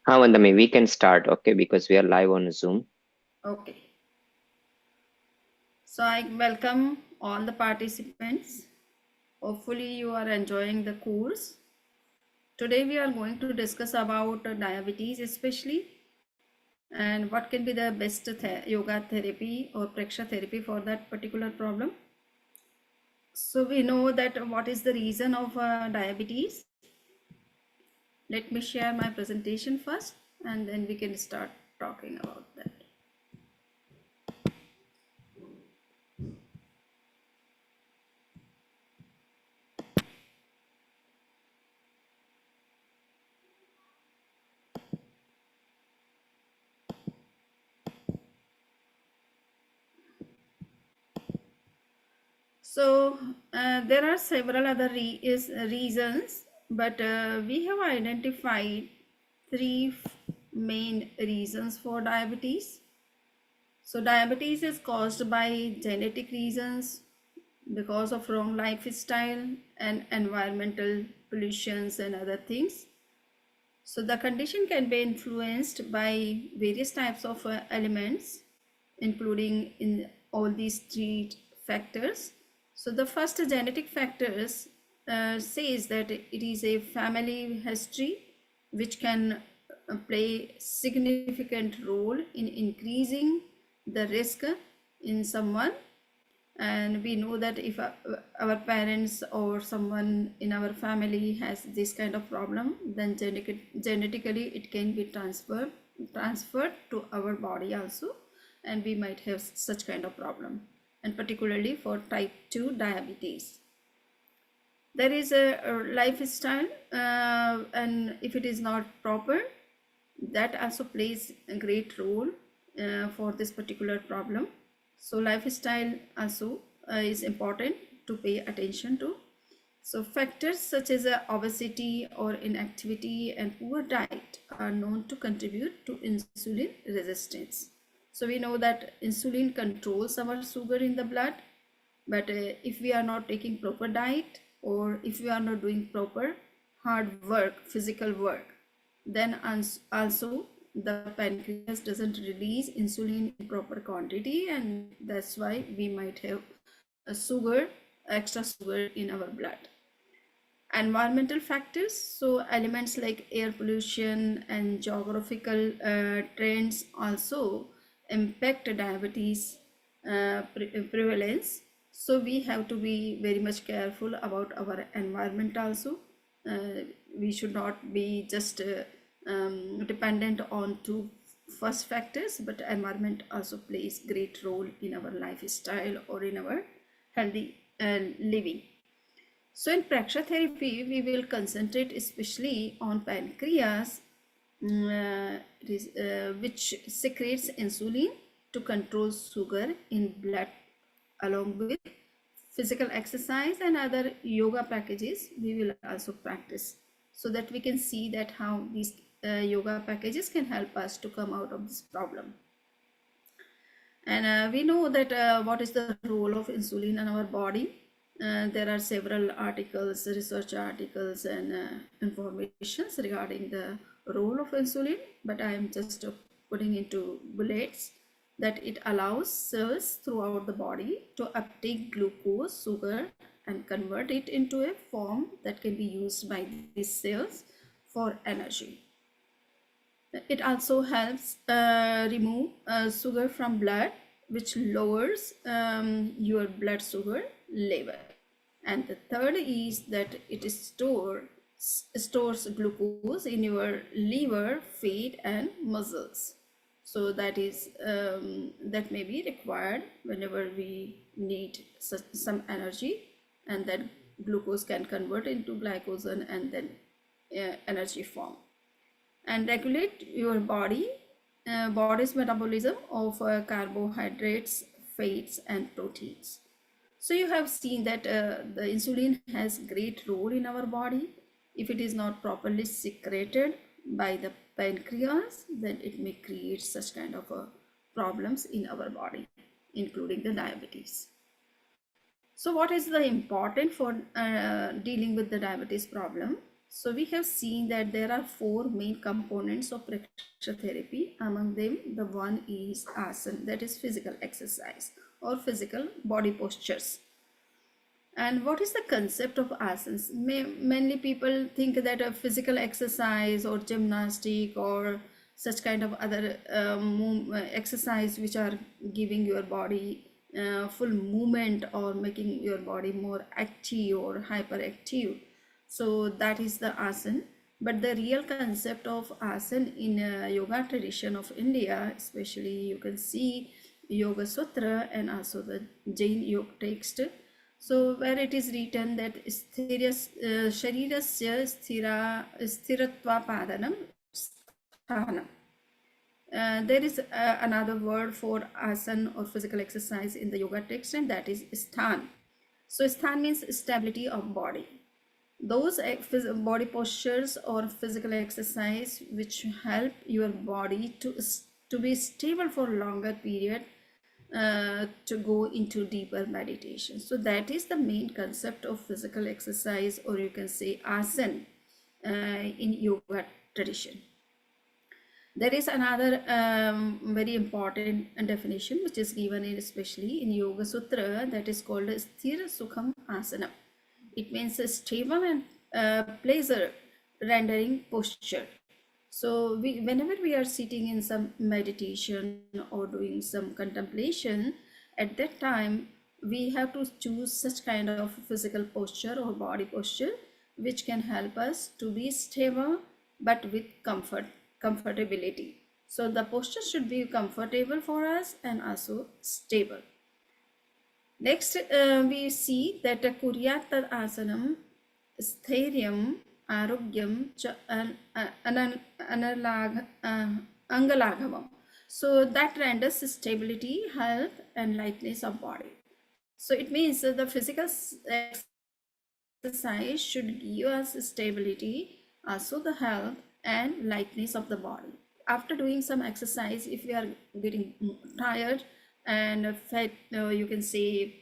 Vandami, we can start, okay, because we are live on Zoom. Okay, so I welcome all the participants. Hopefully, you are enjoying the course. Today, we are going to discuss about diabetes, especially, and what can be the best yoga therapy or Preksha therapy for that particular problem. So, we know that what is the reason of diabetes. Let me share my presentation first and then we can start talking about that. So there are several other reasons, but we have identified three main reasons for diabetes. So diabetes is caused by genetic reasons because of wrong lifestyle and environmental pollutions and other things. So the condition can be influenced by various types of elements, including in all these three factors. So the first genetic factors says that it is a family history which can play significant role in increasing the risk in someone, and we know that if our parents or someone in our family has this kind of problem, then genetically it can be transferred to our body also, and we might have such kind of problem, and particularly for type 2 diabetes. There is a lifestyle, and if it is not proper, that also plays a great role for this particular problem. So lifestyle also is important to pay attention to. So factors such as obesity or inactivity and poor diet are known to contribute to insulin resistance. So we know that insulin controls our sugar in the blood, but if we are not taking proper diet, or if we are not doing proper hard work, physical work, then also the pancreas doesn't release insulin in proper quantity, and that's why we might have a sugar, extra sugar in our blood. Environmental factors, so elements like air pollution and geographical trends also impact diabetes prevalence. So we have to be very much careful about our environment also. We should not be just dependent on two first factors, but environment also plays great role in our lifestyle or in our healthy living. So in Preksha therapy, we will concentrate especially on pancreas, which secretes insulin to control sugar in blood, along with physical exercise and other yoga packages we will also practice, so that we can see that how these yoga packages can help us to come out of this problem. And we know that what is the role of insulin in our body. There are several articles, research articles, and informations regarding the role of insulin, but I am just putting into bullets that it allows cells throughout the body to uptake glucose, sugar, and convert it into a form that can be used by these cells for energy. It also helps remove sugar from blood, which lowers your blood sugar level. And the third is that it stores glucose in your liver, fat, and muscles. So that may be required whenever we need some energy, and that glucose can convert into glycogen and then energy form, and regulate your body's metabolism of carbohydrates, fats, and proteins. So you have seen that the insulin has great role in our body. If it is not properly secreted by the pancreas, then it may create such kind of problems in our body, including the diabetes. So what is the important for dealing with the diabetes problem? So we have seen that there are four main components of Preksha therapy. Among them, the one is asana, that is physical exercise or physical body postures. And what is the concept of asanas? Mainly people think that a physical exercise or gymnastic or such kind of other exercise which are giving your body full movement or making your body more active or hyperactive. So that is the asana. But the real concept of asana in yoga tradition of India, especially you can see Yoga Sutra and also the Jain yoga text. So where it is written that sharirasya sthiratva padanam sthanam. There is another word for asana or physical exercise in the yoga text, and that is sthan. So sthan means stability of body. Those body postures or physical exercise which help your body to be stable for longer period, to go into deeper meditation. So that is the main concept of physical exercise, or you can say asana, in yoga tradition. There is another very important definition which is given in especially in Yoga Sutra, that is called Sthira Sukham Asana. It means a stable and pleasure rendering posture. So whenever we are sitting in some meditation or doing some contemplation, at that time we have to choose such kind of physical posture or body posture which can help us to be stable but with comfortability. So the posture should be comfortable for us and also stable. Next, we see that kuryat tad asanam sthairyam arogyam cha angalaghavam. So that renders stability, health, and lightness of body. So it means that the physical exercise should give us stability, also the health and lightness of the body. After doing some exercise, if we are getting tired and fat, you can say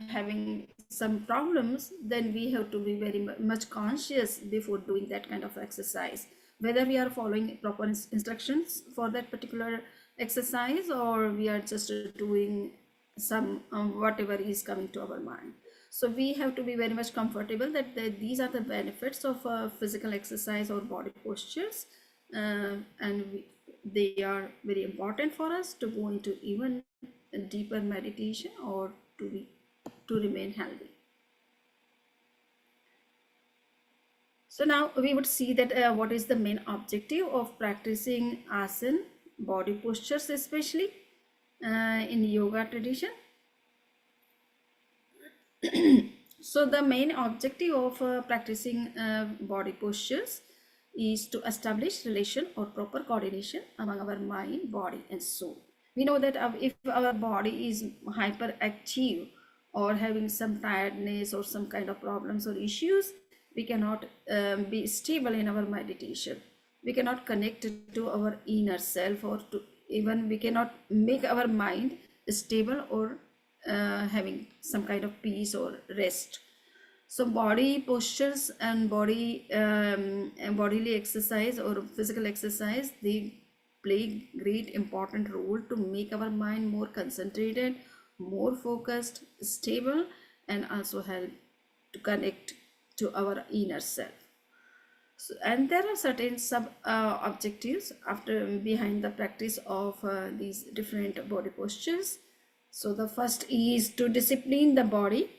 having some problems, then we have to be very much conscious before doing that kind of exercise, whether we are following proper instructions for that particular exercise or we are just doing some whatever is coming to our mind. So we have to be very much comfortable that these are the benefits of physical exercise or body postures, and they are very important for us to go into even deeper meditation or to remain healthy. So now we would see that what is the main objective of practicing asana, body postures, especially in yoga tradition. So the main objective of practicing body postures is to establish relation or proper coordination among our mind, body, and soul. We know that if our body is hyperactive or having some tiredness or some kind of problems or issues, we cannot be stable in our meditation. We cannot connect to our inner self, or to even we cannot make our mind stable or having some kind of peace or rest. So body postures and bodily exercise or physical exercise, they play great important role to make our mind more concentrated, more focused, stable, and also help to connect to our inner self. So, and there are certain sub objectives after behind the practice of these different body postures. So the first is to discipline the body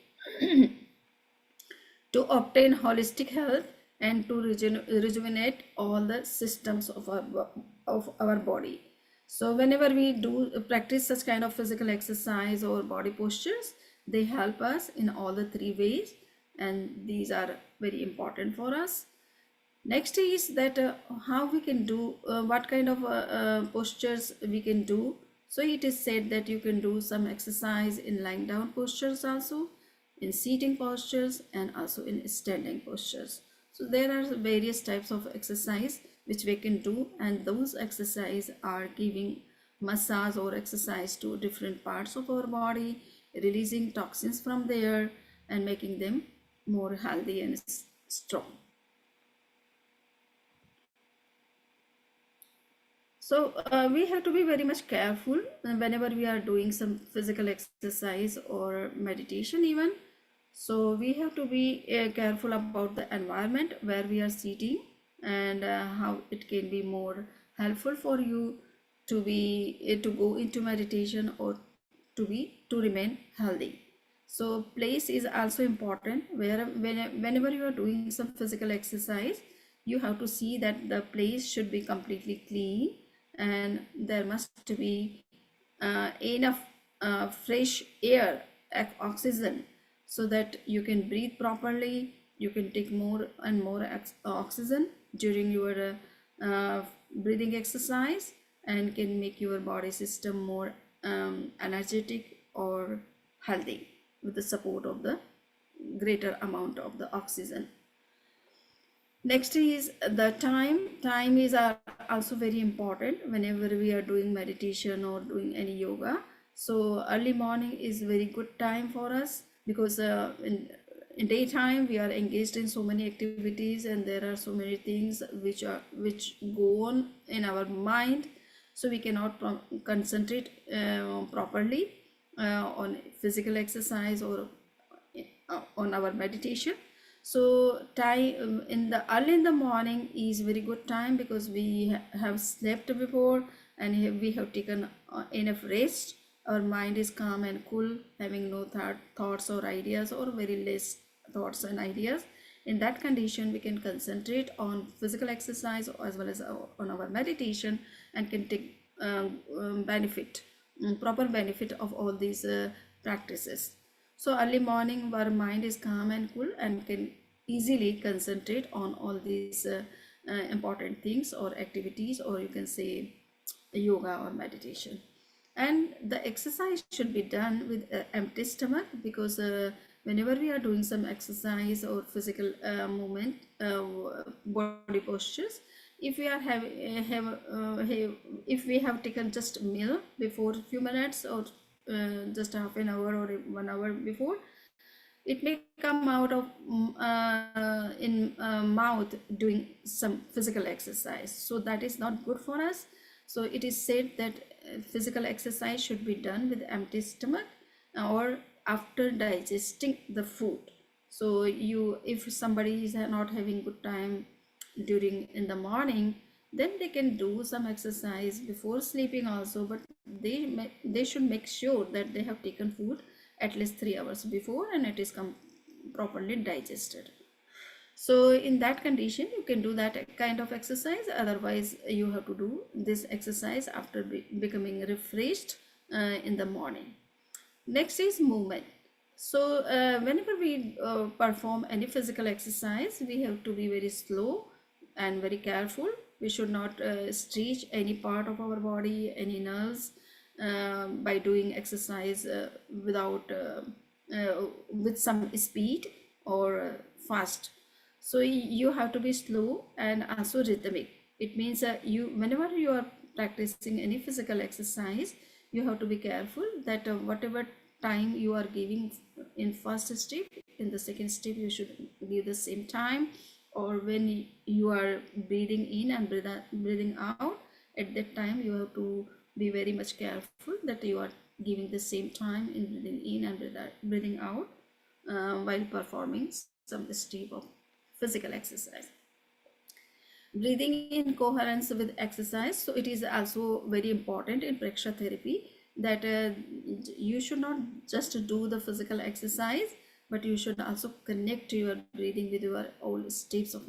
to obtain holistic health and to rejuvenate all the systems of our body. So whenever we do practice such kind of physical exercise or body postures, they help us in all the three ways, and these are very important for us. Next is that how we can do, what kind of postures we can do. So it is said that you can do some exercise in lying down postures also, in seating postures, and also in standing postures. So there are various types of exercise which we can do, and those exercise are giving massage or exercise to different parts of our body, releasing toxins from there and making them more healthy and strong. So we have to be very much careful whenever we are doing some physical exercise or meditation even. So we have to be careful about the environment where we are sitting, and how it can be more helpful for you to be to go into meditation or to remain healthy. So place is also important, where whenever you are doing some physical exercise, you have to see that the place should be completely clean, and there must be enough fresh air, oxygen, so that you can breathe properly. You can take more and more oxygen during your breathing exercise, and can make your body system more energetic or healthy with the support of the greater amount of the oxygen. Next is the time. Time is also very important whenever we are doing meditation or doing any yoga. So early morning is very good time for us, because in daytime we are engaged in so many activities, and there are so many things which go on in our mind, so we cannot concentrate properly on physical exercise or on our meditation. So time in the early in the morning is very good time, because we have slept before, and we have taken enough rest. Our mind is calm and cool, having no thoughts or ideas, or very less thoughts and ideas. In that condition, we can concentrate on physical exercise as well as on our meditation, and can take benefit, proper benefit of all these practices. So early morning, our mind is calm and cool, and can easily concentrate on all these important things or activities, or you can say yoga or meditation. And the exercise should be done with empty stomach, because whenever we are doing some exercise or physical movement, body postures, if we are if we have taken just meal before a few minutes, or just half an hour or 1 hour before, it may come out of in mouth doing some physical exercise, so that is not good for us. So it is said that physical exercise should be done with empty stomach, or after digesting the food. So you, if somebody is not having good time during in the morning, then they can do some exercise before sleeping also, but they should make sure that they have taken food at least 3 hours before, and it is properly digested. So in that condition, you can do that kind of exercise. Otherwise, you have to do this exercise after becoming refreshed in the morning. Next is movement. So whenever we perform any physical exercise, we have to be very slow and very careful. We should not stretch any part of our body, any nerves, by doing exercise without with some speed or fast. So you have to be slow and also rhythmic. It means you, whenever you are practicing any physical exercise, you have to be careful that whatever time you are giving in first step, in the second step you should give the same time. Or when you are breathing in and breathing out, at that time you have to be very much careful that you are giving the same time in breathing in and breathing out while performing some step of physical exercise. Breathing in coherence with exercise. So it is also very important in Preksha therapy, that you should not just do the physical exercise, but you should also connect your breathing with your all steps of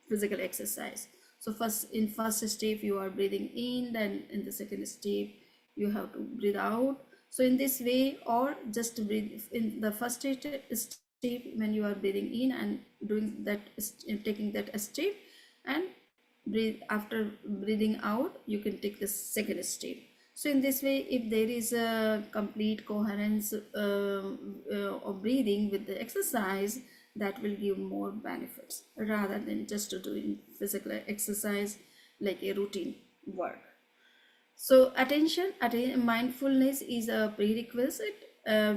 physical exercise. So first, in first step you are breathing in, then in the second step you have to breathe out. So in this way, or just breathe in the first step when you are breathing in and doing that, taking that step, and breathe after breathing out, you can take the second step. So in this way, if there is a complete coherence of breathing with the exercise, that will give more benefits rather than just doing physical exercise like a routine work. So mindfulness is a prerequisite.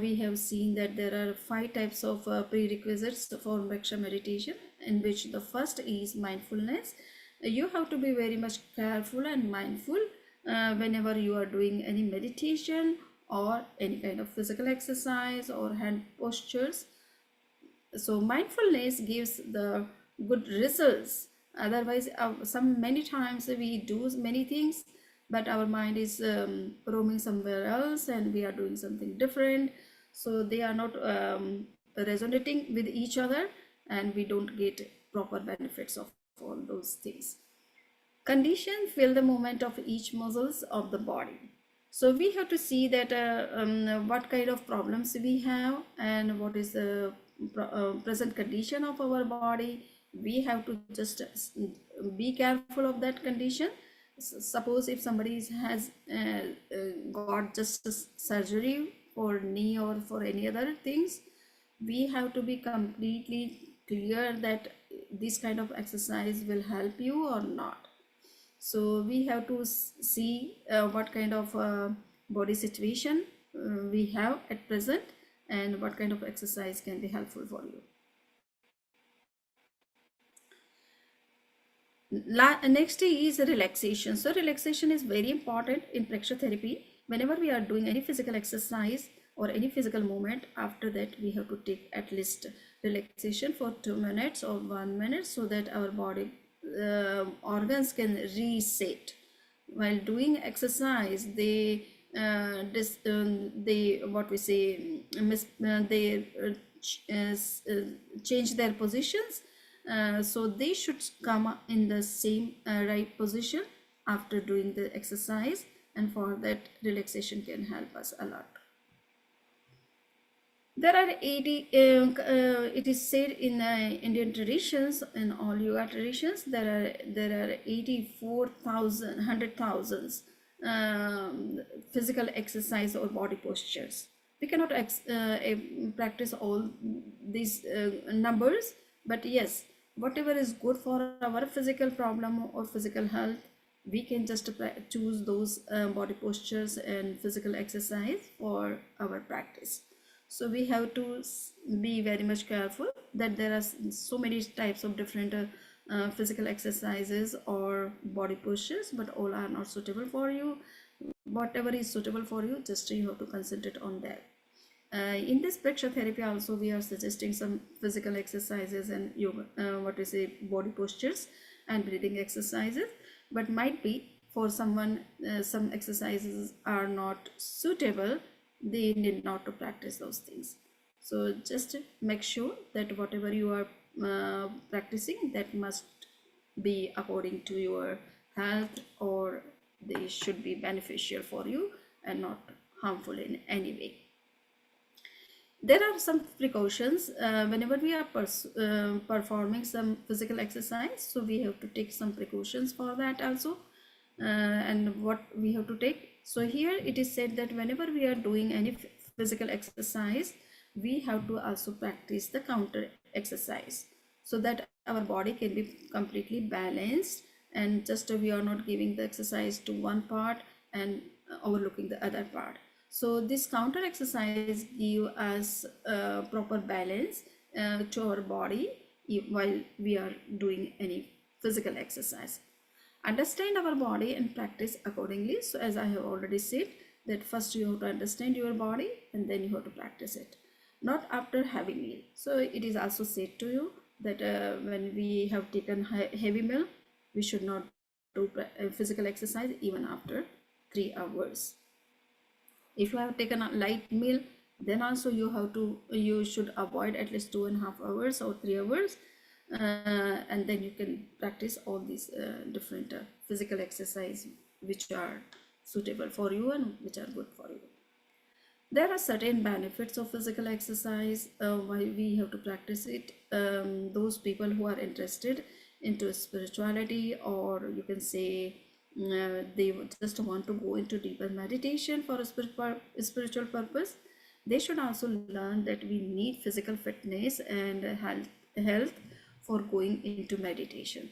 We have seen that there are 5 types of prerequisites for Preksha meditation, in which the first is mindfulness. You have to be very much careful and mindful whenever you are doing any meditation or any kind of physical exercise or hand postures. So mindfulness gives the good results. Otherwise, some many times we do many things, but our mind is roaming somewhere else and we are doing something different, so they are not resonating with each other, and we don't get proper benefits of all those things. Condition feel the movement of each muscles of the body. So we have to see that what kind of problems we have and what is the present condition of our body. We have to just be careful of that condition. Suppose if somebody has got just a surgery for knee or for any other things, we have to be completely clear that this kind of exercise will help you or not. So we have to see what kind of body situation we have at present, and what kind of exercise can be helpful for you. Next is relaxation. So relaxation is very important in Preksha therapy. Whenever we are doing any physical exercise or any physical movement, after that we have to take at least relaxation for 2 minutes or 1 minute, so that our body organs can reset. While doing exercise, they what we say they change their positions, so they should come in the same right position after doing the exercise, and for that relaxation can help us a lot. There are 80, it is said in Indian traditions, in all yoga traditions, there are 84,000, 100,000 physical exercise or body postures. We cannot practice all these numbers, but yes, whatever is good for our physical problem or physical health, we can just choose those body postures and physical exercise for our practice. So we have to be very much careful that there are so many types of different physical exercises or body postures, but all are not suitable for you. Whatever is suitable for you, just you have to concentrate on that. In this Preksha therapy also, we are suggesting some physical exercises and yoga, what we say, body postures and breathing exercises. But might be for someone some exercises are not suitable, they need not to practice those things. So just make sure that whatever you are practicing, that must be according to your health, or they should be beneficial for you and not harmful in any way. There are some precautions whenever we are performing some physical exercise, so we have to take some precautions for that also. And what we have to take, so here it is said that whenever we are doing any physical exercise, we have to also practice the counter exercise, so that our body can be completely balanced, and just we are not giving the exercise to one part and overlooking the other part. So this counter exercise give us proper balance to our body while we are doing any physical exercise. Understand our body and practice accordingly. So as I have already said, that first you have to understand your body and then you have to practice it, not after having meal. So it is also said to you that when we have taken heavy meal, we should not do physical exercise even after 3 hours. If you have taken a light meal, then also you should avoid at least 2.5 hours or 3 hours, and then you can practice all these different physical exercise which are suitable for you and which are good for you. There are certain benefits of physical exercise, why we have to practice it. Those people who are interested into spirituality, or you can say they just want to go into deeper meditation for a spiritual purpose, they should also learn that we need physical fitness and health for going into meditation.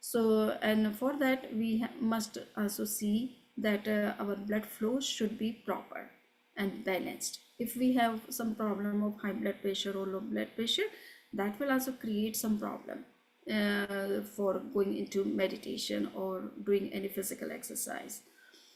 So, and for that we must also see that our blood flow should be proper and balanced. If we have some problem of high blood pressure or low blood pressure, that will also create some problem. for going into meditation or doing any physical exercise.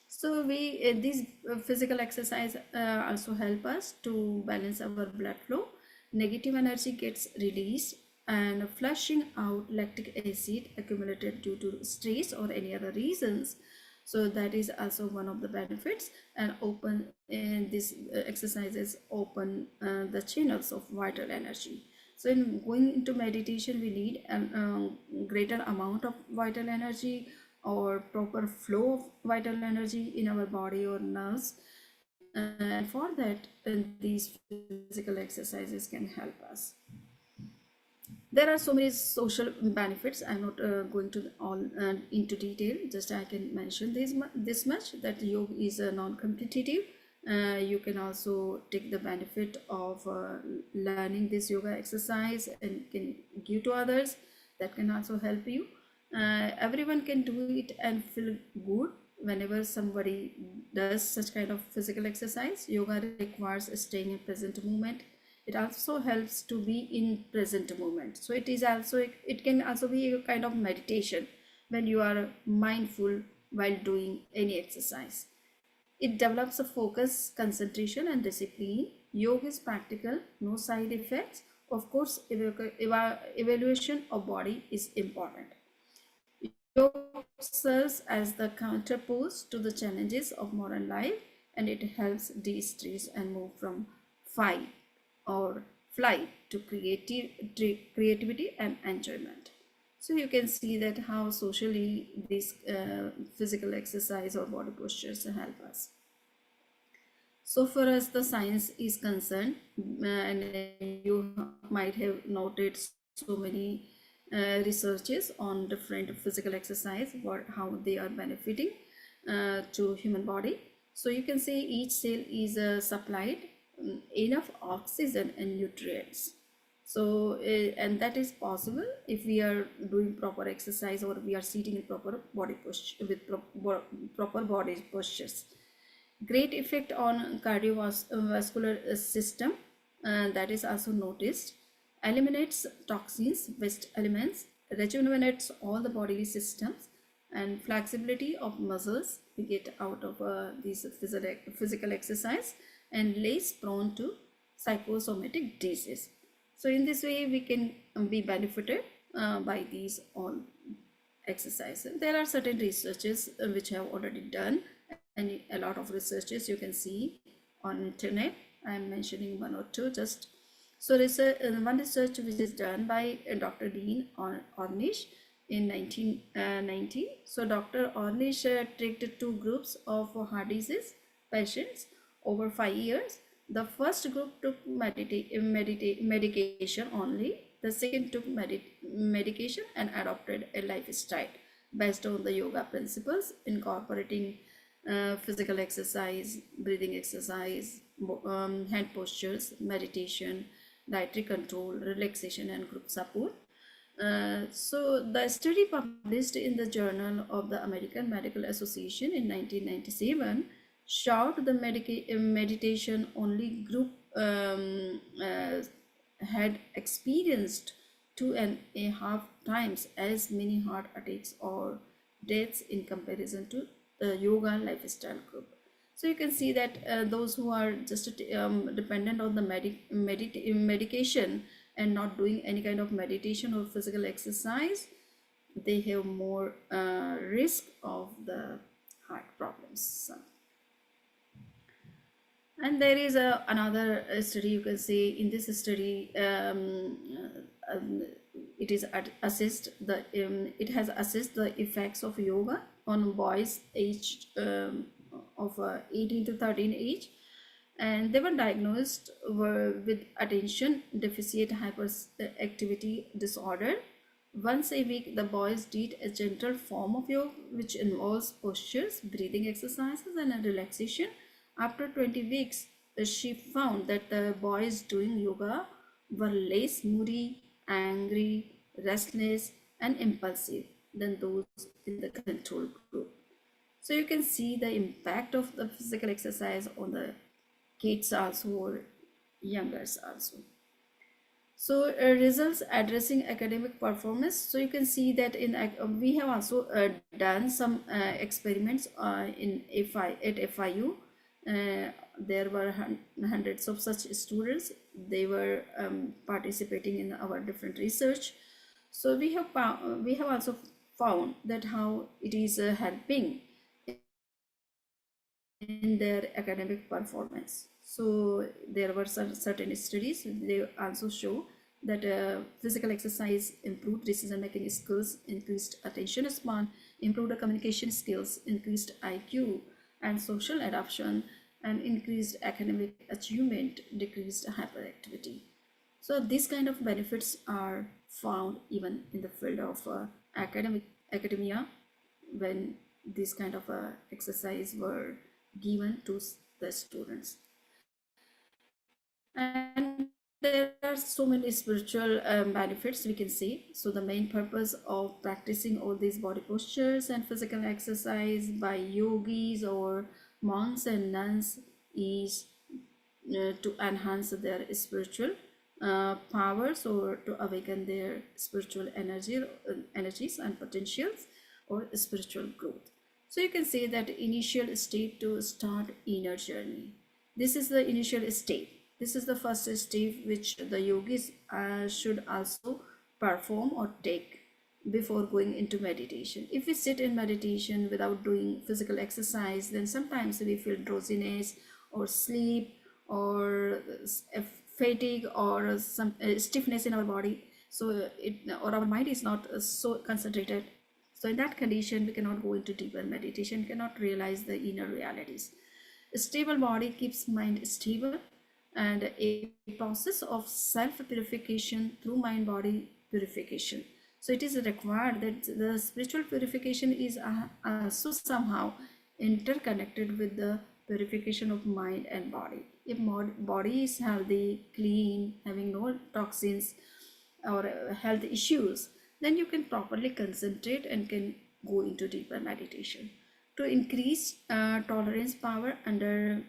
So these physical exercise also help us to balance our blood flow. Negative energy gets released and flushing out lactic acid accumulated due to stress or any other reasons. So that is also one of the benefits. And open these exercises open the channels of vital energy. So in going into meditation, we need a greater amount of vital energy or proper flow of vital energy in our body or nerves. And for that, these physical exercises can help us. There are so many social benefits. I'm not going to all into detail. Just I can mention this much, that yoga is a non-competitive. You can also take the benefit of learning this yoga exercise and can give to others. That can also help you. Everyone can do it and feel good whenever somebody does such kind of physical exercise. Yoga requires staying in present moment. It also helps to be in present moment. So it can also be a kind of meditation when you are mindful while doing any exercise. It develops a focus, concentration, and discipline. Yoga is practical, no side effects. Of course, evaluation of body is important. Yoga serves as the counterpose to the challenges of modern life, and it helps de-stress and move from fight or flight to creativity and enjoyment. So you can see that how socially this physical exercise or body postures help us. So far as the science is concerned, and you might have noted so many researches on different physical exercise, how they are benefiting to human body. So you can say each cell is supplied enough oxygen and nutrients. So and that is possible if we are doing proper exercise or we are sitting in proper body posture with proper body postures. Great effect on cardiovascular system, that is also noticed. Eliminates toxins, waste elements, rejuvenates all the bodily systems, and flexibility of muscles we get out of these physical exercise, and less prone to psychosomatic disease. So in this way we can be benefited by these all exercise. There are certain researches which have already done, and a lot of researches you can see on internet. I am mentioning one or two just. So one research which is done by Dr. Dean Ornish in 1990. So Dr. Ornish treated two groups of heart disease patients over 5 years. The first group took medication only. The second took medication and adopted a lifestyle based on the yoga principles, incorporating physical exercise, breathing exercise, hand postures, meditation, dietary control, relaxation, and group support. So the study published in the Journal of the American Medical Association in 1997 showed the meditation only group had experienced 2.5 times as many heart attacks or deaths in comparison to the yoga lifestyle group. So you can see that those who are just dependent on the medication and not doing any kind of meditation or physical exercise, they have more risk of the heart problems. So, and there is another study you can say. In this study, it is assessed the it has assessed the effects of yoga on boys aged of 18 to 13 age, and they were diagnosed with attention deficit hyperactivity disorder. Once a week, the boys did a gentle form of yoga, which involves postures, breathing exercises, and a relaxation. After 20 weeks, she found that the boys doing yoga were less moody, angry, restless, and impulsive than those in the control group. So you can see the impact of the physical exercise on the kids also or youngers also. So results addressing academic performance. So you can see that in we have also done some experiments in FI at FIU. There were hundreds of such students. They were participating in our different research. So we have also found that how it is helping in their academic performance. So there were certain studies. They also show that physical exercise improved decision making skills, increased attention span, improved the communication skills, increased IQ and social adaptation, and increased academic achievement, decreased hyperactivity. So these kind of benefits are found even in the field of academia, when this kind of exercise were given to the students. And there are so many spiritual benefits we can see. So the main purpose of practicing all these body postures and physical exercise by yogis or monks and nuns is to enhance their spiritual powers, or to awaken their spiritual energies and potentials, or spiritual growth. So you can say that initial state to start inner journey. This is the initial state. This is the first stage which the yogis should also perform or take before going into meditation. If we sit in meditation without doing physical exercise, then sometimes we feel drowsiness or sleep or fatigue or some stiffness in our body. So it, or our mind is not so concentrated. So in that condition, we cannot go into deeper meditation, cannot realize the inner realities. A stable body keeps mind stable, and a process of self-purification through mind-body purification. So it is required that the spiritual purification is also somehow interconnected with the purification of mind and body. If body is healthy, clean, having no toxins or health issues, then you can properly concentrate and can go into deeper meditation. To increase tolerance power under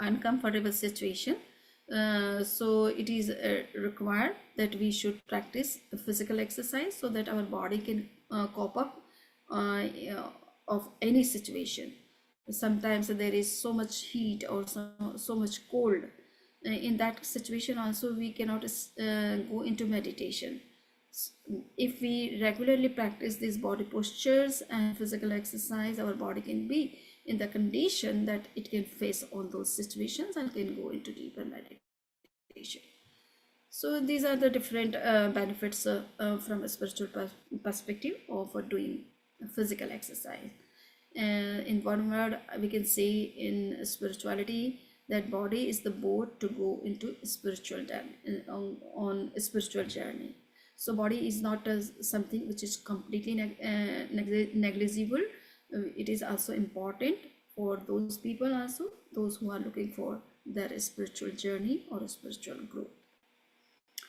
uncomfortable situation, so it is required that we should practice physical exercise so that our body can cope up of any situation. Sometimes there is so much heat or so much cold. In that situation also we cannot go into meditation. If we regularly practice these body postures and physical exercise, our body can be in the condition that it can face all those situations and can go into deeper meditation. So these are the different benefits from a spiritual perspective of doing physical exercise. In one word, we can say in spirituality that body is the boat to go into spiritual on a spiritual journey. So body is not as something which is completely negligible. It is also important for those people also, those who are looking for their spiritual journey or spiritual growth.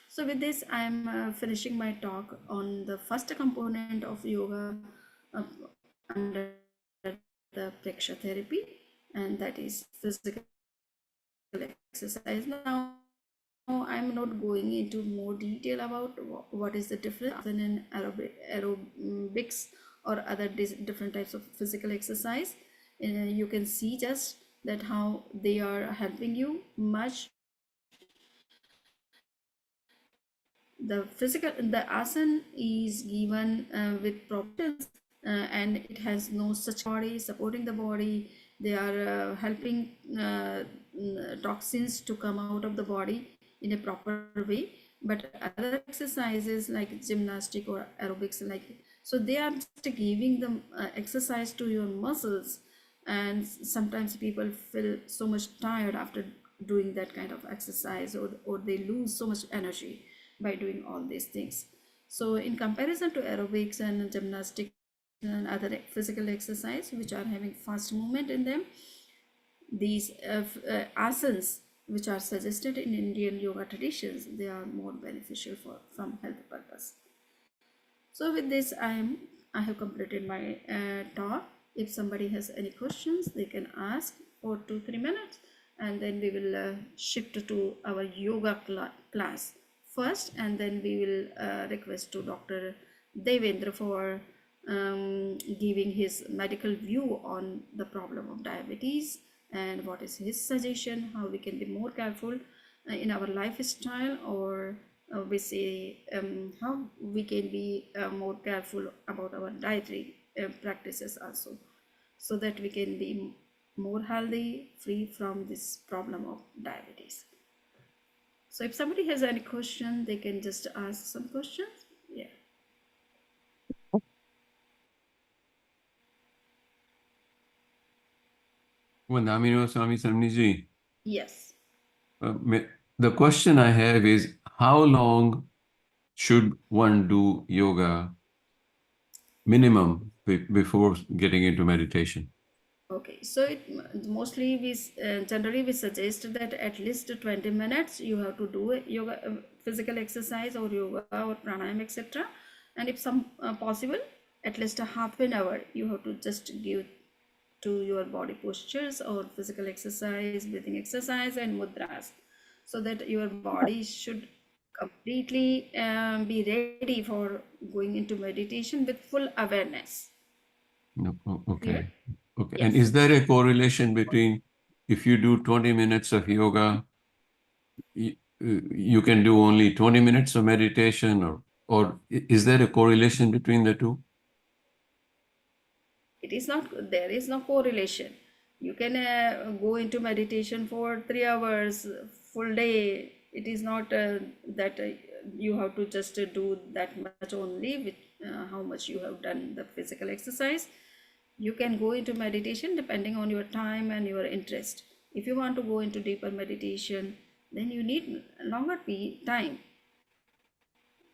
So with this, I am finishing my talk on the first component of yoga under the Preksha therapy, and that is physical exercise. Now I'm not going into more detail about what is the difference between asana and aerobics or other different types of physical exercise. You can see just that how they are helping you much. The physical, the asan is given with proper positions, and it has no such body supporting the body. They are helping toxins to come out of the body in a proper way. But other exercises like gymnastic or aerobics, like, so they are just giving them exercise to your muscles, and sometimes people feel so much tired after doing that kind of exercise, or they lose so much energy by doing all these things. So in comparison to aerobics and gymnastics and other physical exercise which are having fast movement in them, these asanas which are suggested in Indian yoga traditions, they are more beneficial for from health purpose. So with this, I have completed my talk. If somebody has any questions, they can ask for 2-3 minutes, and then we will shift to our yoga class first, and then we will request to Dr. Devendra for giving his medical view on the problem of diabetes and what is his suggestion, how we can be more careful in our lifestyle, or we say how we can be more careful about our dietary practices also, so that we can be more healthy, free from this problem of diabetes. So if somebody has any question, they can just ask some questions. Yeah. Vandamino Swami Samniji. Yes. The question I have is, how long should one do yoga minimum before getting into meditation? Okay. So it mostly we generally we suggest that at least 20 minutes you have to do a yoga, physical exercise or yoga or pranayam, etc. And if some possible, at least a half an hour you have to just give to your body postures or physical exercise, breathing exercise, and mudras, so that your body should completely be ready for going into meditation with full awareness. No, Clear? okay. Okay. And Yes. is there a correlation between if you do 20 minutes of yoga, you can do only 20 minutes of meditation, or is there a correlation between the two? It is not, there is no correlation. You can go into meditation for 3 hours, full day. It is not that you have to just do that much only with how much you have done the physical exercise. You can go into meditation depending on your time and your interest. If you want to go into deeper meditation, then you need longer time.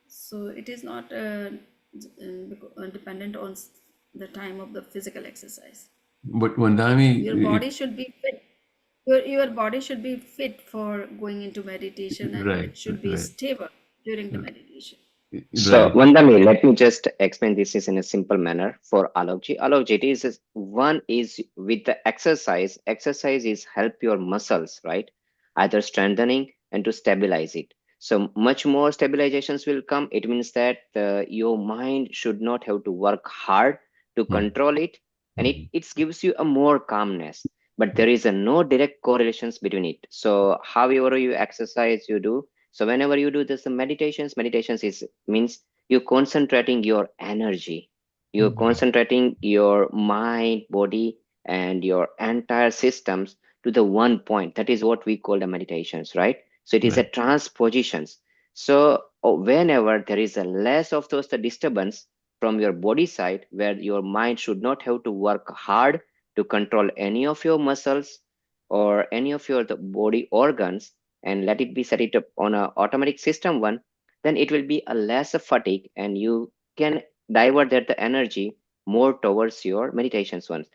So it is not dependent on the time of the physical exercise. But Vandami, Your body should be fit. Your body should be fit for going into meditation, and right, it should be right, stable during the meditation. So, right. Vandami, let me just explain this is in a simple manner for Alokji. Alokji, it is one is with the exercise. Exercise is help your muscles, right? Either strengthening and to stabilize it. So much more stabilizations will come. It means that your mind should not have to work hard to Mhm, control it, and mhm, it gives you a more calmness. But there is a no direct correlations between it. So however you exercise, you do. So whenever you do this meditations is means you're concentrating your energy, you're mhm. concentrating your mind, body, and your entire systems to the one point. That is what we call the meditations, right? So it is a Right. transpositions. So whenever there is a less of those the disturbance from your body side, where your mind should not have to work hard to control any of your muscles or any of your the body organs, and let it be set it up on a automatic system one, then it will be a less of fatigue, and you can divert that the energy more towards your meditations ones.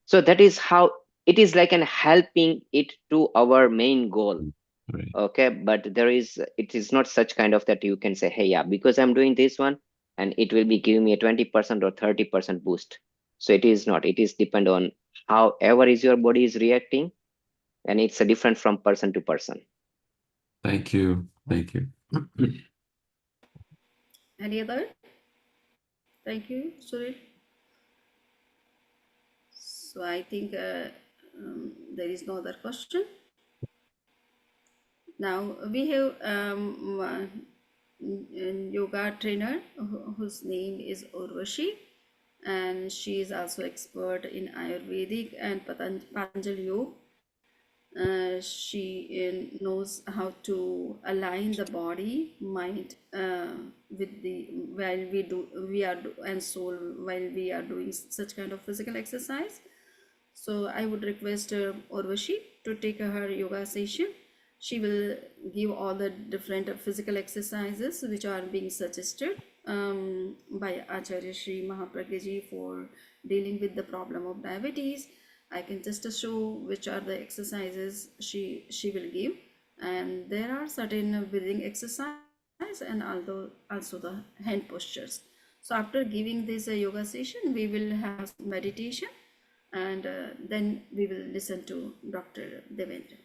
So that is how it is like an helping it to our main goal. Right. Okay, but there is, it is not such kind of that you can say, hey, yeah, because I'm doing this one and it will be giving me a 20% or 30% boost. So it is not, it is depend on however is your body is reacting, and it's a different from person to person. Thank you. Thank you. Any other? Thank you, Suril. So I think there is no other question. Now we have yoga trainer whose name is Urvashi, and she is also expert in Ayurvedic and Patanjali Yoga. She knows how to align the body, mind with the while we are and soul while we are doing such kind of physical exercise. So I would request Urvashi to take her yoga session. She will give all the different physical exercises which are being suggested by Acharya Shri Mahapragyaji for dealing with the problem of diabetes. I can just show which are the exercises she will give, and there are certain breathing exercise and also the hand postures. So after giving this yoga session, we will have some meditation, and then we will listen to Dr. Devendra.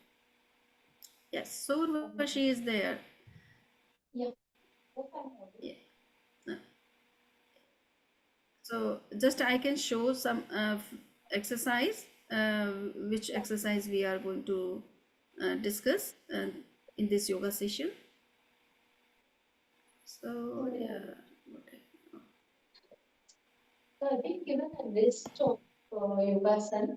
Yes, so Urvashi is there. Yeah. So just I can show some exercise, which exercise we are going to discuss in this yoga session. So yeah. So I've been given a list of yogasan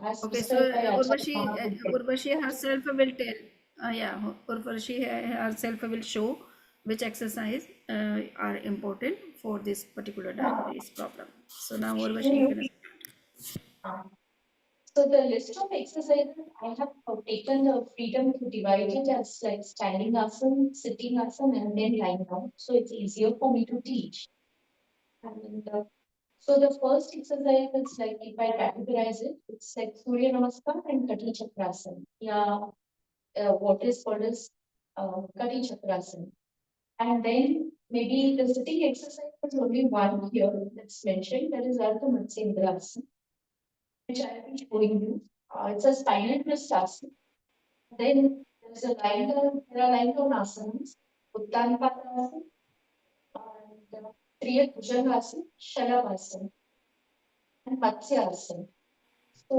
as Okay, so prescribed by Acharya Urvashi, Mahaprabhu. Urvashi herself will tell. Yeah, Urvashi herself will show which exercise are important for this particular diabetes problem. So now Urvashi, you can. Uh, So the list of exercises I have taken the freedom to divide it as like standing asana, sitting asana, and then lying down. So it's easier for me to teach. And so the first exercise is like if I categorize it, it's like Surya Namaskar and Kati Chakrasana. Yeah, what is called as Kati Chakrasana. And then maybe the sitting exercise is only one here that's mentioned, that is Ardha Matsyendrasana, which I will be showing you. It's a spinal twist asana. Then there's a lying down, there are lying down asanas, Uttanapata and Triya Bhujangasana, Shalabhasana, and Matsyasana. So,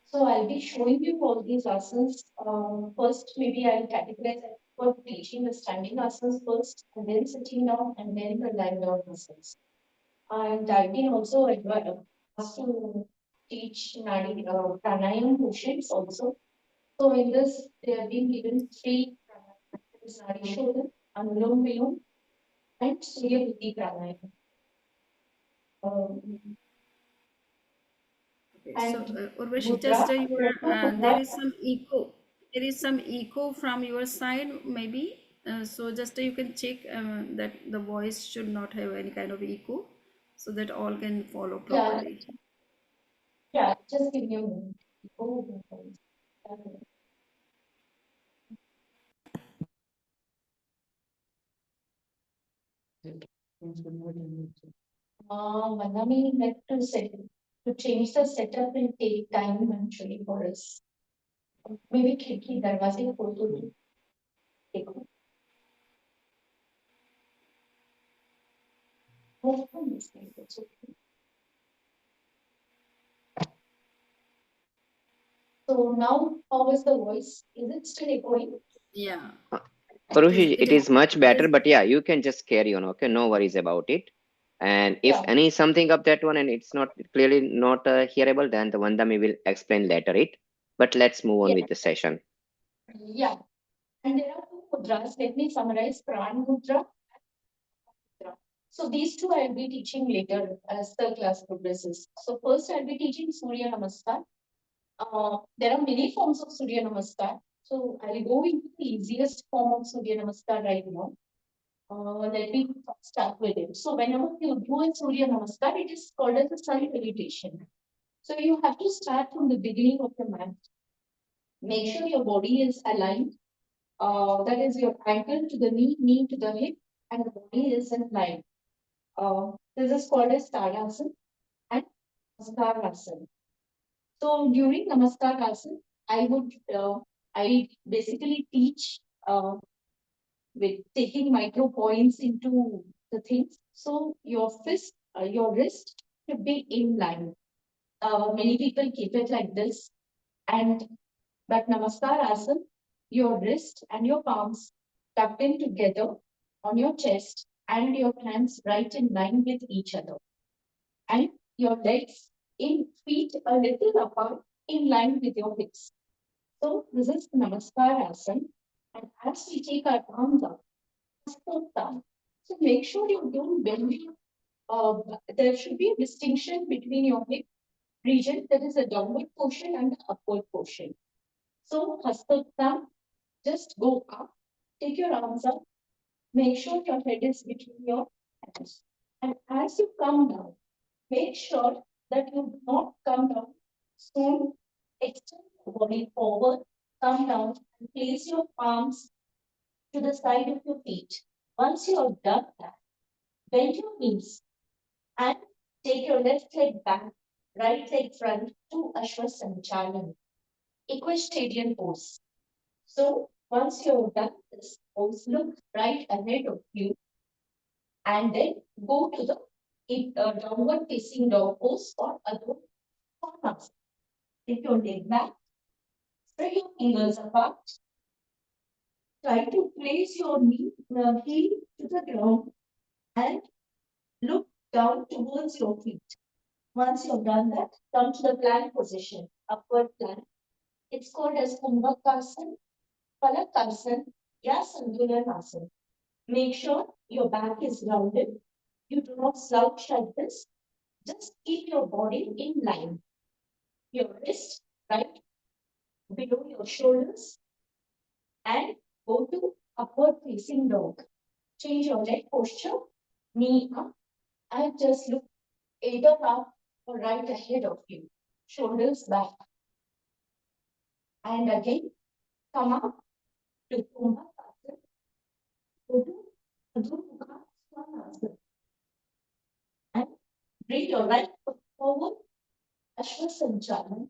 so I'll be showing you all these asanas. First, maybe I'll categorize it for teaching the standing asanas first, and then sitting down, and then the lying down asanas. And I've been also asked to teach Nadi pranayama portions also. So in this, they have been given three pranayama. There is Nadi Shodhan, Anulom Vilom, and Surya Buddhi pranayama. Um, Okay, so and Urvashi, just Mudra, your there is some echo. There is some echo from your side, maybe. So just you can check that the voice should not have any kind of echo, so that all can follow yeah, properly. yeah, just give me a moment. Oh, Manami, like to set to change the setup will take time actually for us. Maybe खिड़की दरवाजे खोल दो देखो वो कौन है It's okay. So now how is the voice? Is it still echoing? Yeah, Uh, it is. Urushi, It it is. is much It better, is. but yeah, you can just carry on. Okay, no worries about it. And if Yeah, any something of that one and it's not clearly not hearable, then the Vandami will explain later it. But let's move on yeah, with the session. yeah. And there are two mudras. Let me summarize Pran Mudra. So these two I'll be teaching later as the class progresses. So first I'll be teaching Surya Namaskar. There are many forms of Surya Namaskar. So I'll go into the easiest form of Surya Namaskar right now. Let me start with it. So whenever you do a Surya Namaskar, it is called as a sun salutation. So you have to start from the beginning of the mat. Make sure your body is aligned. That is your ankle to the knee, knee to the hip, and the body is in line. This is called as Tadasana and Namaskar. So during Namaskar Asana, I basically teach with taking micro points into the things. So your fist, your wrist should be in line. Many people keep it like this, and but Namaskar Asana, your wrist and your palms tucked in together on your chest, and your hands right in line with each other, and your legs in feet a little apart in line with your hips. So this is Namaskar Asana. And as we take our arms up, put down. So make sure you don't bend your, there should be a distinction between your hip region, that is a downward portion and the upward portion. So Hastastham, just go up, take your arms up, make sure your head is between your hands. And as you come down, make sure that you do not come down soon. Extend your body forward, come down, and place your palms to the side of your feet. Once you have done that, bend your knees and take your left leg back, right leg front to Ashwasanchalana, equestrian pose. So once you're done this, pose, look right ahead of you and then go to the downward facing dog pose or Adho Konasana. Take your leg back, spread your fingers apart. Try to place your heel to the ground and look down towards your feet. Once you've done that, come to the plank position, upward plank. It's called as Kumbhakasana, Palakasana, ya Santulanasana. Make sure your back is rounded. You do not slouch like this. Just keep your body in line. Your wrist right below your shoulders and go to upward facing dog. Change your leg posture, knee up, and just look either up or right ahead of you. Shoulders back. And again, come up to Kumbhakasana. Go to Adho Konasana. And bring your right foot forward, Ashwasanchalan,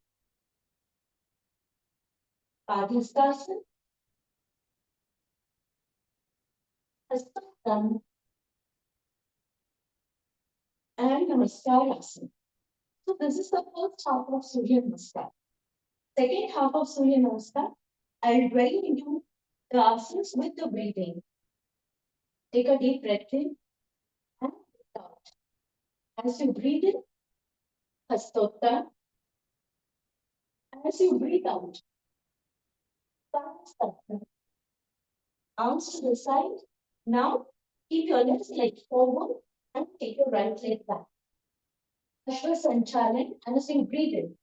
Padhastasana, Hastasana, and Namaskar. So this is the first half of Surya Namaskar. Second half of Surya Namaskar, I'll dwell into the asanas with the breathing. Take a deep breath in and breathe out. As you breathe in, Hastottam. As you breathe out, Padhastasana. Arms to the side. Now keep your left leg forward and take your right leg back. Ashwasanchalan, and as you breathe in.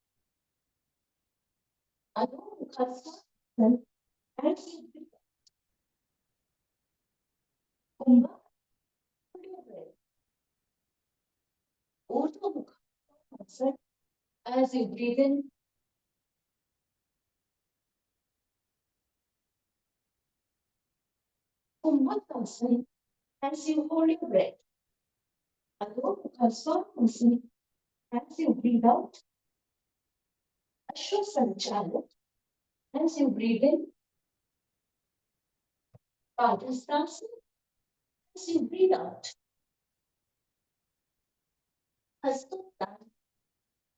Adho Mukhasanam, as you breathe out. Kumbha, hold your breath. Urdhva Mukhasanam, as you breathe in. Kumbhakasana, as you hold your breath. Adho Mukhasanam, as you breathe out. Ashwasanchalan, as you breathe in. Padhastasana, as you breathe out. Hastottam,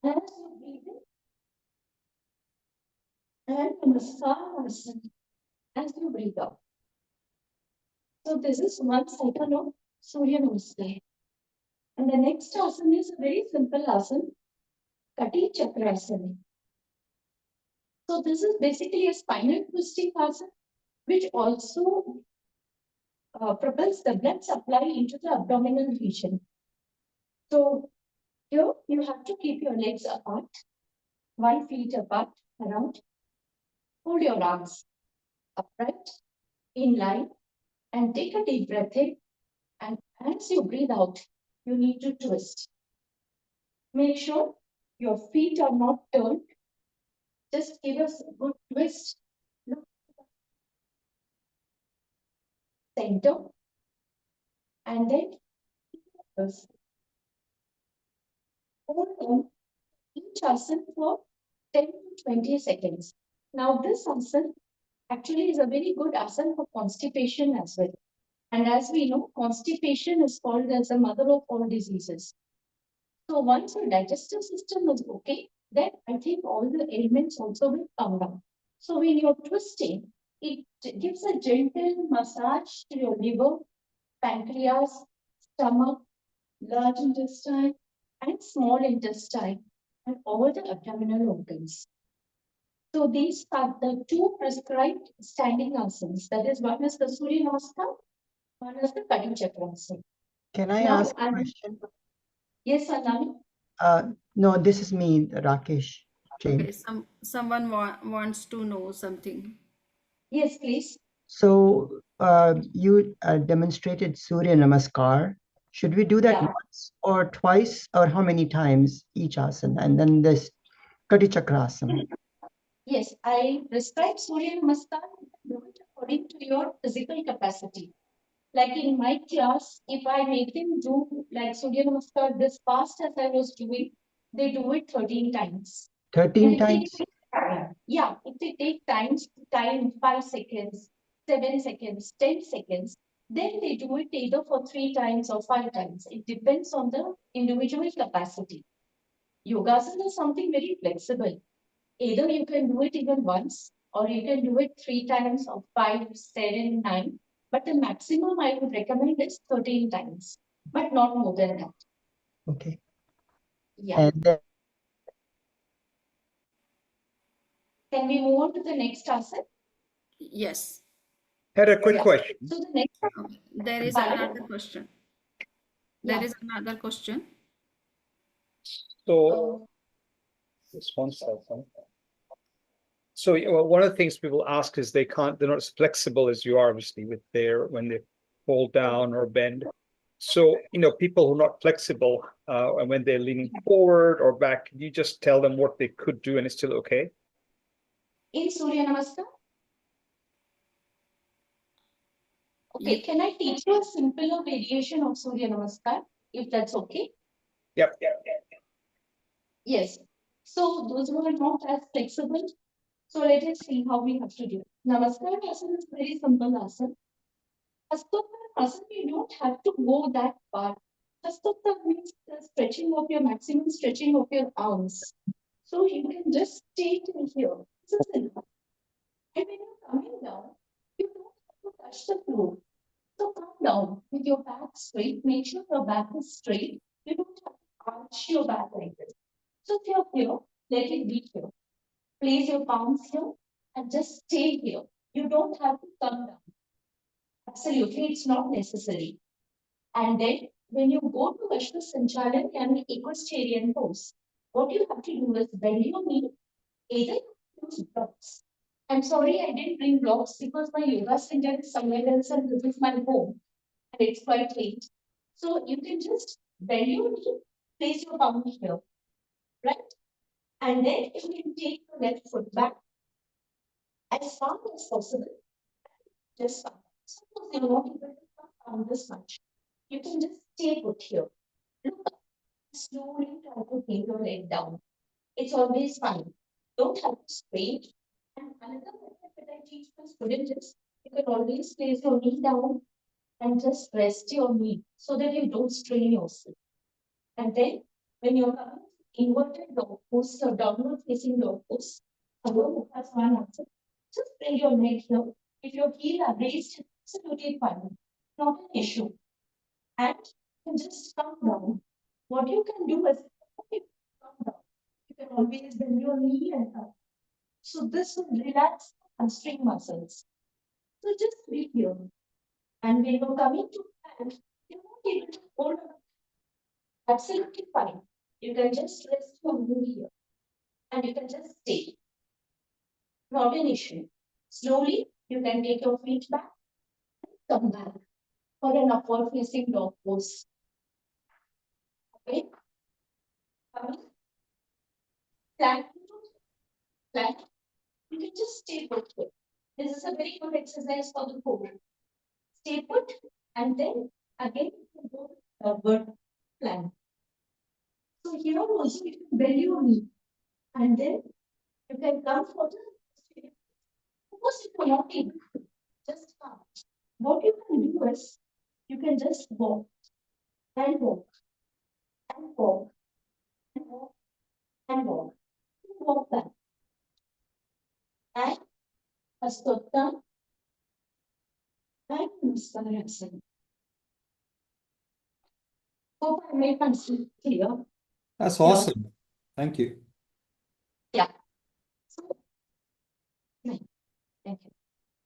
as you breathe in. And Namaskar, as you breathe out. So this is one cycle of Surya Namaskar. And the next asana is a very simple asana, Kati Chakrasana. So this is basically a spinal twisting asana, which also propels the blood supply into the abdominal region. So here you have to keep your legs apart, 1 feet apart around. Hold your arms upright, in line, and take a deep breath in. And as you breathe out, you need to twist. Make sure your feet are not turned. Just give us a good twist. Look center. And then hold on each asana for 10 to 20 seconds. Now this asana actually is a very good asana for constipation as well. And as we know, constipation is called as the mother of all diseases. So once your digestive system is okay, then I think all the ailments also will come down. So when you're twisting, it gives a gentle massage to your liver, pancreas, stomach, large intestine, and small intestine, and all the abdominal organs. So these are the two prescribed standing asanas. That is, one is the Surya Namaskar, one is the Kati Chakrasana. Can I Now, ask a question? Yes, Samani. No, this is me, Rakesh Jain. Okay, someone wants to know something. Yes, please. So you demonstrated Surya Namaskar. Should we do that Yeah. once or twice, or how many times each asana? And then this Kati Chakrasana. Yes, I prescribe Surya Namaskar. Do it according to your physical capacity. Like in my class, if I make them do like Surya Namaskar this fast as I was doing, they do it 13 times. 13 And if times? yeah, if they take time 5 seconds, 7 seconds, 10 seconds, then they do it either for 3 times or 5 times. It depends on the individual capacity. Yogasana is something very flexible. Either you can do it even once, or you can do it 3 times or 5, 7, 9. But the maximum I would recommend is 13 times, but not more than that. Okay. Yeah. And then Can we move on to the next asana? Yes. Had a quick Yeah. question. So the next There is Bye. another question. There Yeah. is another question. So, just one second. So one of the things people ask is they're not as flexible as you are, obviously, when they fall down or bend. So, people who are not flexible, and when they're leaning forward or back, can you just tell them what they could do and it's still okay? In Surya Namaskar. Okay, can I teach you a simpler variation of Surya Namaskar, if that's okay? Yep. Yes. So those who are not as flexible, so let us see how we have to do. Namaskar asana is very simple asana. Hastottam asana, you don't have to go that far. Hastottam means the stretching of your maximum stretching of your arms. So you can just stay till here. This is enough. And when you're coming down, you don't have to touch the floor. So come down with your back straight. Make sure your back is straight. You don't have to arch your back like this. So if you're here, let it be here. Place your palms here and just stay here. You don't have to come down. Absolutely, it's not necessary. And then when you go to Vashva Sanchalan and equestrian pose, what you have to do is bend your knee, either use blocks. I'm sorry I didn't bring blocks because my yoga center is somewhere else and this is my home. And it's quite late. So you can just bend your knee, place your palm here, right? And then you can take your left foot back as far as possible. Just come. Suppose you're not able to come this much. You can just stay put here. Look up. Slowly try to bring your leg down. It's always fine. Don't have to strain. And another method that I teach my students is you can always place your knee down and just rest your knee so that you don't strain yourself. And then when you're coming inverted dog pose or downward facing dog pose, that's one answer. Just bring your neck here. If your heel are raised, absolutely fine. Not an issue. And you can just come down. What you can do is come down. You can always bend your knee and come. So this will relax hamstring muscles. So just be here. And when you're coming to hand, you're not able to hold on. Absolutely fine. You can just rest your knee here. And you can just stay. Not an issue. Slowly, you can take your feet back and come back for an upward facing dog pose. Okay? Coming. Plank. Plank. You can just stay put here. This is a very good exercise for the core. Stay put and then again you go downward plank. So here also you can bend your knee and then you can come for the of course if you're not able to, just come. What you can do is you can just walk and walk and walk and walk and walk. Walk back. And Hastottam and Namaskar. Hope I made myself clear. That's Yeah. awesome. Thank you. Yeah. So, thank you.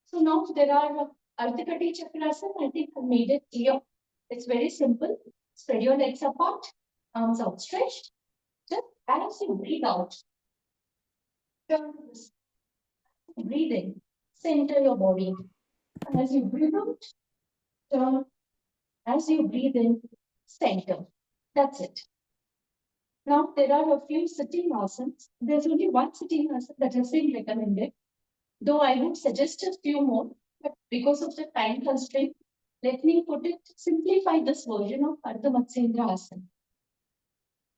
So now there are Ardhakati Chakrasana. I think I made it clear. It's very simple. Spread your legs apart, arms outstretched. Just as you breathe out, turn this. Breathe in, center your body. And as you breathe out, turn. As you breathe in, center. That's it. Now there are a few sitting asanas. There's only one sitting asana that has been recommended. Though I would suggest a few more, but because of the time constraint, let me simplify this version of Ardha Matsyendra Asana.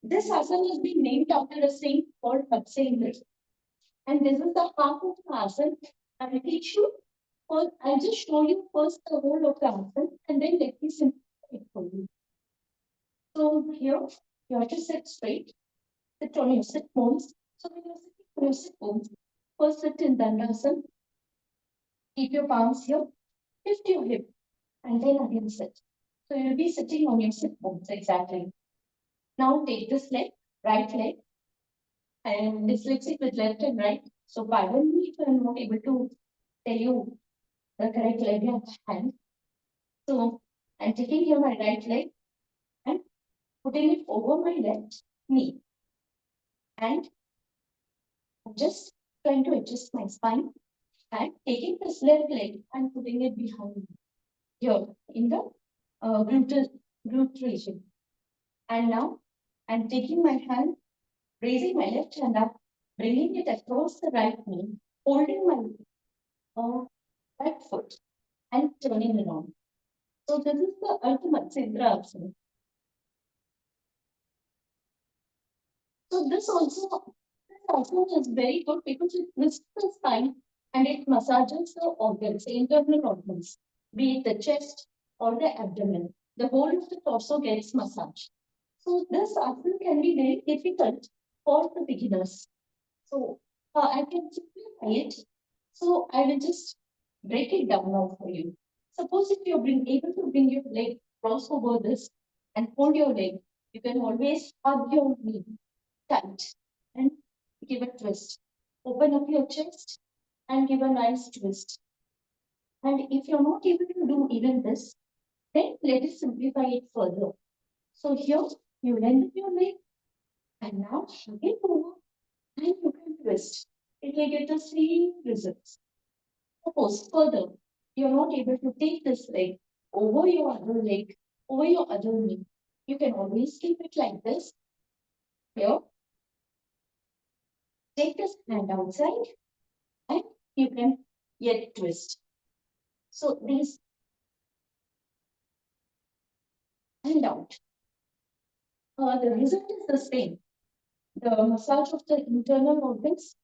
This asana has been named after a saint called Matsyendra. And this is the half of the asana. I will teach you. First, I'll just show you first the whole of the asana and then let me simplify it for you. So here, you have to sit straight, sit on your sit bones. So when you're sitting on your sit bones, first sit in Dandasana. Keep your palms here, lift your hip, and then again sit. So you'll be sitting on your sit bones exactly. Now take this leg, right leg, and dyslexic with left and right. So pardon me if I'm not able to tell you the correct leg and hand. So I'm taking here my right leg and putting it over my left knee. And I'm just trying to adjust my spine and taking this left leg and putting it behind me here in the glute region. And now I'm taking my hand, raising my left hand up, bringing it across the right knee, holding my right foot and turning it on. So this is the ultimate Sidra Asana. So this asana is very good because it twists the spine and it massages the organs, the internal organs, be it the chest or the abdomen. The whole of the torso gets massaged. So this asana can be very difficult for the beginners. So I can simplify it. So I will just break it down now for you. Suppose if you're able to bring your leg cross over this and hold your leg, you can always hug your knee tight and give a twist. Open up your chest and give a nice twist. And if you're not able to do even this, then let us simplify it further. So here you lengthen your leg and now hug it over and you can twist. It will get the same results. Suppose further, you're not able to take this leg over your other leg, over your other knee. You can always keep it like this. Here, take this hand outside and you can yet twist. So these and out. The result is the same. The massage of the internal organs,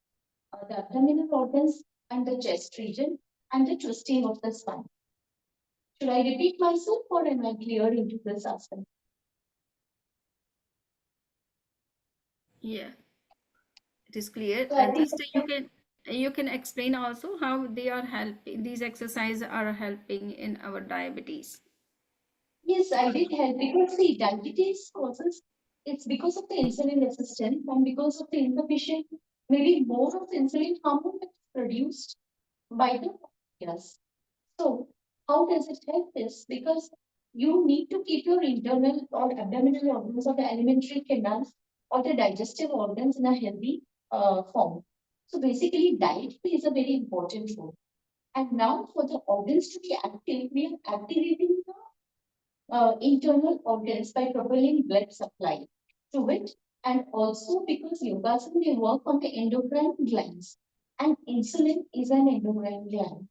the abdominal organs, and the chest region, and the twisting of the spine. Should I repeat myself or am I clear into this asana? Yeah, it is clear. So At I least think you can explain also how they are helping. These exercises are helping in our diabetes. yes, I did help because see, diabetes causes it's because of the insulin resistance and because of the insufficient, maybe more of the insulin hormone that's produced by the pancreas. So, how does it help this? Because you need to keep your internal or abdominal organs or the alimentary canals or the digestive organs in a healthy form. So, basically, diet plays a very important role. And now, for the organs to be active, we are activating the internal organs by propelling blood supply to it. And also because yogasana, they work on the endocrine glands. And insulin is an endocrine gland.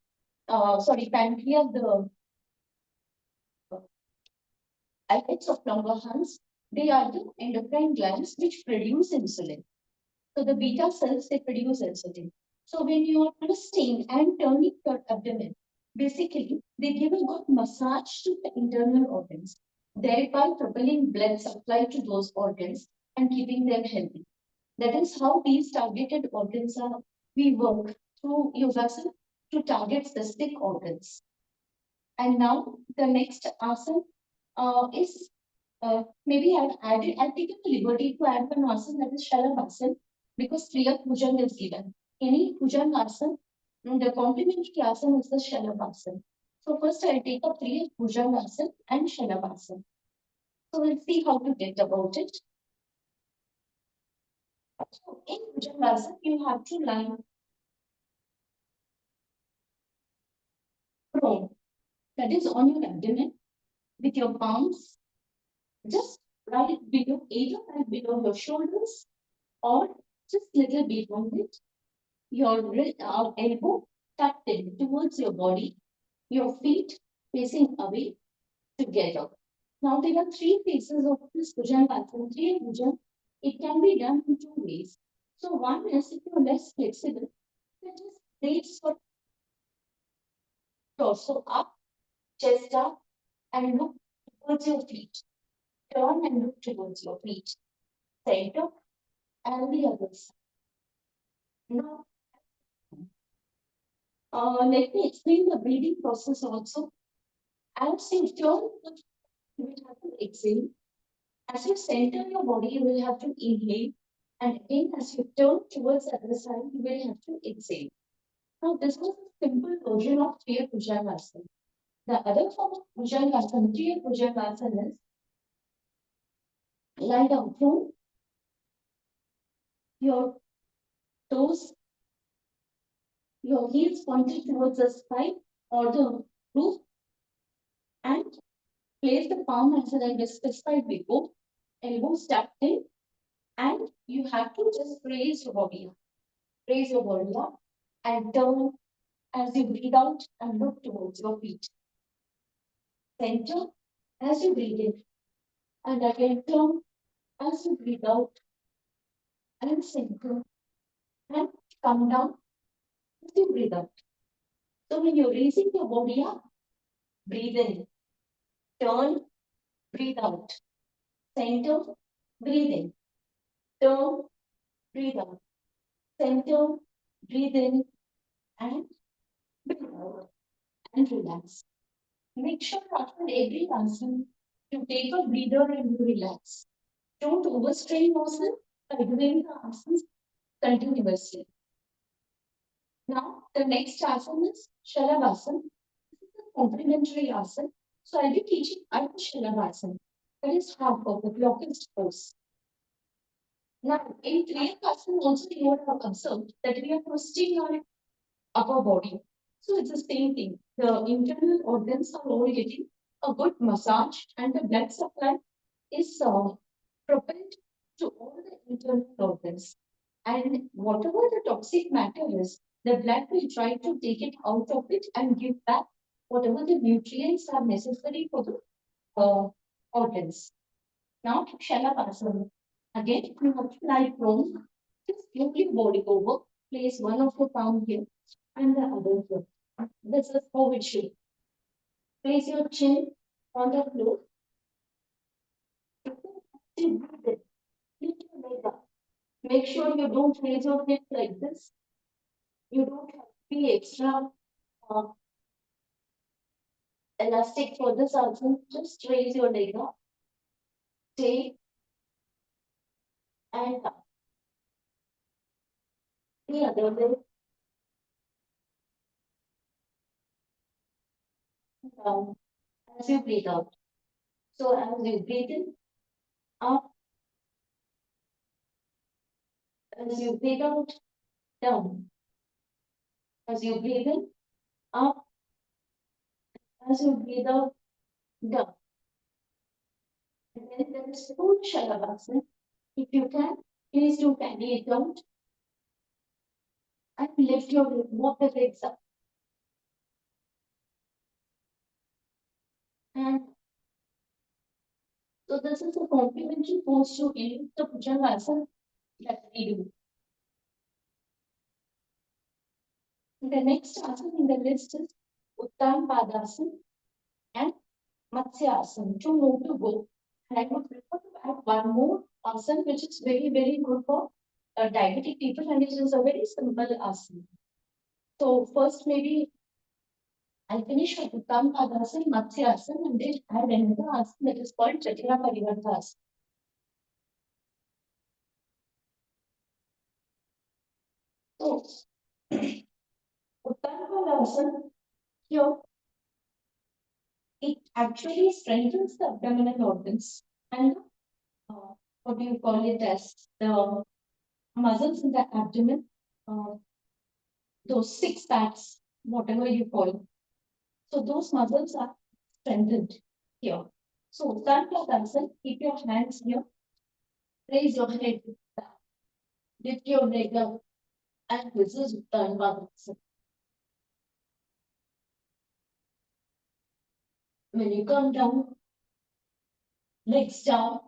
Pancreas, the islets of Langerhans, they are the endocrine glands which produce insulin. So the beta cells, they produce insulin. So when you are twisting and turning your abdomen, basically they give a good massage to the internal organs, thereby propelling blood supply to those organs and keeping them healthy. That is how these targeted organs are. We work through yogasana to target specific organs. And now the next asana is maybe I've taken the liberty to add one asana that is Shalabhasana because Kriya Pujan is given. Any Pujan asana, the complementary asana is the Shalabhasana. So first I'll take up Kriya Pujan asana and Shalabhasana. So we'll see how to get about it. So in Pujan asana, you have to lie prone, that is on your abdomen with your palms just right below, either right below your shoulders or just little behind it. Your elbow tucked in towards your body, your feet facing away together. Now there are three phases of this Bhujangasana. Three Bhujan. It can be done in two ways. So one is if you're less flexible, then just raise your torso up, chest up, and look towards your feet. Turn and look towards your feet. Center and the other side. Now, let me explain the breathing process also. As you turn, you will have to exhale. As you center your body, you will have to inhale. And again, as you turn towards the other side, you will have to exhale. Now, this was a simple version of Kriya Bhujangasana. The other form of Bhujangasana, Kriya Bhujangasana is lie down prone, your toes, your heels pointed towards the sky or the roof, and place the palm as I specified before, elbows tucked in, and you have to just raise your body up. Raise your body up and turn as you breathe out and look towards your feet. Center as you breathe in, and again turn as you breathe out and center and come down as you breathe out. So when you're raising your body up, breathe in, turn, breathe out, center, breathe in, turn, breathe out, center, breathe in, and breathe out, and relax. Make sure after every asana, you take a breather and you relax. Don't overstrain yourself by doing the asanas continuously. Now, the next asana is Shalabhasana. This is a complementary asana. So I'll be teaching Ardha Shalabhasana. That is half of the blockage pose. Now, in Kriyakasana also you would have observed that we are twisting our upper body. So it's the same thing. The internal organs are all getting a good massage and the blood supply is propelled to all the internal organs. And whatever the toxic matter is, the blood will try to take it out of it and give back whatever the nutrients are necessary for the organs. Now, Shalabhasana. Again, you have to lie prone. Just move your body over. Place one of your palm here and the other here. This is how it should. Place your chin on the floor. Lift your leg up. Make sure you don't raise your hip like this. You don't have to be extra uh, elastic for this asana. Just raise your leg up. Take and up. The other leg down as you breathe out. So as you breathe in, up. As you breathe out, down. As you breathe in, up. As you breathe out, down. And then there is full Shalabhasana. If you can, please do carry it out and lift your leg, walk the legs up. And so this is a complementary pose to any the Bhujangasana that we do. The next asana in the list is Uttam Padasana and Matsyasana. Two more to go. And I would prefer to add one more asana which is very, very good for diabetic people and it is a very simple asana. So first maybe I'll finish with Uttam Padasana, Matsyasana and then add another asana that is called Chaitanya Parivartasana. So Uttam Padasana here it actually strengthens the abdominal organs and what do you call it as the muscles in the abdomen, uh, those six packs, whatever you call it. So those muscles are strengthened here. So Uttanasana, keep your hands here, raise your head back, lift your leg up, and this is Uttanasana. When you come down, legs down,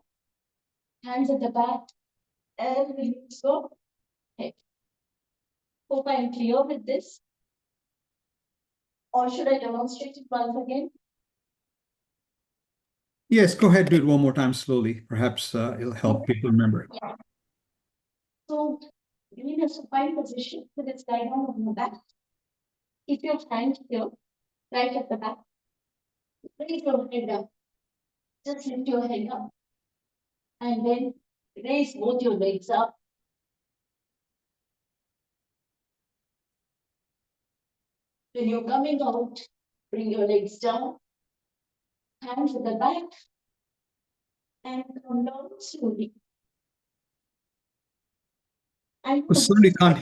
hands at the back, and release go. Hope I am clear with this. Or should I demonstrate it once again? Yes, go ahead, do it one more time slowly. Perhaps it'll help people remember. Yeah. So, you're in a supine position with its guide on your back. Keep your hand here, right at the back. Raise your head up. Just lift your head up. And then raise both your legs up. When you're coming out, bring your legs down. Hands at the back. And come down slowly. And For somebody can't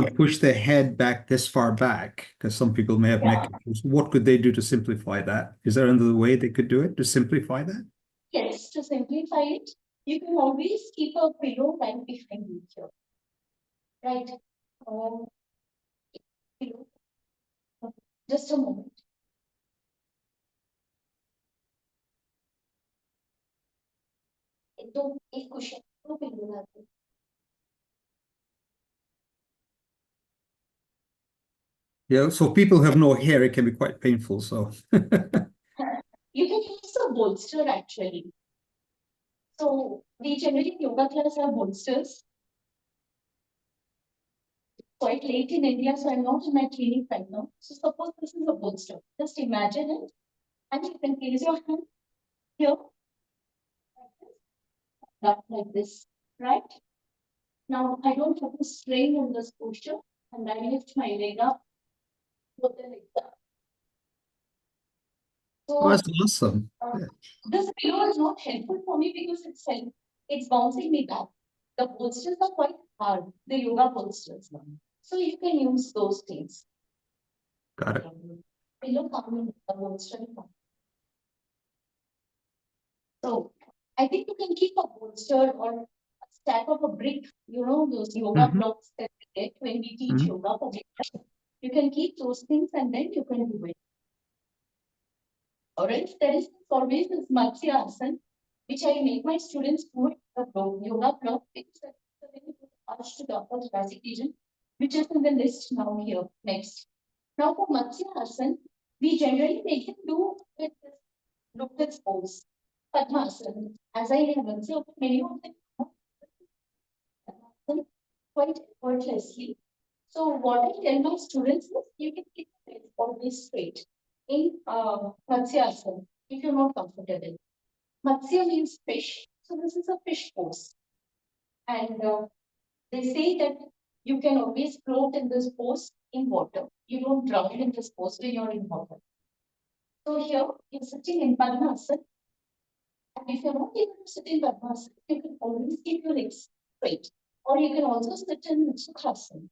Yes. push their head back this far back, because some people may have neck issues. What could they do to simplify that? Is there another way they could do it to simplify that? Yes, to simplify it, you can always keep a pillow right behind you here. Right? Pillow. Just a moment. तो एक question तो pillow latte Yeah, so people who have no hair, it can be quite painful. So You can use a bolster actually. So we generally in yoga class have bolsters. Quite late in India, so I'm not in my clinic right now. So suppose this is a bolster. Just imagine it, and you can place your hand here, like this, right? Now I don't have to strain on this posture, and I lift my leg up, put the leg up. So that's awesome. this pillow is not helpful for me because it's bouncing me back. The bolsters are quite hard, the yoga bolsters. So you can use those things. Got it. Pillow coming, the bolster. So I think you can keep a bolster or a stack of a brick, those yoga blocks that we get when we teach yoga for beginners. You can keep those things and then you can do it. Or else there is always this Matsya Asana, which I make my students do it, the yoga block, it's a very good arch to the upper thoracic region, which is in the list now here, next. Now for Matsya Asana, we generally make them do with this lotus pose, Padmasana. As I have observed, many of them do quite effortlessly. So what I tell my students is you can keep it always straight in Matsya Asana if you're not comfortable. Matsya means fish. So this is a fish pose. And they say that you can always float in this pose in water. You don't drown in this pose when you're in water. So here you're sitting in Padmasana. And if you're not able to sit in Padmasana, you can always keep your legs straight. Or you can also sit in Sukhasana.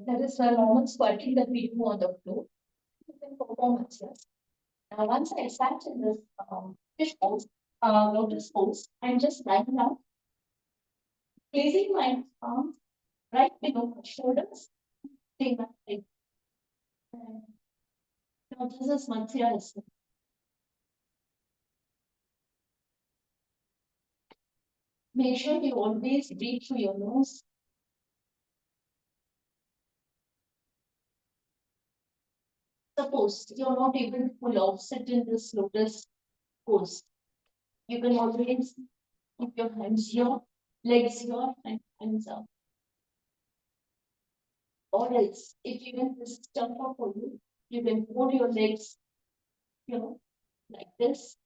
That is a normal squatting that we do on the floor. You can perform Matsyas. Now, once I sat in this fish pose, lotus pose, I'm just lying down, placing my arms right below my shoulders, take my leg. Now, this is Matsya. Make sure you always breathe through your nose. Suppose you're not able to pull off, sit in this lotus pose. You can always keep your hands here, legs here, and hands up. Or else, if even this is tougher for you, you can put your legs, like this,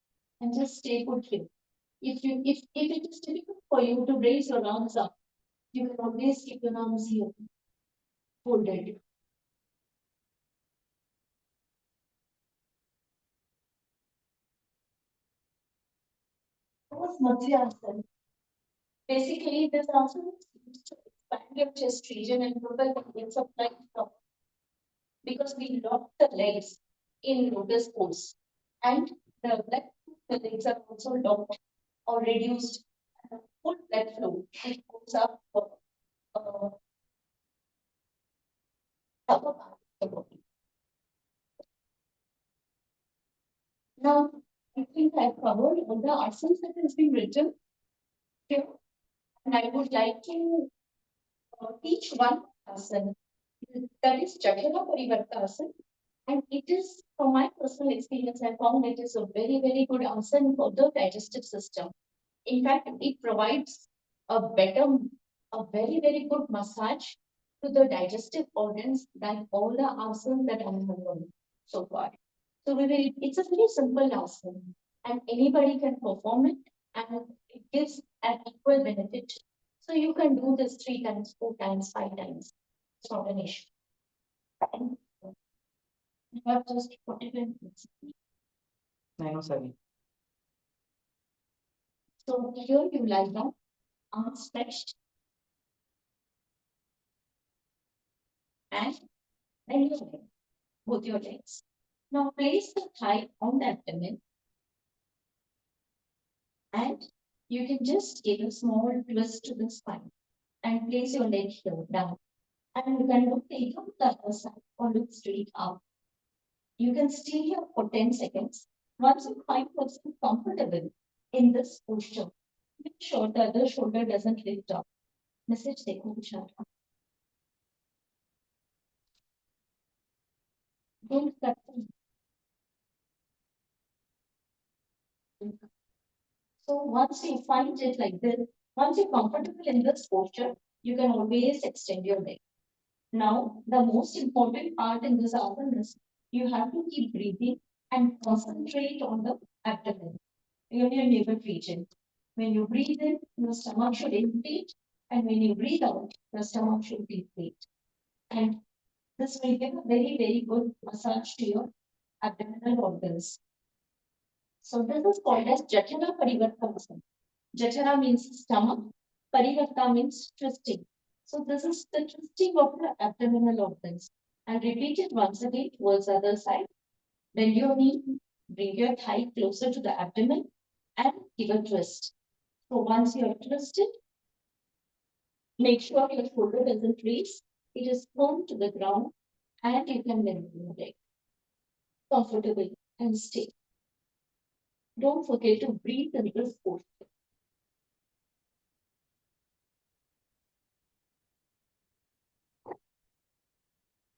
and just stay put here. If it is difficult for you to raise your arms up, you can always keep your arms here, folded. What's Matsya Asana? Basically, this asana is used to expand your chest region and propel the legs up like top. Because we lock the legs in lotus pose. And the legs are also locked or reduced. And the full blood flow, it goes up upper part of the body. Now, I think I've covered all the asanas that has been written here. And I would like to teach one asana. That is Jatara Parivartasana. And it is, from my personal experience, I found it is a very, very good asana for the digestive system. In fact, it provides a very, very good massage to the digestive organs than all the asanas that I have done so far. So it's a very simple asana and anybody can perform it and it gives an equal benefit. So you can do this 3 times, 4 times, 5 times. It's not an issue. And you have just 45 minutes. 907. So here you lie down, arms stretched, and then your leg, both your legs. Now place the thigh on the abdomen, and you can just give a small twist to the spine and place your leg here down. And you can look either on the other side or look straight up. You can stay here for 10 seconds. Once you find yourself comfortable in this posture, make sure the other shoulder doesn't lift up. Message देखो कुछ आ रहा. Don't cut them. So once you find it like this, once you're comfortable in this posture, you can always extend your leg. Now, the most important part in this asana is you have to keep breathing and concentrate on the abdomen, in your navel region. When you breathe in, your stomach should inflate, and when you breathe out, your stomach should deflate. And this will give a very, very good massage to your abdominal organs. So this is called as Jatara Parivartasana. Jatara means stomach, Parivarta means twisting. So this is the twisting of the abdominal organs. And repeat it once again towards the other side. Bend your knee, bring your thigh closer to the abdomen and give a twist. So once you are twisted, make sure your shoulder doesn't raise. It is firm to the ground and you can bend your leg comfortably and stay. Don't forget to breathe in this posture.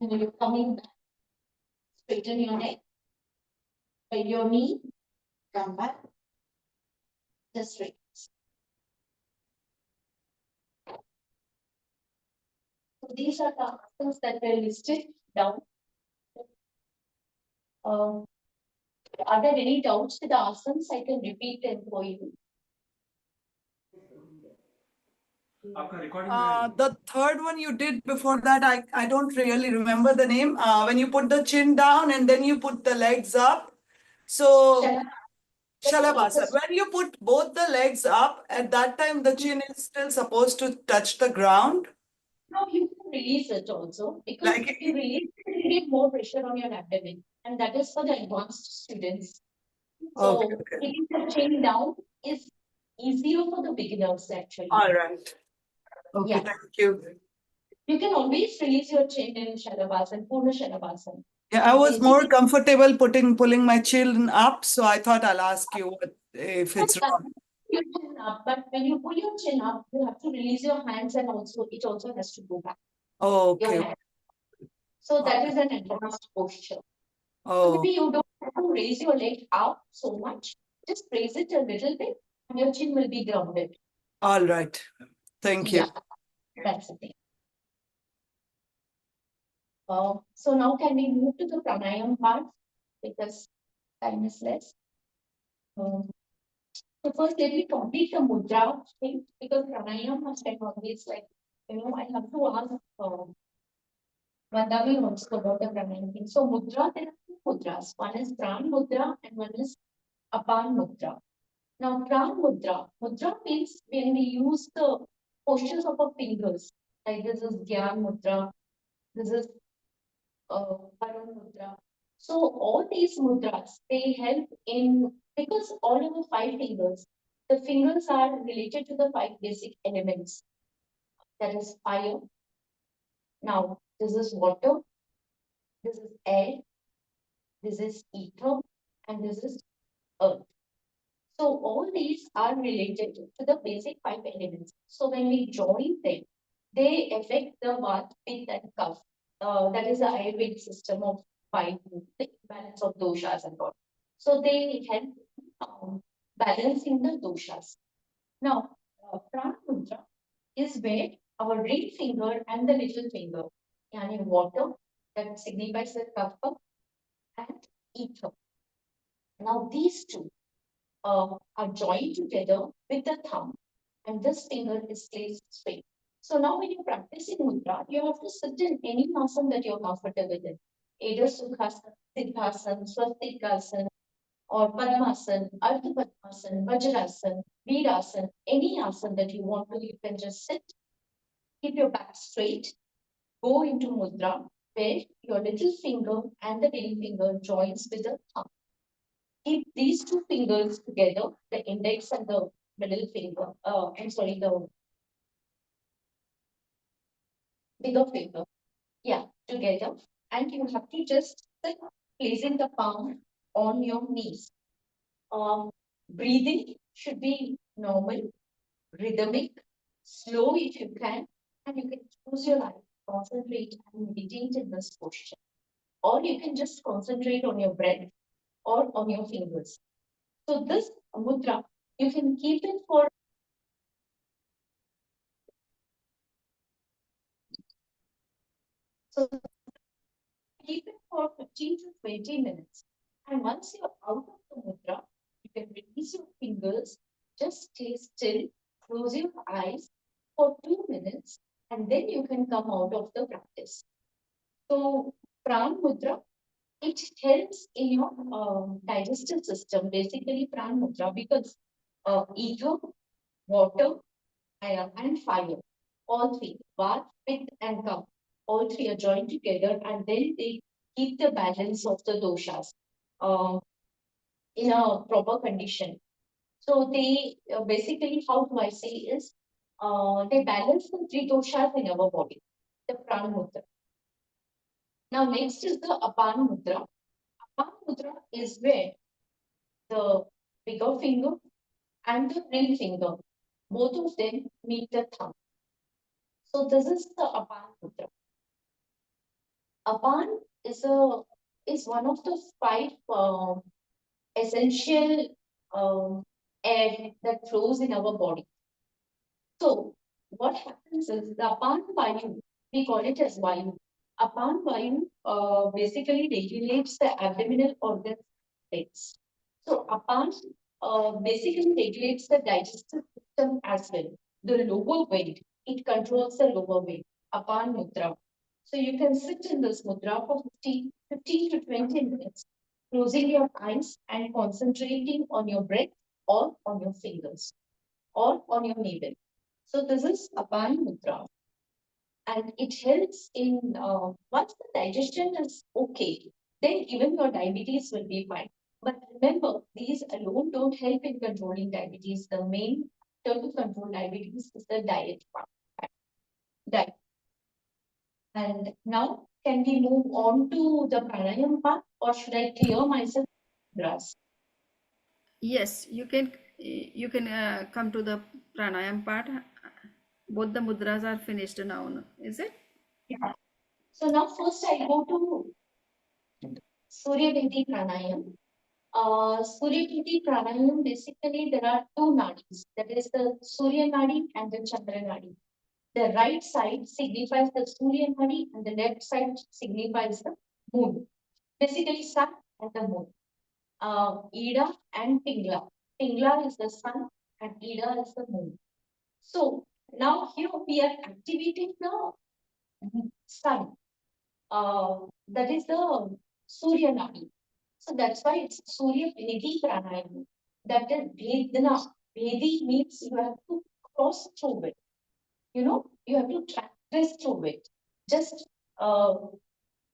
And when you're coming back, straighten your neck, bend your knee, come back, just straight. So these are the asanas that were listed down. Are there any doubts with the asanas? I can repeat them for you. The third one you did before that, I don't really remember the name. When you put the chin down and then you put the legs up. So, Shalabhasa. When you put both the legs up, at that time the chin is still supposed to touch the ground. No, you can release it also because Like if you release it, you get more pressure on your abdomen, and that is for the advanced students. So Okay, okay. taking the chin down is easier for the beginners actually. All right. Okay, Yeah. thank you. You can always release your chin in Shalabhasana, Purna Shalabhasana. Yeah, I was Basically, more comfortable pulling my chin up, so I thought I'll ask you if it's wrong. your chin up, but when you pull your chin up, you have to release your hands and also it also has to go back. Oh, Your okay. hand. So that is an advanced posture. So Oh, maybe you don't have to raise your leg up so much. Just raise it a little bit and your chin will be grounded. all right. Thank you. Yeah, that's the thing. So now can we move to the pranayam part because time is less. So first let me complete the mudra thing because pranayam must have always like, I have to ask Vandavi also about the pranayam thing. So mudra, there are 2 mudras. One is pran mudra and one is apan mudra. Now pran mudra, mudra means when we use the postures of our fingers. Like this is Gyan mudra, this is Varun mudra. So all these mudras, they help in, because all of the 5 fingers, the fingers are related to the 5 basic elements. That is fire. Now, this is water, this is air, this is ether, and this is earth. So all these are related to the basic 5 elements. So when we join them, they affect the Vat, Pitta, and Kapha. That is the Ayurvedic system of five, the balance of doshas and all. So they help balancing the doshas. Now, Prana Mudra is where our ring finger and the little finger, yani water, that signifies the kapha, and ether. Now, these two are joined together with the thumb, and this finger is placed straight. So now when you're practicing mudra, you have to sit in any asana that you're comfortable in. Either Sukhasana, Siddhasana, Swastikasana, or Padmasana, Ardha Padmasana, Vajrasana, Virasana, any asana that you want to, you can just sit, keep your back straight, go into mudra, where your little finger and the ring finger joins with the thumb. Keep these two fingers together, the index and the middle finger, the bigger finger, yeah, together. And you have to just sit, placing the palm on your knees. Breathing should be normal, rhythmic, slow if you can, and you can close your eyes, concentrate and meditate in this posture. Or you can just concentrate on your breath or on your fingers. So this mudra, you can keep it for keep it for 15 to 20 minutes. And once you're out of the mudra, you can release your fingers, just stay still, close your eyes for 2 minutes, and then you can come out of the practice. So, Pran Mudra, it helps in your digestive system, basically Pran Mudra, because ether, water, and fire, all three, Vata, Pitta, and Kapha, all three are joined together, and then they keep the balance of the doshas in a proper condition. So they basically, how do I say is, they balance the three doshas in our body, the Prana Mudra. Now next is the Apana Mudra. Apana Mudra is where the bigger finger and the ring finger, both of them meet the thumb. So this is the Apana Mudra. Apan is one of the five essential air that flows in our body. So what happens is the Apan Vayu, we call it as Vayu. Apan Vayu basically regulates the abdominal organs. So Apan basically regulates the digestive system as well. The lower weight, it controls the lower weight. Apan Mudra. So you can sit in this mudra for 15 to 20 minutes, closing your eyes and concentrating on your breath or on your fingers or on your navel. So this is Apan Mudra. And it helps in, once the digestion is okay, then even your diabetes will be fine. But remember, these alone don't help in controlling diabetes. The main factor to control diabetes is the diet part. Diet. And now, can we move on to the pranayam part, or should I clear myself? Grass. Yes, you can come to the pranayam part. Both the mudras are finished now, is it? Yeah. So now first I go to Surya Vedi Pranayam. Surya Vedi Pranayam, basically there are two nadis, that is the Surya Nadi and the Chandra Nadi. The right side signifies the Surya Nadi and the left side signifies the moon. Basically sun and the moon. Ida and Pingla. Pingla is the sun and Ida is the moon. So now here we are activating the sun. That is the Surya Nadi. So that's why it's Surya Vedi Pranayama. That is Vedana. Vedi means you have to cross through it. You know, you have to transgress through it. Just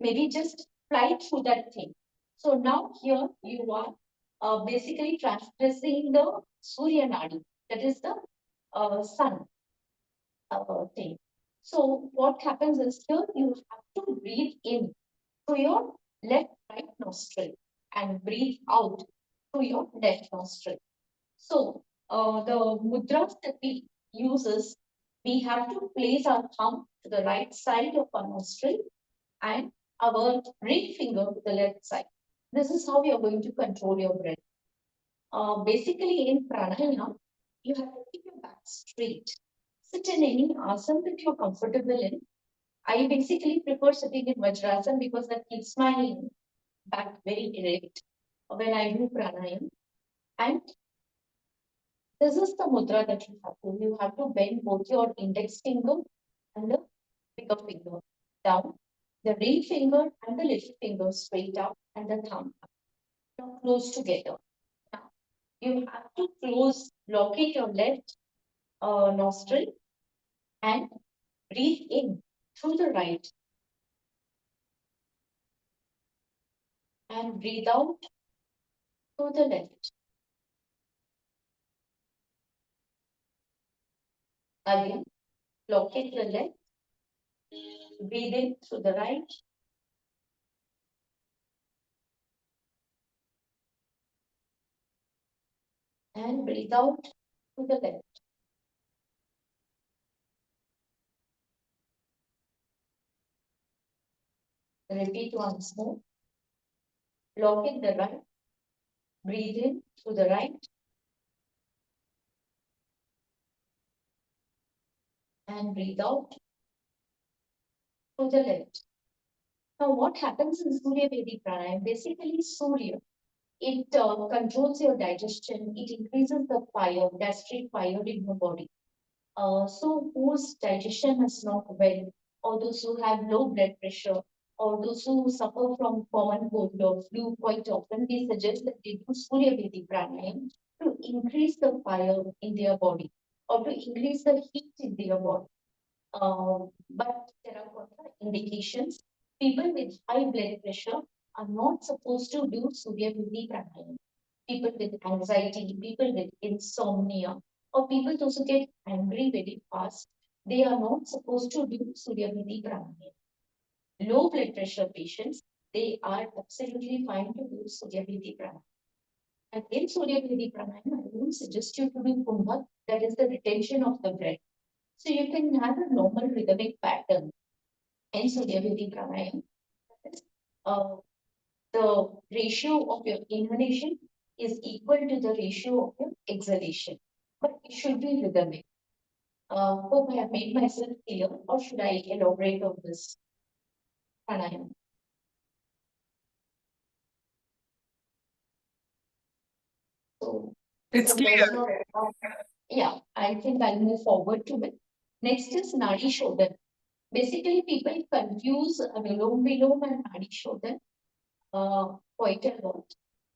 maybe just fly through that thing. So now here you are basically transgressing the Surya Nadi. That is the sun thing. So what happens is here you have to breathe in through your left right nostril and breathe out through your left nostril. So the mudras that we use is we have to place our thumb to the right side of our nostril and our ring finger to the left side. This is how you are going to control your breath. Basically, in pranayama, you have to keep your back straight. Sit in any asana that you're comfortable in. I basically prefer sitting in Vajrasana because that keeps my back very erect when I do pranayama. And this is the mudra that you have to. You have to bend both your index finger and the bigger finger down, the ring finger and the little finger straight up, and the thumb up. Now close together. Now you have to locate your left nostril and breathe in through the right and breathe out through the left. Again, locate the left, breathe in through the right and breathe out through the left. Repeat once more. Locate the right, breathe in through the right and breathe out through the left. Now, what happens in Surya Vedic Pranayama? Basically, Surya, it controls your digestion, it increases the fire, gastric fire in your body. So, whose digestion is not well, or those who have low blood pressure, or those who suffer from common cold or flu, quite often we suggest that they do Surya Vedic Pranayama to increase the fire in their body or to increase the heat in their body. But there are contraindications. People with high blood pressure are not supposed to do Surya Vedic Pranayama. People with anxiety, people with insomnia, or people those who get angry very fast, they are not supposed to do Surya Vedic Pranayama. Low blood pressure patients, they are absolutely fine to do Surya Vedic Pranayama. And in Surya Vedic Pranayama, I don't suggest you to do Kumbha, that is the retention of the breath. So you can have a normal rhythmic pattern in Surya Vedic Pranayama. That is, the ratio of your inhalation is equal to the ratio of your exhalation, but it should be rhythmic. Hope I have made myself clear, or should I elaborate on this pranayama? So It's clear. Yeah, I think I'll move forward to it. Next is Nadi Shodhan. Basically, people confuse Anulom Vilom and Nadi Shodhan quite a lot.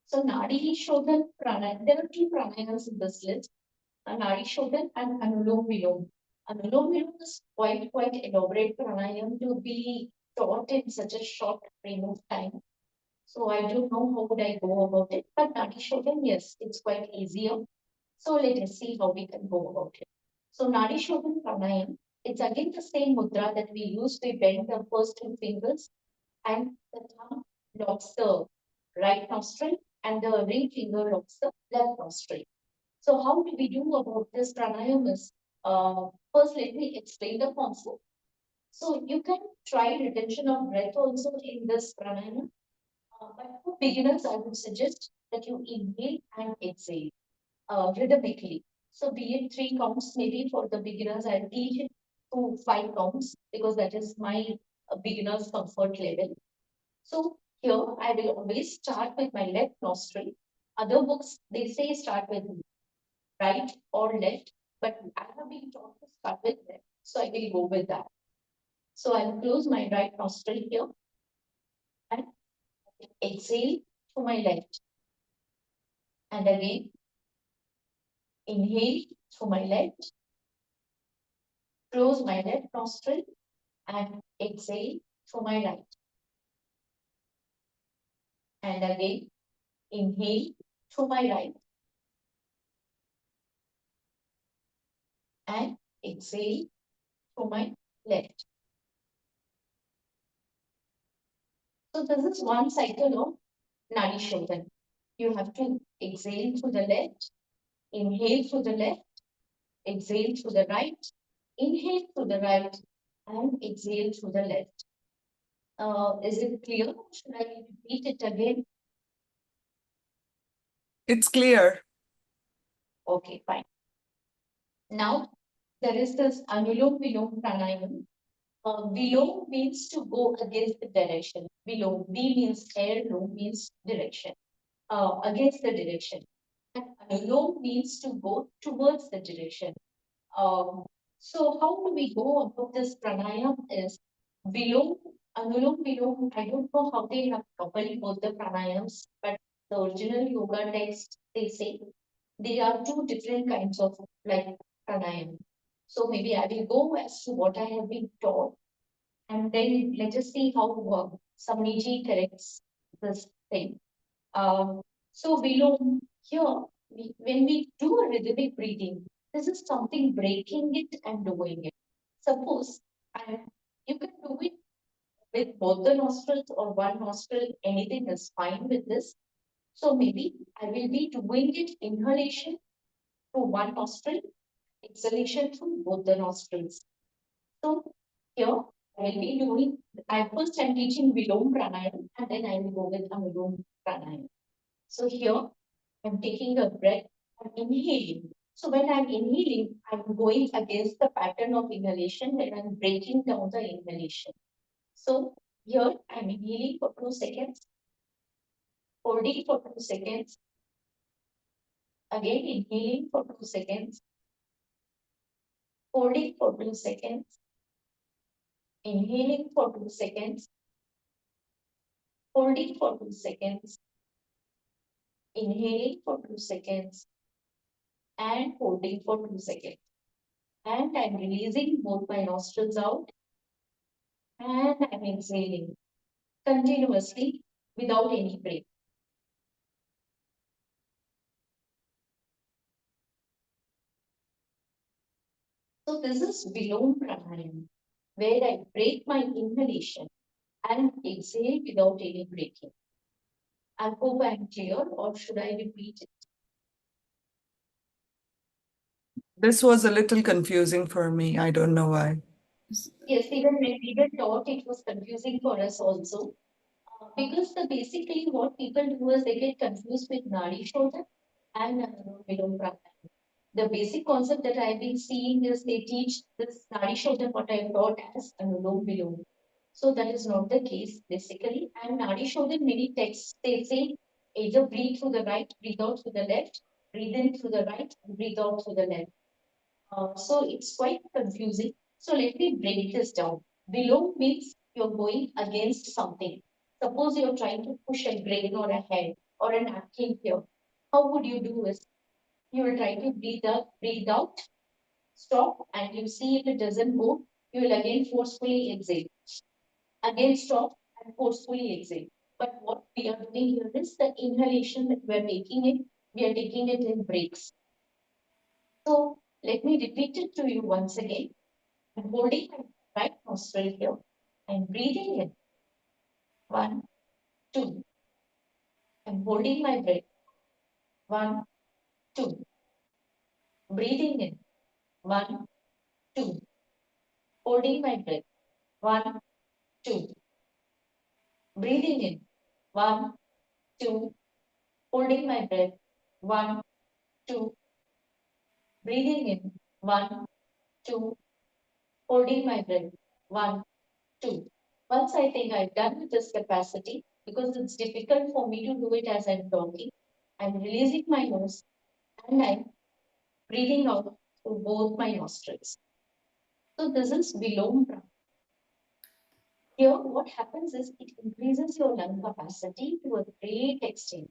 So Nadi Shodhan pranayama, there are two pranayamas in this list, Nadi Shodhan and Anulom Vilom. Anulom Vilom is quite elaborate pranayam to be taught in such a short frame of time. So I don't know how would I go about it, but Nadi Shodhan, yes, it's quite easier. So let us see how we can go about it. So Nadi Shodhan pranayam, it's again the same mudra that we use. We bend the first two fingers and the thumb locks the right nostril and the ring finger locks the left nostril. So how do we do about this pranayam is, first let me explain the concept. So you can try retention of breath also in this pranayam. But for beginners, I would suggest that you inhale and exhale rhythmically. So be it 3 counts, maybe for the beginners, I'll teach it to 5 counts because that is my beginner's comfort level. So here I will always start with my left nostril. Other books, they say start with right or left, but I have been taught to start with left. So I will go with that. So I'll close my right nostril here and exhale to my left. And again, inhale through my left, close my left nostril and exhale through my right. And again, inhale through my right and exhale through my left. So this is one cycle of Nadi Shodhan. You have to exhale through the left, inhale through the left, exhale through the right, Inhale to the right and exhale to the left. Is it clear? Should I repeat it again? It's clear. Okay, fine. Now, there is this Anulom Vilom Pranayam. Below means to go against the direction. Below, B means air, low means direction. Against the direction. And Anulom means to go towards the direction. So how do we go about this pranayam is below, Anulom Vilom, I don't know how they have coupled both the pranayams, but the original yoga text, they say there are two different kinds of like pranayam. So maybe I will go as to what I have been taught, and then let us see how Samani corrects this thing. So below here, when we do a rhythmic breathing, this is something breaking it and doing it. Suppose, and you can do it with both the nostrils or one nostril, anything is fine with this. So maybe I will be doing it inhalation through one nostril, exhalation through both the nostrils. So here I will be doing, I first I'm teaching Vilom Pranayam and then I will go with Anulom Pranayam. So here I'm taking a breath, I'm inhaling. So when I'm inhaling, I'm going against the pattern of inhalation and I'm breaking down the inhalation. So here I'm inhaling for 2 seconds, holding for 2 seconds, again inhaling for 2 seconds, holding for 2 seconds, inhaling for 2 seconds, holding for 2 seconds, inhaling for 2 seconds, and holding for 2 seconds. And I'm releasing both my nostrils out and I'm exhaling continuously without any break. So this is Vilom Pranayam, where I break my inhalation and exhale without any breaking. I hope I'm clear, or should I repeat it? This was a little confusing for me. I don't know why. Yes, even when we were taught, it was confusing for us also. Because basically what people do is they get confused with Nadi Shodha and Vilom Pranayam. The basic concept that I've been seeing is they teach this Nadi Shodha, what I've taught as Anulom Vilom. So that is not the case basically. And Nadi Shodha, many texts, they say either breathe through the right, breathe out through the left, breathe in through the right, breathe out through the left. So it's quite confusing. So let me break this down. Below means you're going against something. Suppose you're trying to push a grain or a head or a napkin here. How would you do is you will try to breathe up, breathe out, stop, and you see if it doesn't go, you will again forcefully exhale. Again stop and forcefully exhale. But what we are doing here is the inhalation that we are taking it in breaks. So let me repeat it to you once again. I'm holding my right nostril here. I'm breathing in. 1, 2. I'm holding my breath. 1, 2. Breathing in. 1, 2. Holding my breath. 1, 2. Breathing in. 1, 2. Holding my breath. 1, 2. Breathing in. 1, 2. Holding my breath. 1, 2. Once I think I've done with this capacity, because it's difficult for me to do it as I'm talking, I'm releasing my nose and I'm breathing out through both my nostrils. So this is Vilom Pranayama. Here, what happens is it increases your lung capacity to a great extent.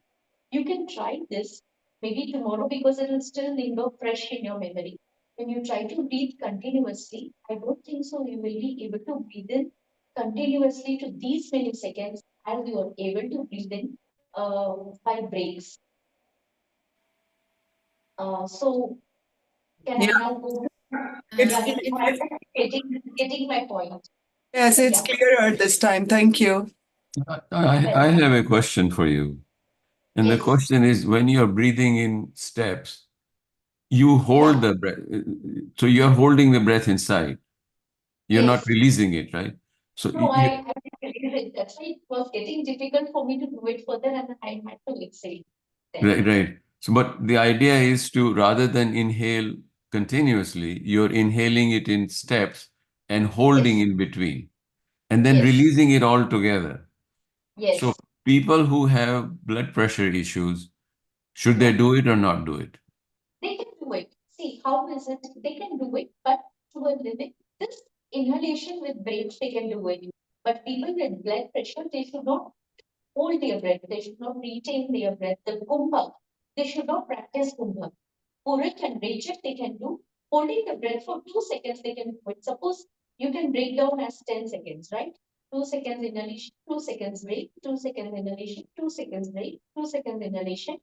You can try this maybe tomorrow because it will still linger fresh in your memory. When you try to breathe continuously, I don't think so you will be able to breathe in continuously to these many seconds as you are able to breathe in by breaks. So can I now go? It's, Yeah, it's, getting my point. yes, it's Yeah. clearer this time. Thank you. I have a question for you. And the Yes. question is, when you're breathing in steps, you hold the breath. So you're holding the breath inside. You're not Yes. releasing it, right? So No, I didn't release it. That's why it was getting difficult for me to do it further, and I had to exhale. right, right. So, but the idea is to, rather than inhale continuously, you're inhaling it in steps and holding Yes. in between, and then Yes. releasing it all together. So Yes. people who have blood pressure issues, should they Yeah. do it or not do it? They can do it. See, how is it? They can do it, but to a limit. This inhalation with breaks, they can do it. But people with blood pressure, they should not hold their breath. They should not retain their breath. The kumbha, they should not practice kumbha. Purit and Rachel, they can do. Holding the breath for 2 seconds, they can do it. Suppose you can break down as 10 seconds, right? 2 seconds inhalation, 2 seconds break, 2 seconds inhalation, 2 seconds break, 2 seconds inhalation,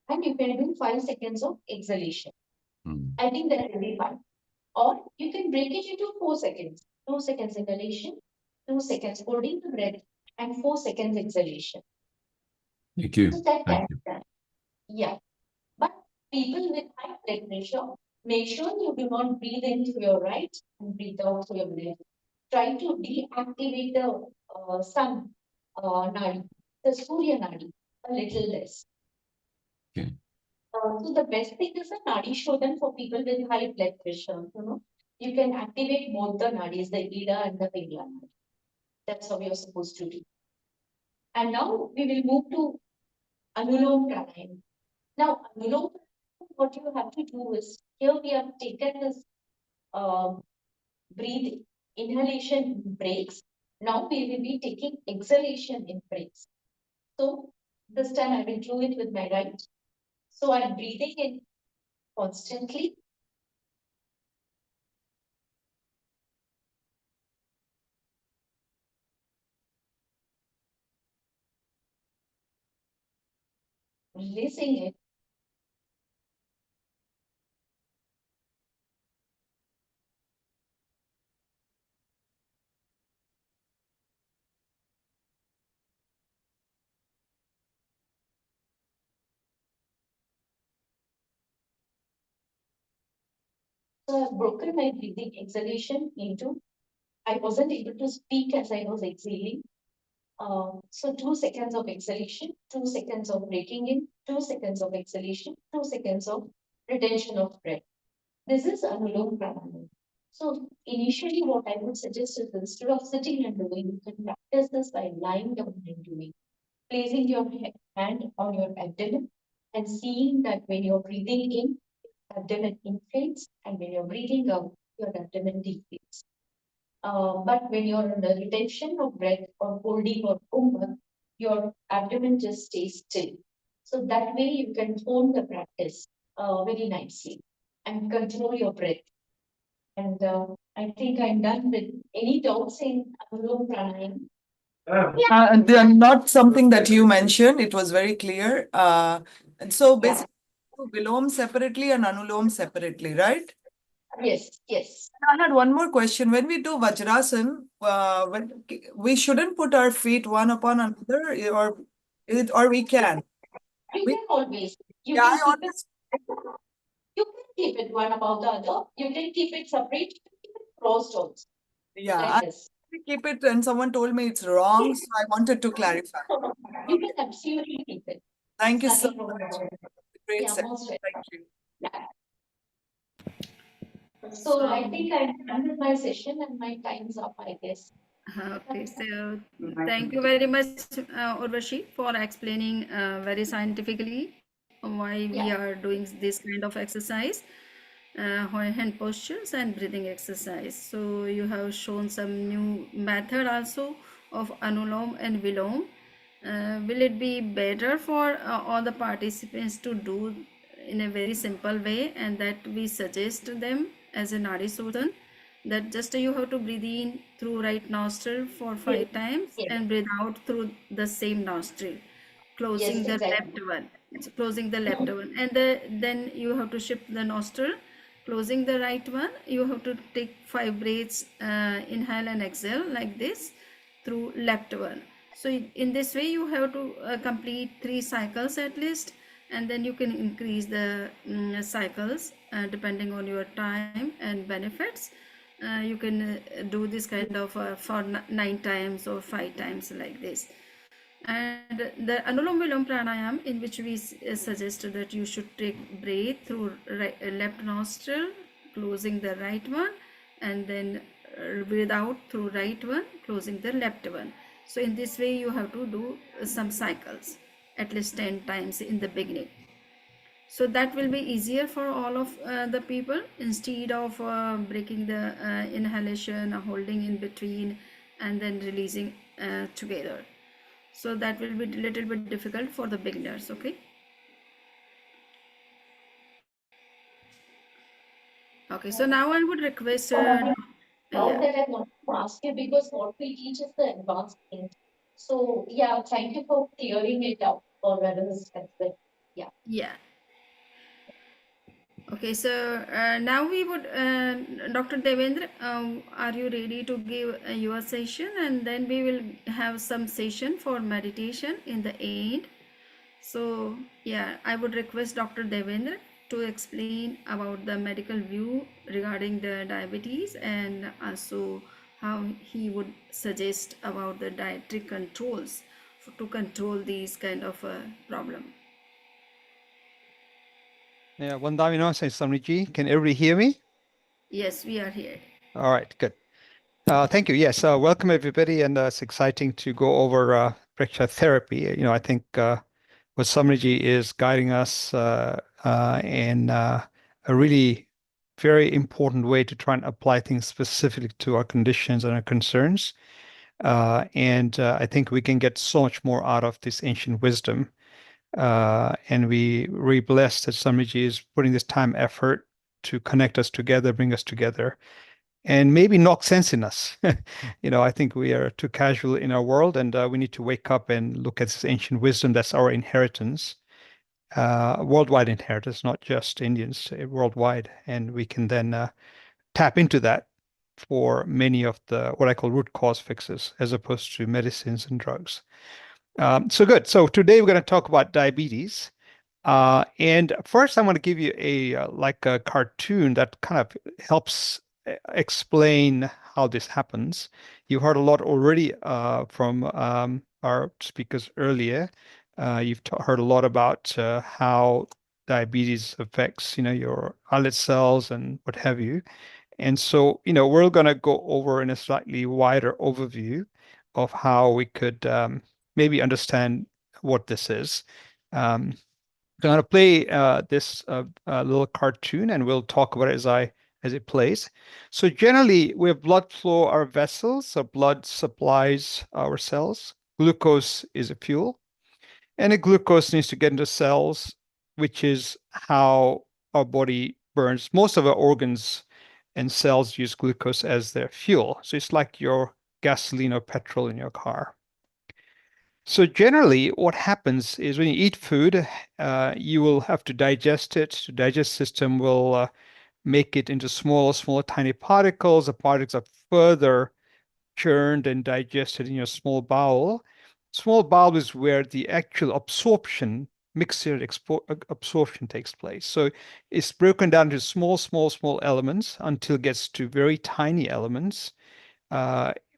and you can do 5 seconds of exhalation. I think that will be fine. Or you can break it into 4 seconds. 2 seconds inhalation, 2 seconds holding the breath, and 4 seconds exhalation. Thank you. So that Thank can you. be done. Yeah. But people with high blood pressure, make sure you do not breathe in through your right and breathe out through your left. Try to deactivate the sun nadi, the Surya nadi, a little less. Okay. So the best thing is a nadi shodhan for people with high blood pressure. You can activate both the nadis, the Ida and the Pingla nadi. That's how you're supposed to do. And now we will move to Anulom Pranayam. Now, Anulom, what you have to do is, here we have taken this breathe inhalation breaks. Now we will be taking exhalation in breaks. So this time I will do it with my right. So I'm breathing in constantly. Releasing it. So I've broken my breathing exhalation into, I wasn't able to speak as I was exhaling. So 2 seconds of exhalation, 2 seconds of breathing in, 2 seconds of exhalation, 2 seconds of retention of breath. This is Anulom Pranayam. So initially what I would suggest is instead of sitting and doing, you can practice this by lying down and doing. Placing your hand on your abdomen and seeing that when you're breathing in, abdomen inflates, and when you're breathing out, your abdomen deflates. But when you're in the retention of breath or holding or kumbha, your abdomen just stays still. So that way you can hone the practice very nicely and control your breath. And I think I'm done with any doubts in Anulom Pranayam. They are not something that you mentioned. It was very clear. And so basically, Vilom separately and Anulom separately, right? Yes, yes. I had one more question. When we do Vajrasan, we shouldn't put our feet one upon another, or we can. You We, can always, you yeah, can I keep it, always, you can keep it one above the other. You can keep it separate, you can keep it crossed also, yeah, like I this. keep it, and someone told me it's wrong, so I wanted to clarify. You can absolutely keep it. Thank you so Nothing wrong much. about it. Great Yeah, session. most welcome. Thank you. Yeah. So I think I'm done with my session and my time's up, I guess. Okay, so thank you very much, Urvashi, for explaining very scientifically why we Yeah. are doing this kind of exercise, hand postures and breathing exercise. So you have shown some new method also of Anulom and Vilom. Will it be better for all the participants to do in a very simple way, and that we suggest them as a Nadi Shodhan, that just you have to breathe in through right nostril for Yes, 5 times yes, and breathe out through the same nostril, yes, closing the exactly. left one, closing the left Mhm. one, and then you have to shift the nostril, closing the right one. You have to take 5 breaths, inhale and exhale like this through left one. So in this way you have to complete 3 cycles at least, and then you can increase the cycles depending on your time and benefits. You can do this kind of for 9 times or 5 times like this. And the Anulom Vilom Pranayam, in which we suggest that you should take breath through left nostril, closing the right one, and then breathe out through right one, closing the left one. So in this way you have to do some cycles at least 10 times in the beginning. So that will be easier for all of the people, instead of breaking the inhalation, holding in between, and then releasing together. So that will be a little bit difficult for the beginners. Okay. Okay, so now I would request Now yeah. that I want to ask you, because what we teach is the advanced thing. So yeah, thank you for clearing it up for others as well. Yeah. Yeah. Okay, so now we would, Dr. Devendra, are you ready to give your session? And then we will have some session for meditation in the end. So yeah, I would request Dr. Devendra to explain about the medical view regarding the diabetes, and also how he would suggest about the dietary controls to control these kind of problem. Yeah, Vandami Namaste, Samriji. Can everybody hear me? Yes, we are here. All right, good. Thank you. Yes, welcome everybody, and it's exciting to go over Preksha therapy. I think what Samriji is guiding us in a really very important way to try and apply things specific to our conditions and our concerns. And I think we can get so much more out of this ancient wisdom. And we really blessed that Samriji is putting this time, effort to connect us together, bring us together, and maybe knock sense in us. I think we are too casual in our world, and we need to wake up and look at this ancient wisdom that's our inheritance, worldwide inheritance, not just Indians, worldwide. And we can then tap into that for many of the what I call root cause fixes, as opposed to medicines and drugs. So good. So today we're going to talk about diabetes. And first, I want to give you like a cartoon that kind of helps explain how this happens. You heard a lot already from our speakers earlier. You've heard a lot about how diabetes affects, your islet cells and what have you. And so, we're going to go over in a slightly wider overview of how we could maybe understand what this is. I'm going to play this little cartoon, and we'll talk about it as it plays. So generally, we have blood flow our vessels, so blood supplies our cells. Glucose is a fuel, and the glucose needs to get into cells, which is how our body burns. Most of our organs and cells use glucose as their fuel. So it's like your gasoline or petrol in your car. So generally, what happens is when you eat food, you will have to digest it. The digestive system will make it into smaller, tiny particles. The particles are further churned and digested in your small bowel. Small bowel is where the actual absorption, mixture absorption takes place. So it's broken down into small elements until it gets to very tiny elements,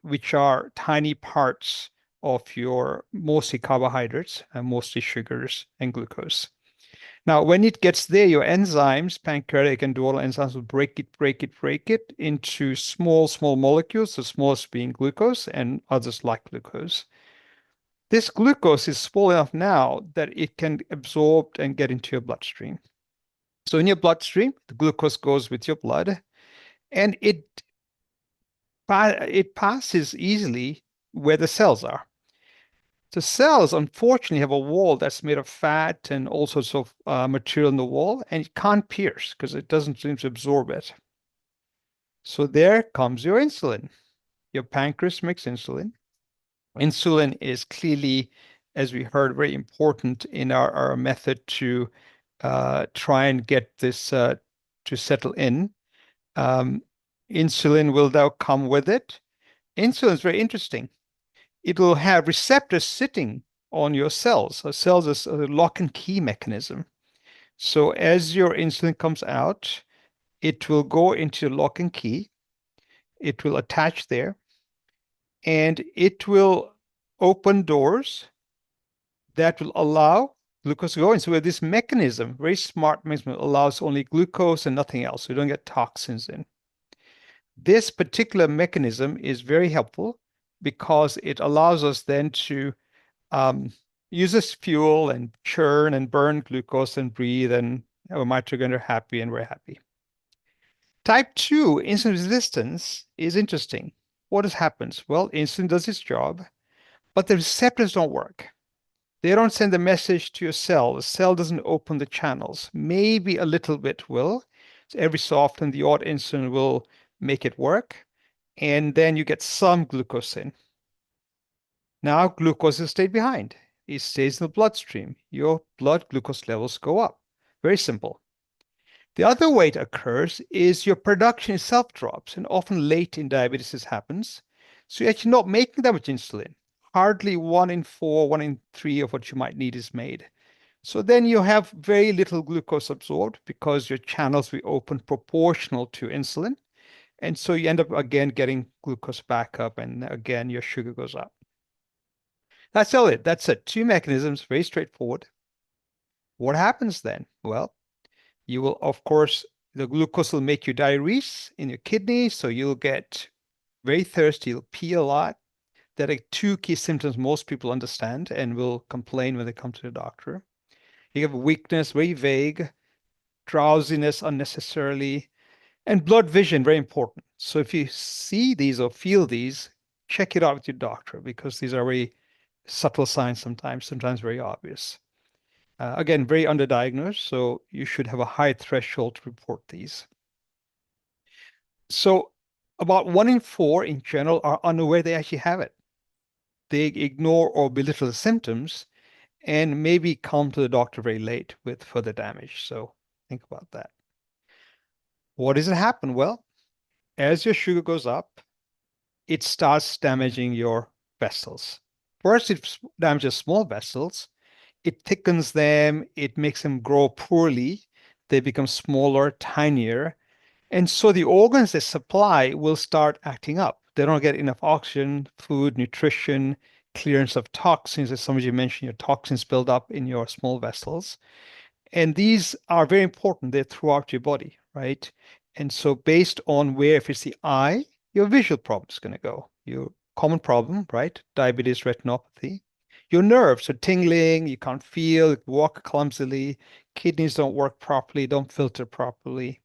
which are tiny parts of your mostly carbohydrates and mostly sugars and glucose. Now, when it gets there, your enzymes, pancreatic and duodenal enzymes, will break it into small molecules, the smallest being glucose and others like glucose. This glucose is small enough now that it can absorb and get into your bloodstream. So in your bloodstream, the glucose goes with your blood, and it passes easily where the cells are. The cells, unfortunately, have a wall that's made of fat and all sorts of material in the wall, and it can't pierce because it doesn't seem to absorb it. So there comes your insulin. Your pancreas makes insulin. Insulin is clearly, as we heard, very important in our method to try and get this to settle in. Insulin will now come with it. Insulin is very interesting. It will have receptors sitting on your cells. So cells is a lock and key mechanism. So as your insulin comes out, it will go into lock and key. It will attach there, and it will open doors that will allow glucose to go in. So with this mechanism, very smart mechanism, allows only glucose and nothing else. So you don't get toxins in. This particular mechanism is very helpful because it allows us then to use this fuel and churn and burn glucose and breathe, and our mitochondria are happy and we're happy. Type 2 insulin resistance is interesting. What happens? Well, insulin does its job, but the receptors don't work. They don't send a message to your cell. The cell doesn't open the channels. Maybe a little bit will. So every so often, the odd insulin will make it work, and then you get some glucose in. Now, glucose is stayed behind. It stays in the bloodstream. Your blood glucose levels go up. Very simple. The other way it occurs is your production itself drops, and often late in diabetes this happens. So you're actually not making that much insulin. Hardly 1 in 4, 1 in 3 of what you might need is made. So then you have very little glucose absorbed because your channels will open proportional to insulin. And so you end up again getting glucose back up, and again your sugar goes up. That's all it. That's it. 2 mechanisms, very straightforward. What happens then? Well, you will, of course, the glucose will make you diurese in your kidneys, so you'll get very thirsty, you'll pee a lot. There are 2 key symptoms most people understand and will complain when they come to the doctor. You have weakness, very vague, drowsiness unnecessarily, and blood vision, very important. So if you see these or feel these, check it out with your doctor because these are very subtle signs sometimes very obvious. Again, very underdiagnosed, so you should have a high threshold to report these. So about 1 in 4 in general are unaware they actually have it. They ignore or belittle the symptoms and maybe come to the doctor very late with further damage. So think about that. What does it happen? Well, as your sugar goes up, it starts damaging your vessels. First, it damages small vessels. It thickens them. It makes them grow poorly. They become smaller, tinier. And so the organs they supply will start acting up. They don't get enough oxygen, food, nutrition, clearance of toxins. As some of you mentioned, your toxins build up in your small vessels. And these are very important. They're throughout your body, right? And so based on where, if it's the eye, your visual problem is going to go. Your common problem, right? Diabetes, retinopathy. Your nerves are tingling, you can't feel, you walk clumsily, kidneys don't work properly, don't filter properly.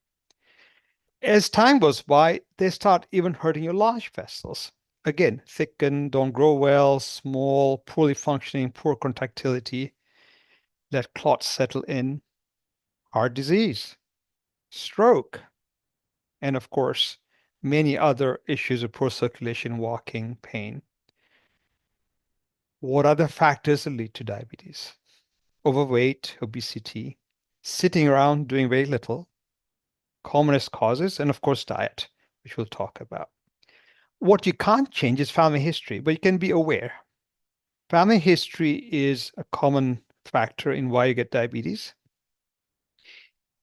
As time goes by, they start even hurting your large vessels. Again, thicken, don't grow well, small, poorly functioning, poor contractility. Let clots settle in. Heart disease, stroke, and of course, many other issues of poor circulation, walking, pain. What are the factors that lead to diabetes? Overweight, obesity, sitting around doing very little, commonest causes, and of course, diet, which we'll talk about. What you can't change is family history, but you can be aware. Family history is a common factor in why you get diabetes.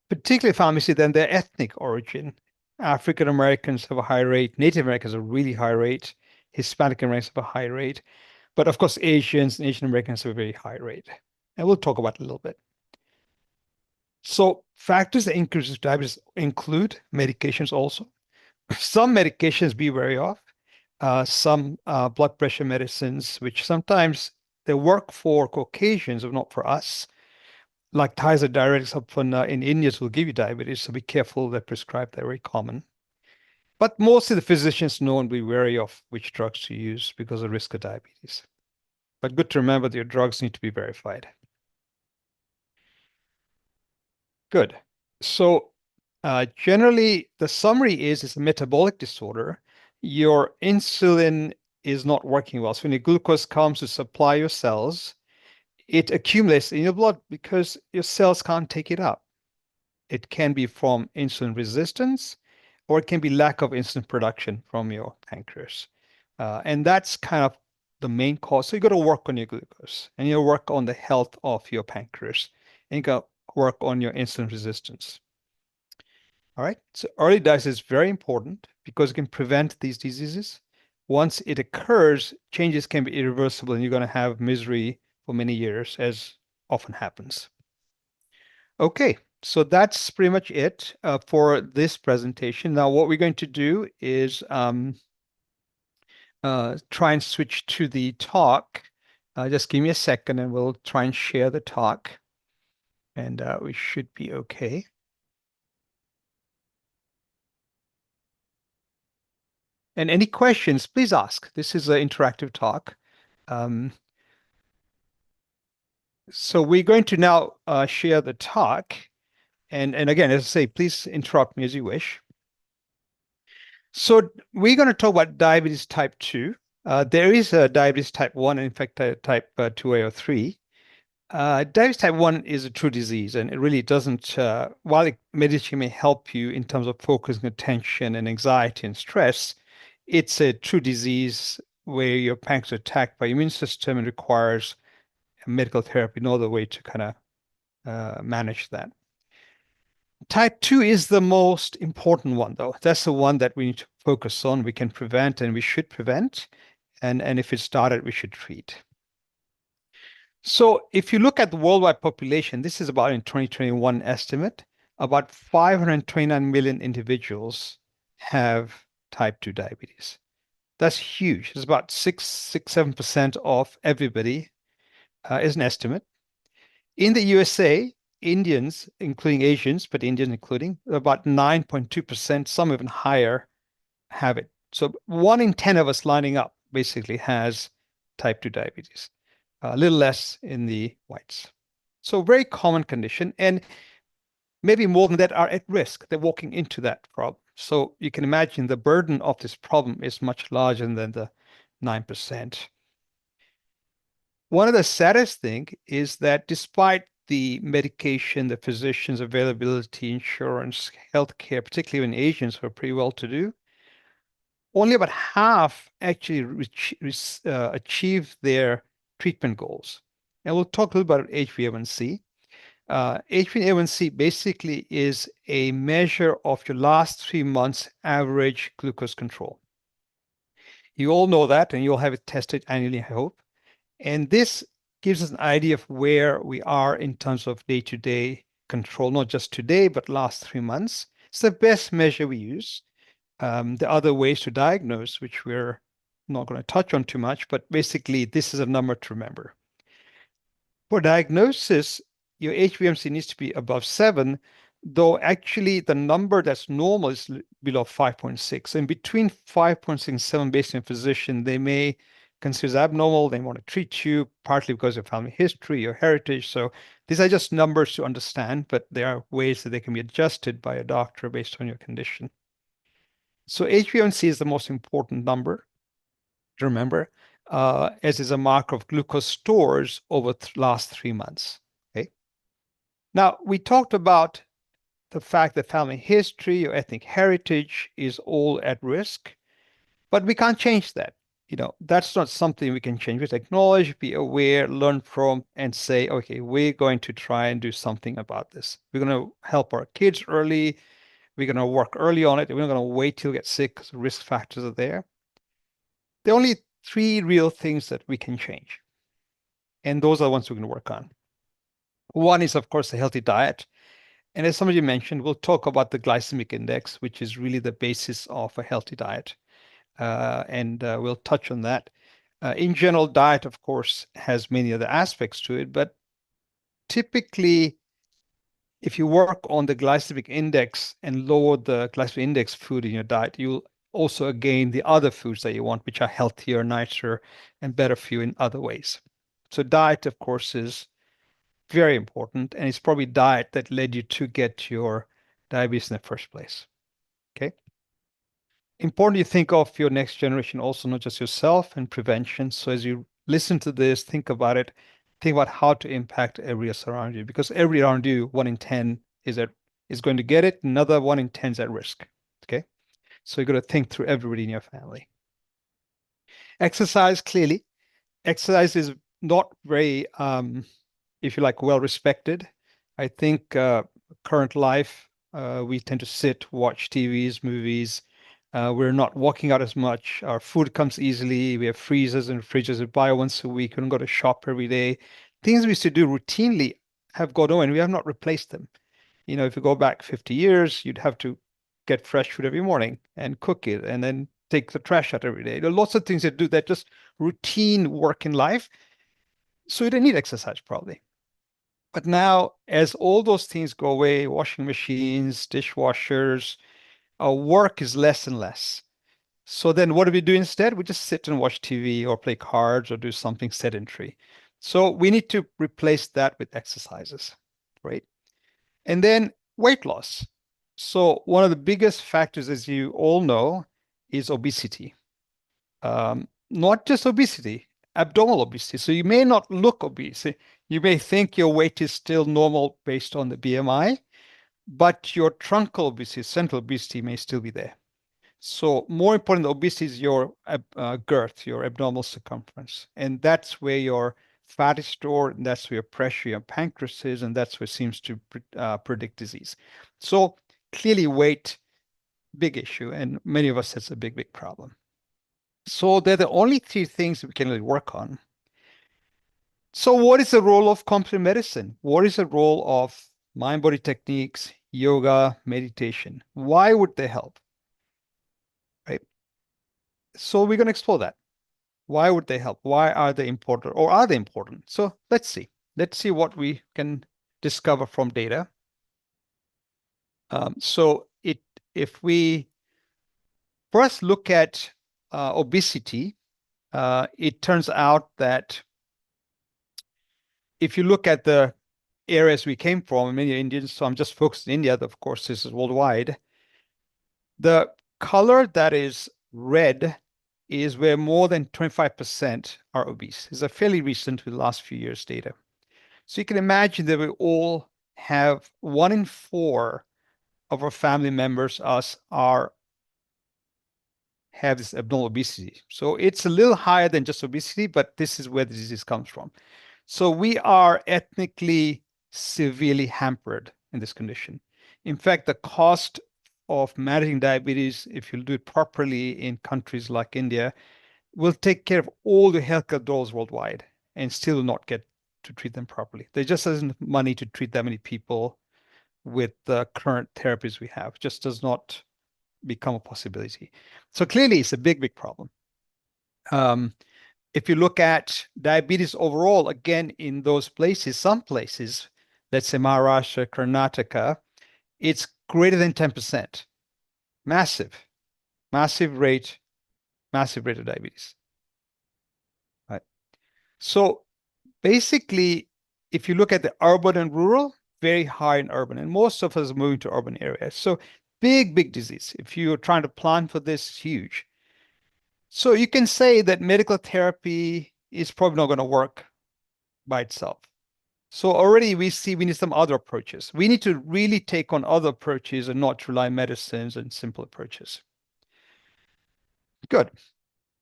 Particularly family history, then their ethnic origin. African Americans have a high rate, Native Americans have a really high rate, Hispanic Americans have a high rate, but of course, Asians and Asian Americans have a very high rate. And we'll talk about it a little bit. So factors that increase diabetes include medications also. Some medications be wary of. Some blood pressure medicines, which sometimes they work for Caucasians, but not for us. Like thiazide diuretics often in Indians will give you diabetes, so be careful. They're prescribed, they're very common. But mostly the physicians know and be wary of which drugs to use because of risk of diabetes. But good to remember that your drugs need to be verified. Good. So generally, the summary is it's a metabolic disorder. Your insulin is not working well. So when your glucose comes to supply your cells, it accumulates in your blood because your cells can't take it up. It can be from insulin resistance, or it can be lack of insulin production from your pancreas. And that's kind of the main cause. So you got to work on your glucose, and you work on the health of your pancreas, and you got to work on your insulin resistance. All right. So early diagnosis is very important because it can prevent these diseases. Once it occurs, changes can be irreversible, and you're going to have misery for many years, as often happens. Okay, so that's pretty much it for this presentation. Now, what we're going to do is try and switch to the talk. Just give me a second and we'll try and share the talk. And we should be okay. And any questions, please ask. This is an interactive talk. So we're going to now share the talk. And again, as I say, please interrupt me as you wish. So we're going to talk about diabetes type 2. There is a diabetes type 1, and in fact, type 2A or 3. Diabetes type 1 is a true disease, and it really doesn't, while meditation may help you in terms of focusing attention and anxiety and stress, it's a true disease where your pancreas is attacked by immune system and requires medical therapy, no other way to kind of manage that. Type 2 is the most important one, though. That's the one that we need to focus on. We can prevent and we should prevent. And if it started, we should treat. So if you look at the worldwide population, this is about in 2021 estimate, about 529 million individuals have type 2 diabetes. That's huge. It's about 7% of everybody is an estimate. In the USA, Indians, including Asians, but Indians including, about 9.2%, some even higher, have it. So 1 in 10 of us lining up basically has type 2 diabetes, a little less in the whites. So very common condition, and maybe more than that are at risk. They're walking into that problem. So you can imagine the burden of this problem is much larger than the 9%. One of the saddest thing is that despite the medication, the physicians, availability, insurance, healthcare, particularly in Asians who are pretty well to do, only about half actually achieve their treatment goals. And we'll talk a little about HbA1c. HbA1c basically is a measure of your last 3 months average glucose control. You all know that, and you'll have it tested annually, I hope. And this gives us an idea of where we are in terms of day-to-day control, not just today, but last 3 months. It's the best measure we use. There are other ways to diagnose, which we're not going to touch on too much, but basically this is a number to remember. For diagnosis, your HbA1c needs to be above 7, though actually the number that's normal is below 5.6. And between 5.6 and 7, based on physician, they may consider abnormal. They want to treat you, partly because of family history, your heritage. So these are just numbers to understand, but there are ways that they can be adjusted by a doctor based on your condition. So HbA1c is the most important number to remember, as is a marker of glucose stores over the last 3 months. Okay. Now, we talked about the fact that family history or ethnic heritage is all at risk, but we can't change that. That's not something we can change. We have to acknowledge, be aware, learn from, and say, okay, we're going to try and do something about this. We're going to help our kids early. We're going to work early on it. We're not going to wait till we get sick because risk factors are there. There are only 3 real things that we can change. And those are the ones we're going to work on. One is, of course, a healthy diet. And as somebody mentioned, we'll talk about the glycemic index, which is really the basis of a healthy diet. And we'll touch on that. In general, diet, of course, has many other aspects to it, but typically, if you work on the glycemic index and lower the glycemic index food in your diet, you'll also gain the other foods that you want, which are healthier, nicer, and better for you in other ways. So diet, of course, is very important, and it's probably diet that led you to get your diabetes in the first place. Okay. Important you think of your next generation also, not just yourself, and prevention. So as you listen to this, think about it, think about how to impact every around you, because every around you, 1 in 10 is going to get it. Another 1 in 10 is at risk. Okay. So you got to think through everybody in your family. Exercise, clearly. exercise is not very, if you like, well respected. I think current life, we tend to sit, watch TVs, movies. We're not walking out as much. Our food comes easily. We have freezers and fridges. We buy once a week. We don't go to shop every day. Things we used to do routinely have gone on, and we have not replaced them. You know, if you go back 50 years, you'd have to get fresh food every morning and cook it and then take the trash out every day. There are lots of things that do that, just routine work in life. So you don't need exercise probably. But now, as all those things go away, washing machines, dishwashers, our work is less and less. So then what do we do instead? We just sit and watch TV or play cards or do something sedentary. So we need to replace that with exercises, right? And then weight loss. So one of the biggest factors, as you all know, is obesity. Not just obesity, abdominal obesity. So you may not look obese. You may think your weight is still normal based on the BMI, but your truncal obesity, central obesity may still be there. So more important than obesity is your girth, your abdominal circumference. And that's where your fat is stored, and that's where your pressure, your pancreas is, and that's what seems to predict disease. So clearly weight, big issue, and many of us, it's a big, big problem. So they're the only three things we can really work on. So what is the role of complementary medicine? What is the role of mind-body techniques, yoga, meditation? Why would they help? Right? So we're going to explore that. Why would they help? Why are they important, or are they important? So let's see. Let's see what we can discover from data. If we first look at obesity, it turns out that if you look at the areas we came from, many Indians, so I'm just focused in India, of course, this is worldwide. The color that is red is where more than 25% are obese. It's a fairly recent, with the last few years data. So you can imagine that we all have 1 in 4 of our family members, have this abnormal obesity. So it's a little higher than just obesity, but this is where the disease comes from. So we are ethnically severely hampered in this condition. In fact, the cost of managing diabetes, if you do it properly in countries like India, will take care of all the healthcare dollars worldwide and still will not get to treat them properly. There just isn't money to treat that many people with the current therapies we have. It just does not become a possibility. So clearly it's a big, big problem. If you look at diabetes overall, again, in those places, some places, let's say Maharashtra, Karnataka, it's greater than 10%. Massive rate of diabetes. Right. So basically, if you look at the urban and rural, very high in urban, and most of us are moving to urban areas. So big, big disease. If you're trying to plan for this, it's huge. So you can say that medical therapy is probably not going to work by itself. So already we see we need some other approaches. We need to really take on other approaches and not rely on medicines and simple approaches. Good.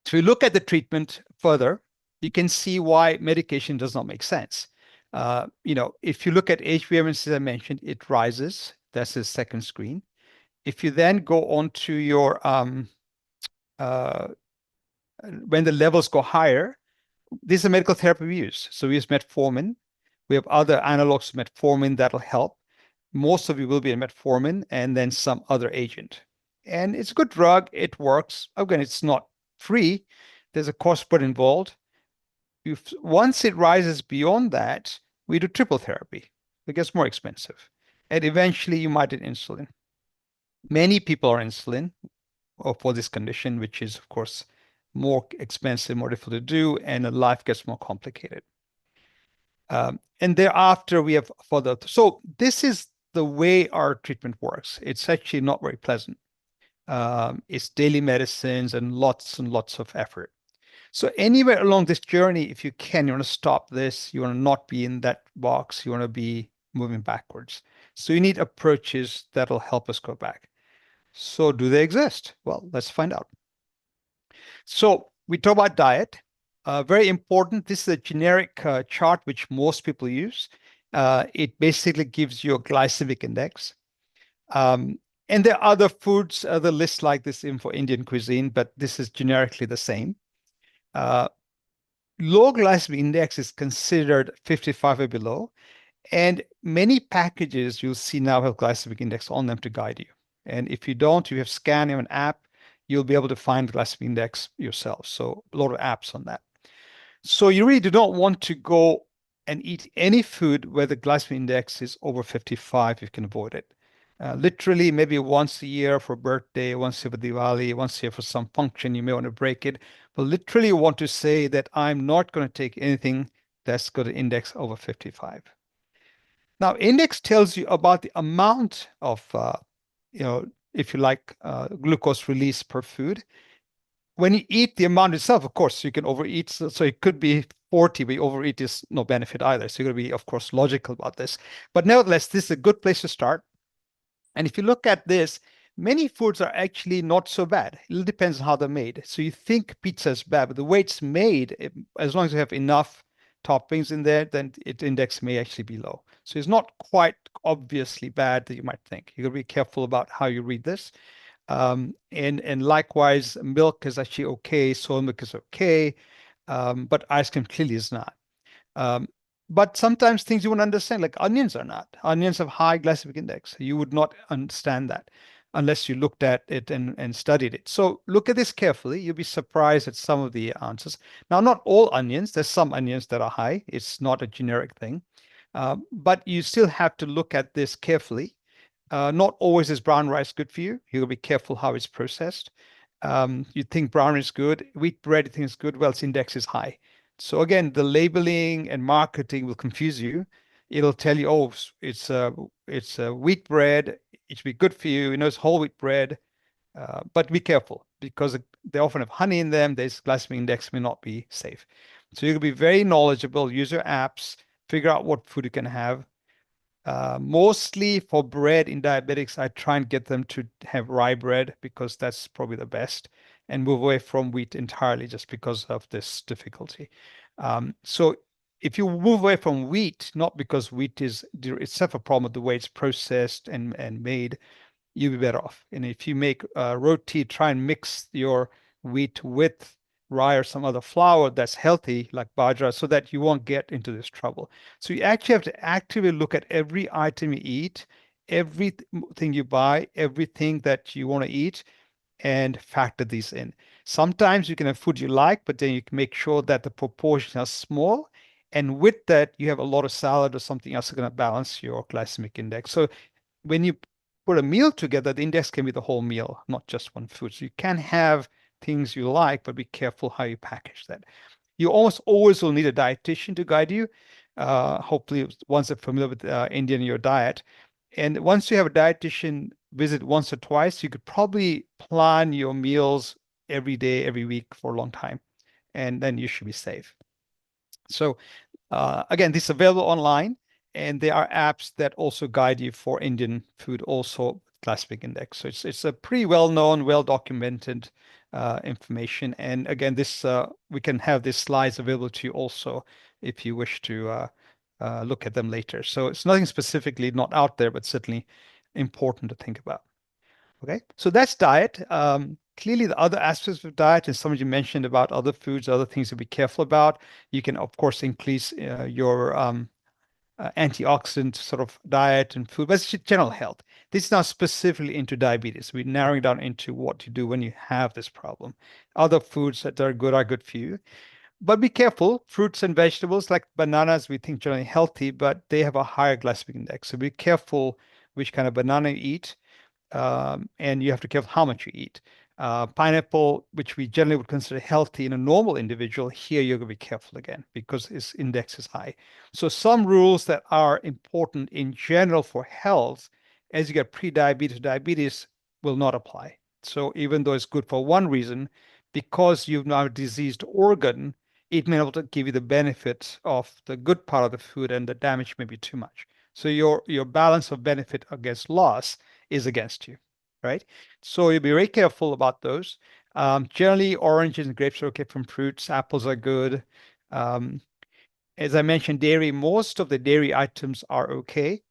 So we look at the treatment further, you can see why medication does not make sense. If you look at HbA1c, as I mentioned, it rises. That's the second screen. If you then go on to your when the levels go higher, this is a medical therapy we use. So we use metformin. We have other analogs of metformin that'll help. Most of you will be in metformin and then some other agent. And it's a good drug. It works. Again, it's not free. There's a cost burden involved. Once it rises beyond that, we do triple therapy. It gets more expensive. And eventually you might need insulin. Many people are insulin for this condition, which is, of course, more expensive, more difficult to do, and life gets more complicated. And thereafter, we have further. So this is the way our treatment works. It's actually not very pleasant. It's daily medicines and lots of effort. So anywhere along this journey, if you can, you want to stop this. You want to not be in that box. You want to be moving backwards. So you need approaches that'll help us go back. So do they exist? Well, let's find out. So we talk about diet. Very important. This is a generic chart which most people use. It basically gives you a glycemic index. And there are other foods, other lists like this in for Indian cuisine, but this is generically the same. Low glycemic index is considered 55 or below. And many packages you'll see now have glycemic index on them to guide you. And if you don't, you have scan, you have an app, you'll be able to find the glycemic index yourself. So a lot of apps on that. So you really do not want to go and eat any food where the glycemic index is over 55 if you can avoid it. Literally, maybe once a year for birthday, once a year for Diwali, once a year for some function, you may want to break it. But literally, you want to say that I'm not going to take anything that's got an index over 55. Now, index tells you about the amount of, if you like, glucose release per food. When you eat the amount itself, of course, you can overeat. So it could be 40, but overeat is no benefit either. So you're going to be, of course, logical about this. But nevertheless, this is a good place to start. And if you look at this, many foods are actually not so bad. It depends on how they're made. So you think pizza is bad, but the way it's made, as long as you have enough toppings in there, then its index may actually be low. So it's not quite obviously bad that you might think. You got to be careful about how you read this. And likewise, milk is actually okay, soy milk is okay, but ice cream clearly is not. But sometimes things you wouldn't understand, like onions are not. Onions have high glycemic index. You would not understand that unless you looked at it and studied it. So look at this carefully. You'll be surprised at some of the answers. Now, not all onions. There's some onions that are high. It's not a generic thing. But you still have to look at this carefully. Not always is brown rice good for you. You gotta be careful how it's processed. You think brown is good, wheat bread you think is good, well, its index is high. So again, the labeling and marketing will confuse you. It'll tell you, oh, it's a wheat bread. It should be good for you. You know, it's whole wheat bread. But be careful because they often have honey in them. This glycemic index may not be safe. So you can be very knowledgeable, use your apps, figure out what food you can have. Mostly for bread in diabetics, I try and get them to have rye bread because that's probably the best, and move away from wheat entirely just because of this difficulty. So if you move away from wheat, not because wheat is itself a problem with the way it's processed and made, you'll be better off. And if you make roti, try and mix your wheat with rye or some other flour that's healthy, like bajra, so that you won't get into this trouble. So you actually have to actively look at every item you eat, everything you buy, everything that you want to eat, and factor these in. Sometimes you can have food you like, but then you can make sure that the proportions are small. And with that, you have a lot of salad or something else that's going to balance your glycemic index. So when you put a meal together, the index can be the whole meal, not just one food. So you can have things you like, but be careful how you package that. You almost always will need a dietitian to guide you. Hopefully, once they're familiar with Indian your diet. And once you have a dietitian visit once or twice, you could probably plan your meals every day, every week for a long time. And then you should be safe. So again, this is available online. And there are apps that also guide you for Indian food, also glycemic index. So it's a pretty well-known, well-documented information. And again, this we can have these slides available to you also if you wish to look at them later. So it's nothing specifically not out there, but certainly important to think about. Okay, so that's diet. Clearly, the other aspects of diet, and some of you mentioned about other foods, other things to be careful about. You can, of course, increase your antioxidant sort of diet and food, but it's general health. This is now specifically into diabetes. We're narrowing down into what to do when you have this problem. Other foods that are good for you. But be careful. Fruits and vegetables like bananas, we think generally healthy, but they have a higher glycemic index. So be careful which kind of banana you eat. And you have to be careful how much you eat. Pineapple, which we generally would consider healthy in a normal individual, here you're going to be careful again because its index is high. So some rules that are important in general for health, as you get pre-diabetes, diabetes will not apply. So even though it's good for one reason, because you've now a diseased organ, it may not able to give you the benefits of the good part of the food and the damage may be too much. So your balance of benefit against loss is against you, right? So you'll be very careful about those. Generally, oranges and grapes are okay from fruits. Apples are good. As I mentioned, dairy, most of the dairy items are okay.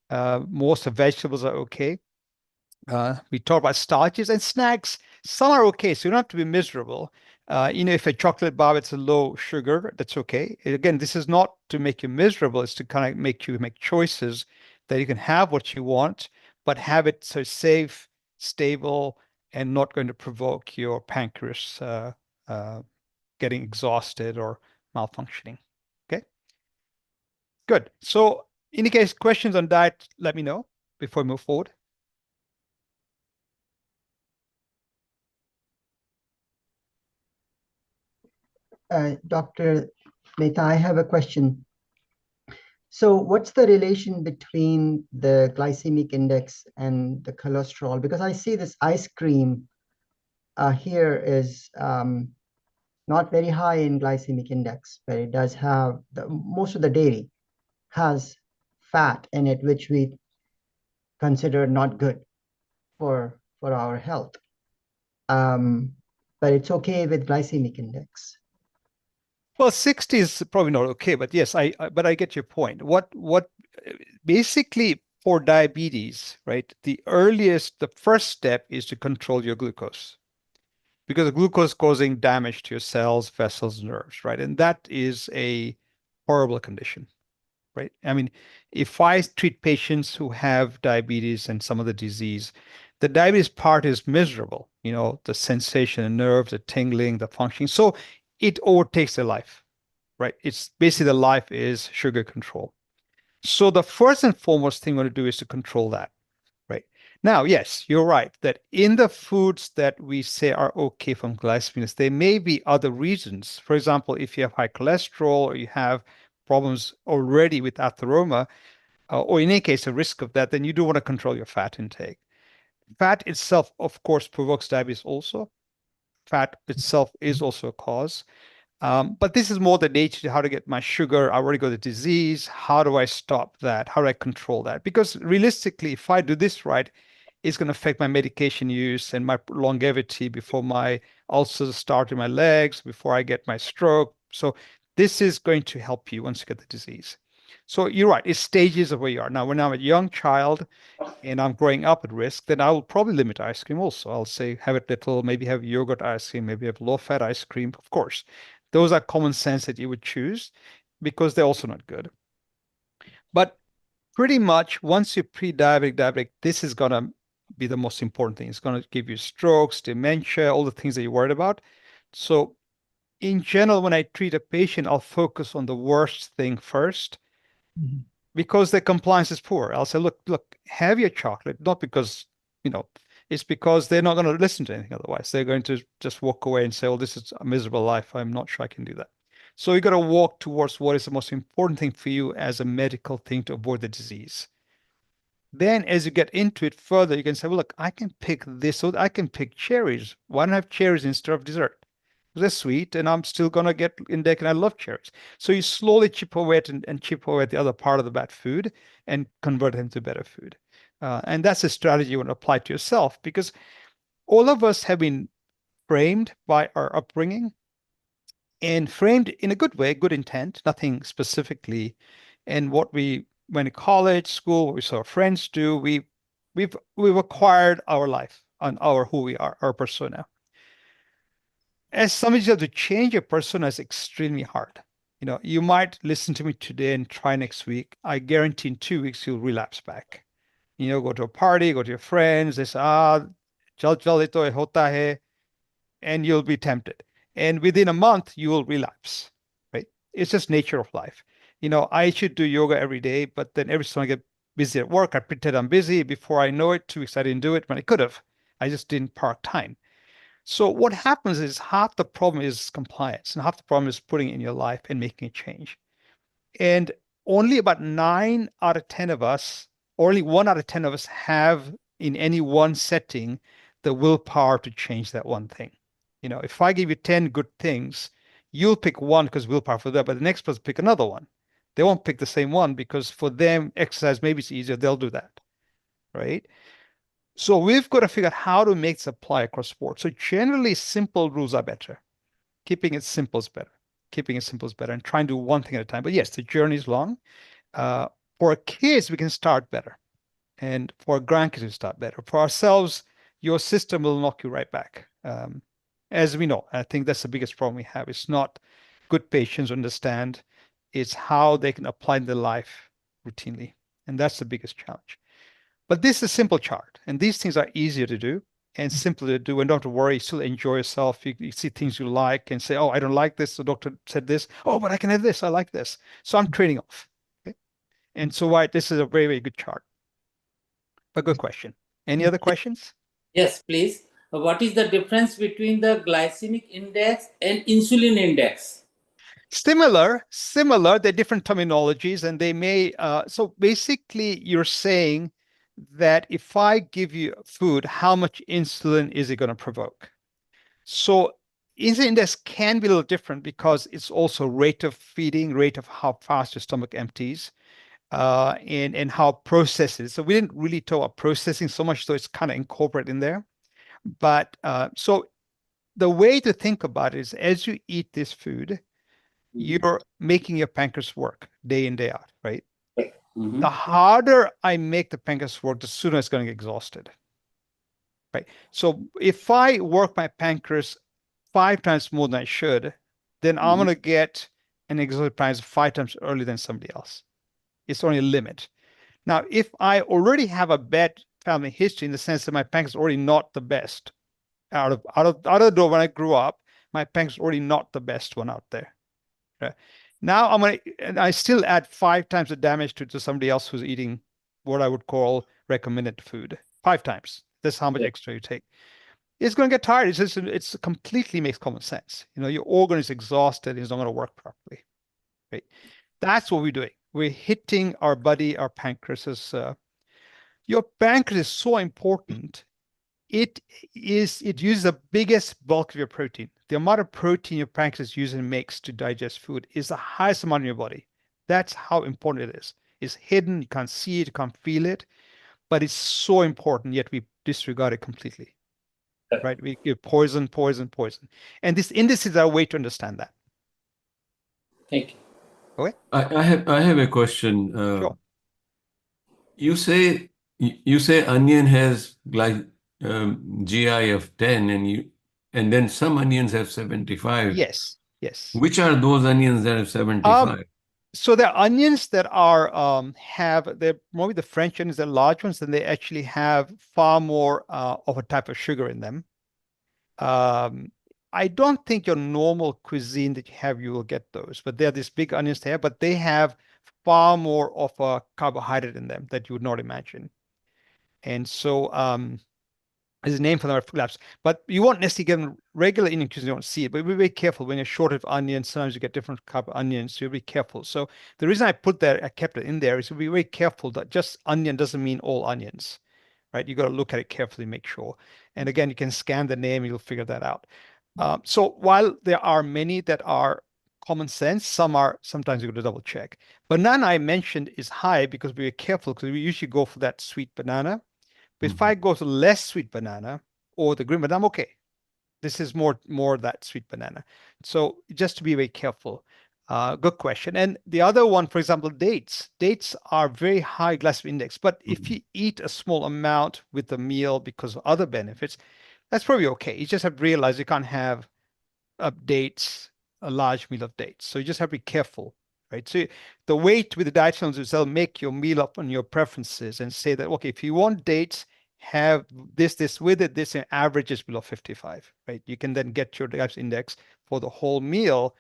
Most of vegetables are okay. We talk about starches and snacks. Some are okay, so you don't have to be miserable. If a chocolate bar it's a low sugar, that's okay. Again, this is not to make you miserable. It's to kind of make you make choices that you can have what you want, but have it so safe, stable, and not going to provoke your pancreas getting exhausted or malfunctioning. Okay, good. So, in case questions on diet, let me know before we move forward. Dr. Mehta, I have a question. So what's the relation between the glycemic index and the cholesterol? Because I see this ice cream here is not very high in glycemic index, but it does have, most of the dairy has fat in it, which we consider not good for our health. But it's okay with glycemic index. Well, 60 is probably not okay, but yes, but I get your point. What basically for diabetes, right? The first step is to control your glucose because the glucose causing damage to your cells, vessels, nerves, right? And that is a horrible condition, right? I mean, if I treat patients who have diabetes and some of the disease, the diabetes part is miserable, the sensation, the nerves, the tingling, the functioning. So it overtakes their life, right? It's basically the life is sugar control. So the first and foremost thing we want to do is to control that, right? Now, yes, you're right that in the foods that we say are okay from glycemic, there may be other reasons. For example, if you have high cholesterol or you have problems already with atheroma, or in any case, a risk of that, then you do want to control your fat intake. Fat itself, of course, provokes diabetes also. Fat itself is also a cause. But this is more the nature, how to get my sugar. I already got the disease. How do I stop that? How do I control that? Because realistically, if I do this right, it's going to affect my medication use and my longevity before my ulcers start in my legs, before I get my stroke. So this is going to help you once you get the disease. So you're right, it's stages of where you are. Now, when I'm a young child and I'm growing up at risk, then I will probably limit ice cream also. I'll say have it little, maybe have yogurt ice cream, maybe have low-fat ice cream, of course. Those are common sense that you would choose because they're also not good. But pretty much once you're pre-diabetic, this is going to be the most important thing. It's going to give you strokes, dementia, all the things that you're worried about. So in general, when I treat a patient, I'll focus on the worst thing first because their compliance is poor. I'll say, look, have your chocolate, not because, it's because they're not going to listen to anything otherwise. They're going to just walk away and say, well, this is a miserable life. I'm not sure I can do that. So you got to walk towards what is the most important thing for you as a medical thing to avoid the disease. Then as you get into it further, you can say, well, look, I can pick this, so I can pick cherries. Why don't I have cherries instead of dessert? They're sweet and I'm still going to get in there and I love cherries. So you slowly chip away at and chip away at the other part of the bad food and convert them to better food. And that's a strategy you want to apply to yourself because all of us have been framed by our upbringing and framed in a good way, good intent, nothing specifically. And what we went to college, school, what we saw our friends do, we've acquired our life on our who we are, our persona. As somebody you have to change your persona is extremely hard. You might listen to me today and try next week. I guarantee in 2 weeks you'll relapse back. Go to a party, go to your friends, they say, chal chal ito hota hai, and you'll be tempted. And within a month, you will relapse, right? It's just nature of life. I should do yoga every day, but then every time I get busy at work, I pretend I'm busy. Before I know it, 2 weeks I didn't do it when I could have. I just didn't park time. So what happens is half the problem is compliance and half the problem is putting it in your life and making a change. And only about 9 out of 10 of us, or only 1 out of 10 of us have in any one setting the willpower to change that one thing. If I give you 10 good things, you'll pick one because willpower for that, but the next person pick another one. They won't pick the same one because for them, exercise maybe it's easier, they'll do that, right? So we've got to figure out how to make supply across the board. So generally, simple rules are better. Keeping it simple is better. Keeping it simple is better, and trying to do one thing at a time. But yes, the journey is long. For kids, we can start better. And for grandkids, we start better. For ourselves, your system will knock you right back. As we know, I think that's the biggest problem we have. It's not good patients understand. It's how they can apply in their life routinely. And that's the biggest challenge. But this is a simple chart. And these things are easier to do and simpler to do. And don't have to worry, still enjoy yourself. You see things you like and say, oh, I don't like this. The doctor said this. Oh, but I can have this. I like this. So I'm trading off. Okay? And so this is a very, very good chart. A good question. Any other questions? Yes, please. What is the difference between the glycemic index and insulin index? Similar, they're different terminologies, and they may, so basically you're saying that if I give you food, how much insulin is it going to provoke? So insulin index can be a little different because it's also rate of feeding, rate of how fast your stomach empties, and how processed it is. So we didn't really talk about processing so much, so it's kind of incorporated in there. But so the way to think about it is as you eat this food, you're making your pancreas work day in, day out, right? The harder I make the pancreas work, the sooner it's going to get exhausted, right? So if I work my pancreas 5 times more than I should, then I'm going to get an exhausted pancreas 5 times earlier than somebody else. It's only a limit. Now, if I already have a bad family history in the sense that my pancreas is already not the best out of the door when I grew up, my pancreas is already not the best one out there. Right? Now and I still add 5 times the damage to somebody else who's eating what I would call recommended food. 5 times. That's how much extra you take. It's going to get tired. It's completely makes common sense. Your organ is exhausted. It's not going to work properly. Right? That's what we're doing. We're hitting our body, our pancreas. Your pancreas is so important. It uses the biggest bulk of your protein. The amount of protein your pancreas uses and makes to digest food is the highest amount in your body. That's how important it is. It's hidden. You can't see it. You can't feel it. But it's so important, yet we disregard it completely. Right? We give poison. And this indices are a way to understand that. Thank you. Okay? I have a question. Sure. You say onion has GI of 10, and then some onions have 75. Yes. Which are those onions that have 75? So there are onions that are they're maybe the French onions, they're large ones, and they actually have far more of a type of sugar in them. I don't think your normal cuisine that you will get those, but they're these big onions there, but they have far more of a carbohydrate in them that you would not imagine. And so there's a name for them, collapse. But you won't necessarily get them regular Indian cuisine, you don't see it, but be very careful. When you're short of onions, sometimes you get different type of onions, so you'll be careful. So the reason I kept it in there is to be very careful that just onion doesn't mean all onions, right? You got to look at it carefully, make sure. And again, you can scan the name, you'll figure that out. So while there are many that are common sense, sometimes you got to double check. Banana I mentioned is high because we were careful because we usually go for that sweet banana. But if I go to less sweet banana or the green banana, I'm okay. This is more that sweet banana. So just to be very careful. Good question. And the other one, for example, dates. Dates are very high glycemic index, but if you eat a small amount with the meal because of other benefits, that's probably okay. You just have to realize you can't have dates, a large meal of dates. So you just have to be careful, right? So the way with the dietitians is they'll make your meal up on your preferences and say that, okay, if you want dates, have this with it, this average is below 55, right? You can then get your glycemic index for the whole meal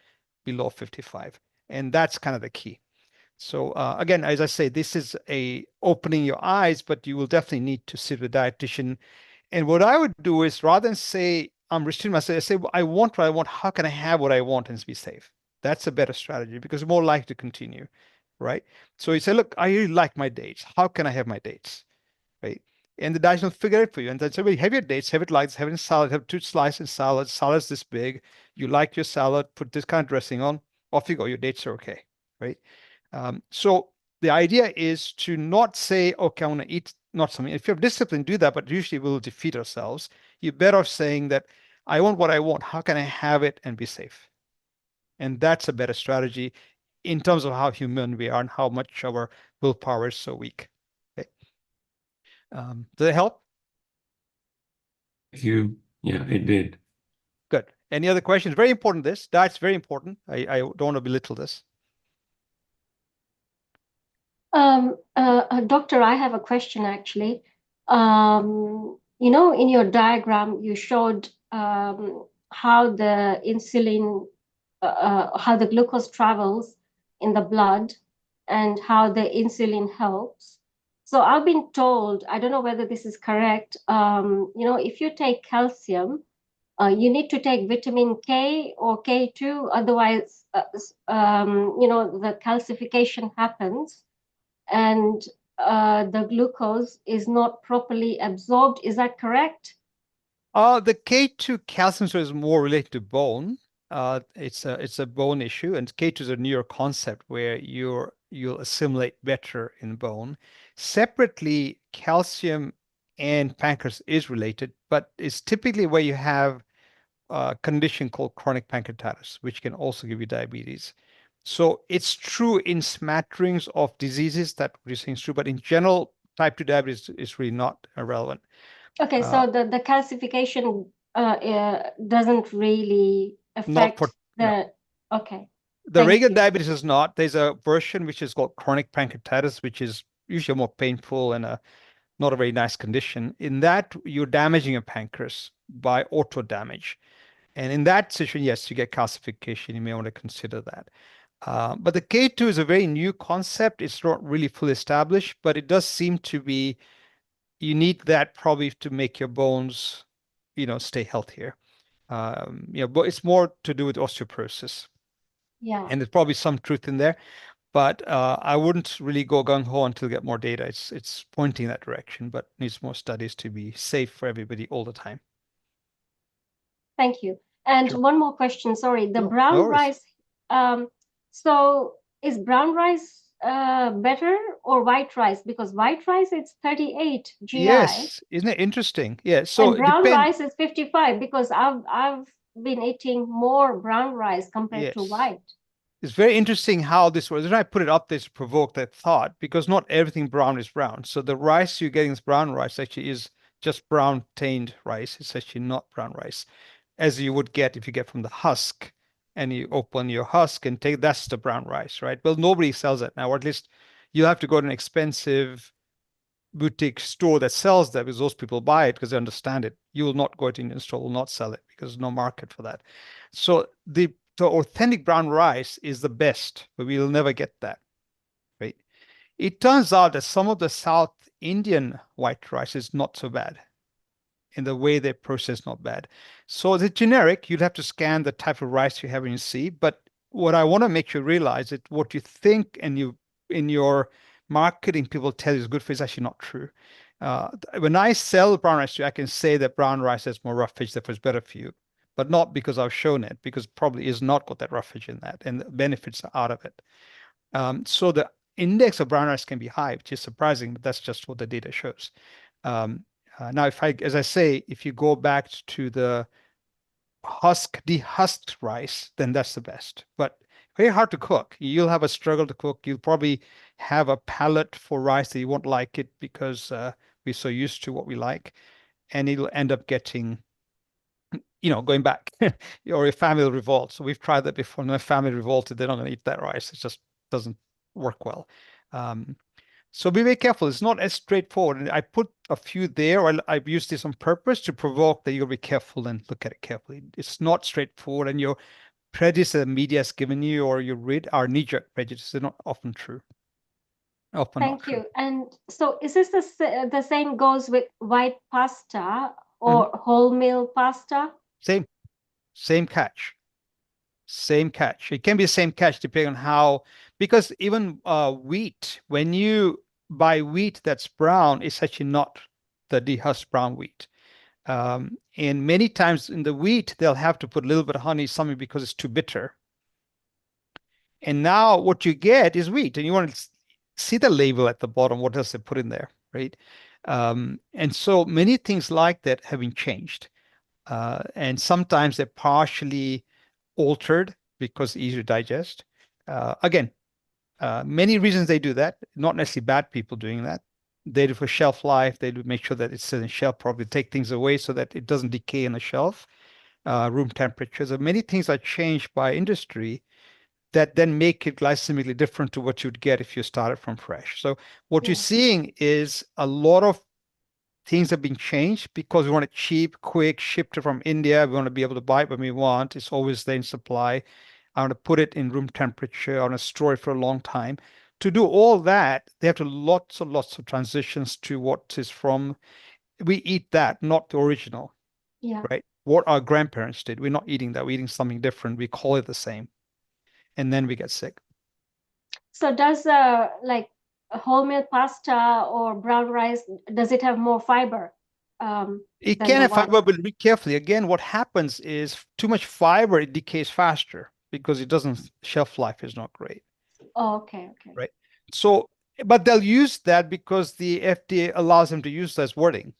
below 55. And that's kind of the key. So again, as I say, this is a opening your eyes, but you will definitely need to sit with a dietitian. And what I would do is rather than say, I'm restricting myself, I say, well, I want what I want. How can I have what I want and be safe? That's a better strategy because you're more likely to continue, right? So you say, look, I really like my dates. How can I have my dates, right? And the dietitian will figure it for you. And then say, well, have your dates, have it like this, have it in salad, have 2 slices in salad. Salad's this big. You like your salad, put this kind of dressing on. Off you go. Your dates are okay, right? So the idea is to not say, okay, I want to eat not something. If you have discipline, do that, but usually we'll defeat ourselves. You're better off saying that I want what I want. How can I have it and be safe? And that's a better strategy in terms of how human we are and how much our willpower is so weak. Okay. Does it help? Thank you. Yeah, it did. Good. Any other questions? Very important, this. That's very important. I don't want to belittle this. Doctor, I have a question actually. In your diagram, you showed how the insulin, how the glucose travels in the blood and how the insulin helps. So I've been told, I don't know whether this is correct, if you take calcium, you need to take vitamin K or K2, otherwise, the calcification happens and the glucose is not properly absorbed. Is that correct? The K2 calcium source is more related to bone. It's a bone issue, and K2 is a newer concept where you'll assimilate better in bone. Separately, calcium and pancreas is related, but it's typically where you have a condition called chronic pancreatitis, which can also give you diabetes. So it's true in smatterings of diseases that what you're saying is true, but in general, type 2 diabetes is really not relevant. Okay, so the calcification doesn't really affect no. Okay. The regular diabetes is not. There's a version which is called chronic pancreatitis, which is usually more painful and not a very nice condition. In that, you're damaging a pancreas by auto damage. And in that situation, yes, you get calcification. You may want to consider that. But the K2 is a very new concept. It's not really fully established, but it does seem to be, you need that probably to make your bones, stay healthier. But it's more to do with osteoporosis. Yeah. And there's probably some truth in there, but I wouldn't really go gung-ho until get more data. It's pointing that direction, but needs more studies to be safe for everybody all the time. Thank you. And Sure. One more question, sorry. The No brown worries. rice, so is brown rice better or white rice? Because white rice, it's 38 GI. Yes, isn't it interesting? Yeah, so and brown rice is 55 because I've been eating more brown rice compared to white. It's very interesting how this works. And I put it up there to provoke that thought, because not everything brown is brown. So the rice you're getting, this brown rice, actually is just brown tained rice. It's actually not brown rice, as you would get if you get from the husk and you open your husk and take, that's the brown rice, right? Well, nobody sells that now, or at least you have to go to an expensive boutique store that sells that, because those people buy it because they understand it. You will not go to Indian store, will not sell it because there's no market for that. So the authentic brown rice is the best, but we will never get that, right? It turns out that some of the South Indian white rice is not so bad. In the way they process, not bad. So the generic, you'd have to scan the type of rice you have in your seed. But what I want to make you realize is what you think and you in your marketing people tell you is good for you is actually not true. When I sell brown rice to you, I can say that brown rice has more roughage, therefore it's better for you, but not because I've shown it, because it probably is not got that roughage in that, and the benefits are out of it. So the index of brown rice can be high, which is surprising, but that's just what the data shows. Now, as I say, if you go back to the dehusked rice, then that's the best. But very hard to cook. You'll have a struggle to cook. You'll probably have a palate for rice that you won't like it because we're so used to what we like, and it'll end up getting, going back, or your family will revolt. So we've tried that before. And my family revolted. They're not going to eat that rice. It just doesn't work well. So be very careful. It's not as straightforward. And I put a few there. I've used this on purpose to provoke that you'll be careful and look at it carefully. It's not straightforward. And your prejudice that the media has given you or you read are knee-jerk prejudices. They're not often true. Thank you. And so is this the same goes with white pasta or wholemeal pasta? Same catch. Same catch. It can be the same catch depending on how, because even wheat, when you buy wheat that's brown, it's actually not the dehusked brown wheat. And many times in the wheat, they'll have to put a little bit of honey, something because it's too bitter. And now what you get is wheat, and you want to see the label at the bottom. What does it put in there, right? And so many things like that have been changed. And sometimes they're partially altered because easier to digest. Again, many reasons they do that, not necessarily bad people doing that. They do for shelf life. They do make sure that it's in shelf properly, take things away so that it doesn't decay in the shelf, room temperature. So many things are changed by industry that then make it glycemically different to what you'd get if you started from fresh. So what you're seeing is a lot of things have been changed because we want it cheap, quick, shipped from India. We want to be able to buy it when we want. It's always there in supply. I want to put it in room temperature. I want to store it for a long time. To do all that, they have to lots and lots of transitions to what is from. We eat that, not the original, Yeah. right? What our grandparents did. We're not eating that. We're eating something different. We call it the same. And then we get sick. So does like wholemeal pasta or brown rice, does it have more fiber It than can the have one? fiber, but be carefully. Again, what happens is too much fiber, it decays faster because it doesn't, shelf life is not great, Oh, okay, okay. right? So, but they'll use that because the FDA allows them to use that as wording.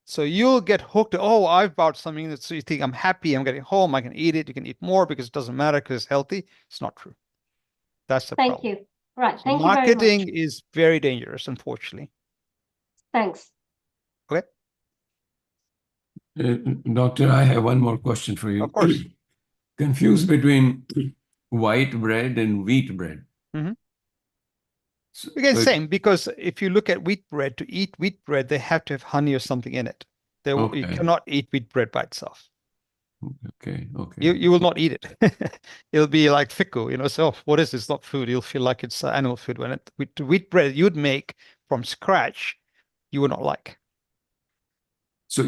So you'll get hooked. Oh, I've bought something that so you think I'm happy, I'm getting home, I can eat it. You can eat more because it doesn't matter because it's healthy. It's not true. That's the Thank problem. you. Right. So Thank you very much. marketing is very dangerous, unfortunately. Thanks. Okay, Doctor, I have one more question for you. of course. Confused between white bread and wheat bread. Mhm. So, Again, same, because if you look at wheat bread, to eat wheat bread, they have to have honey or something in it. You okay, cannot eat wheat bread by itself. okay. You will not eat it. It'll be like fickle, So what is this? It's not food. You'll feel like it's animal food when it wheat bread you'd make from scratch, you would not like. So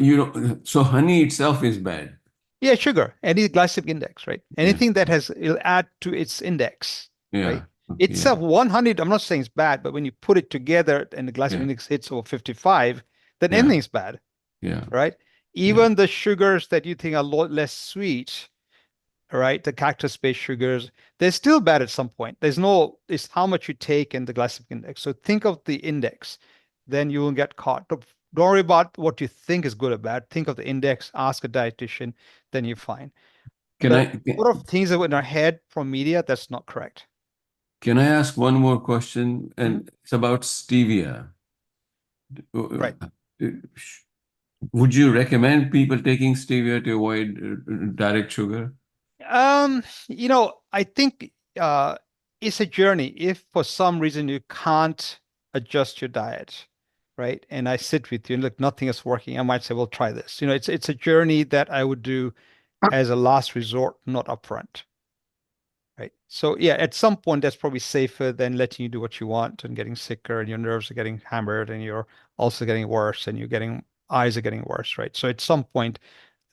so honey itself is bad. Yeah, sugar, any glycemic index, right? Anything that it'll add to its index, right? Yeah. Itself 100, I'm not saying it's bad, but when you put it together and the glycemic index hits over 55, then anything's bad, Yeah. right? Even the sugars that you think are a lot less sweet, right? The cactus-based sugars, they're still bad at some point. It's how much you take in the glycemic index. So think of the index, then you will get caught. Don't worry about what you think is good or bad. Think of the index, ask a dietitian, then you're fine. Can But I a lot of things that were in our head from media, that's not correct. can I ask one more question? And it's about stevia. Right. Would you recommend people taking stevia to avoid direct sugar? I think it's a journey. If for some reason you can't adjust your diet, right? And I sit with you and look, nothing is working, I might say, well, try this. It's a journey that I would do as a last resort, not upfront. Right. So yeah, at some point that's probably safer than letting you do what you want and getting sicker and your nerves are getting hammered and you're also getting worse and eyes are getting worse, right? So at some point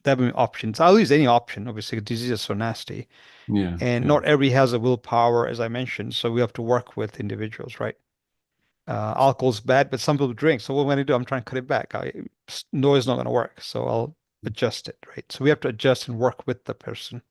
there will be options. I'll use any option, obviously, disease is so nasty. Yeah. And not everybody has a willpower, as I mentioned. So we have to work with individuals, right? Alcohol's bad, but some people drink. So what am I going to do? I'm trying to cut it back. No, it's not going to work. So I'll adjust it, right? So we have to adjust and work with the person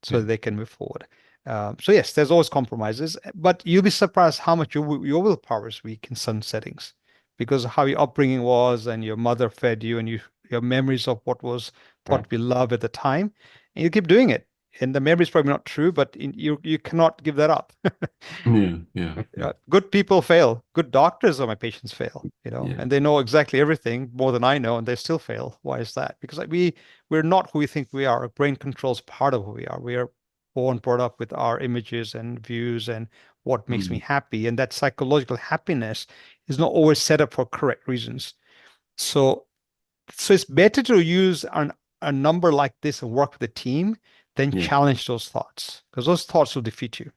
so that they can move forward. So yes, there's always compromises, but you'll be surprised how much your willpower is weak in some settings because of how your upbringing was and your mother fed you and your memories of what was thought to be love at the time, and you keep doing it. And the memory is probably not true, but you cannot give that up. Yeah. Good people fail. Good doctors of my patients fail, and they know exactly everything more than I know, and they still fail. Why is that? Because we're not who we think we are. Our brain controls part of who we are. We are born, brought up with our images and views and what makes me happy. And that psychological happiness is not always set up for correct reasons. So it's better to use a number like this and work with a team than challenge those thoughts because those thoughts will defeat you.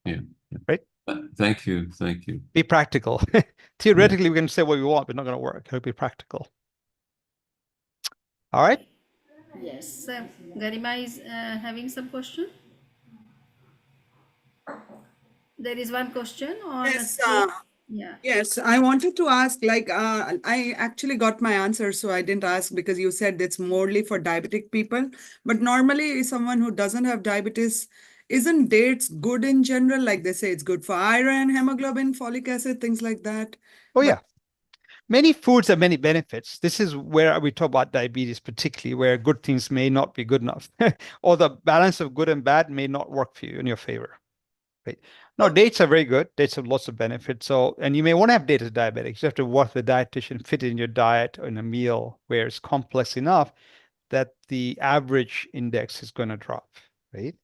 Yeah. Right? Thank you. Be practical. Theoretically, we can say what we want, but not going to work. It'll be practical. All right. Yes. Garima is having some question. There is one question on Yes, yeah. Yes, I wanted to ask, I actually got my answer, so I didn't ask because you said it's morely for diabetic people. But normally, someone who doesn't have diabetes, isn't dates good in general? Like they say it's good for iron, hemoglobin, folic acid, things like that. Oh, But yeah. Many foods have many benefits. This is where we talk about diabetes, particularly where good things may not be good enough, or the balance of good and bad may not work for you in your favor. Right. Now, dates are very good. Dates have lots of benefits. So, and you may want to have dates as diabetics. You have to work with the dietitian, fit it in your diet or in a meal where it's complex enough that the average index is going to drop, right?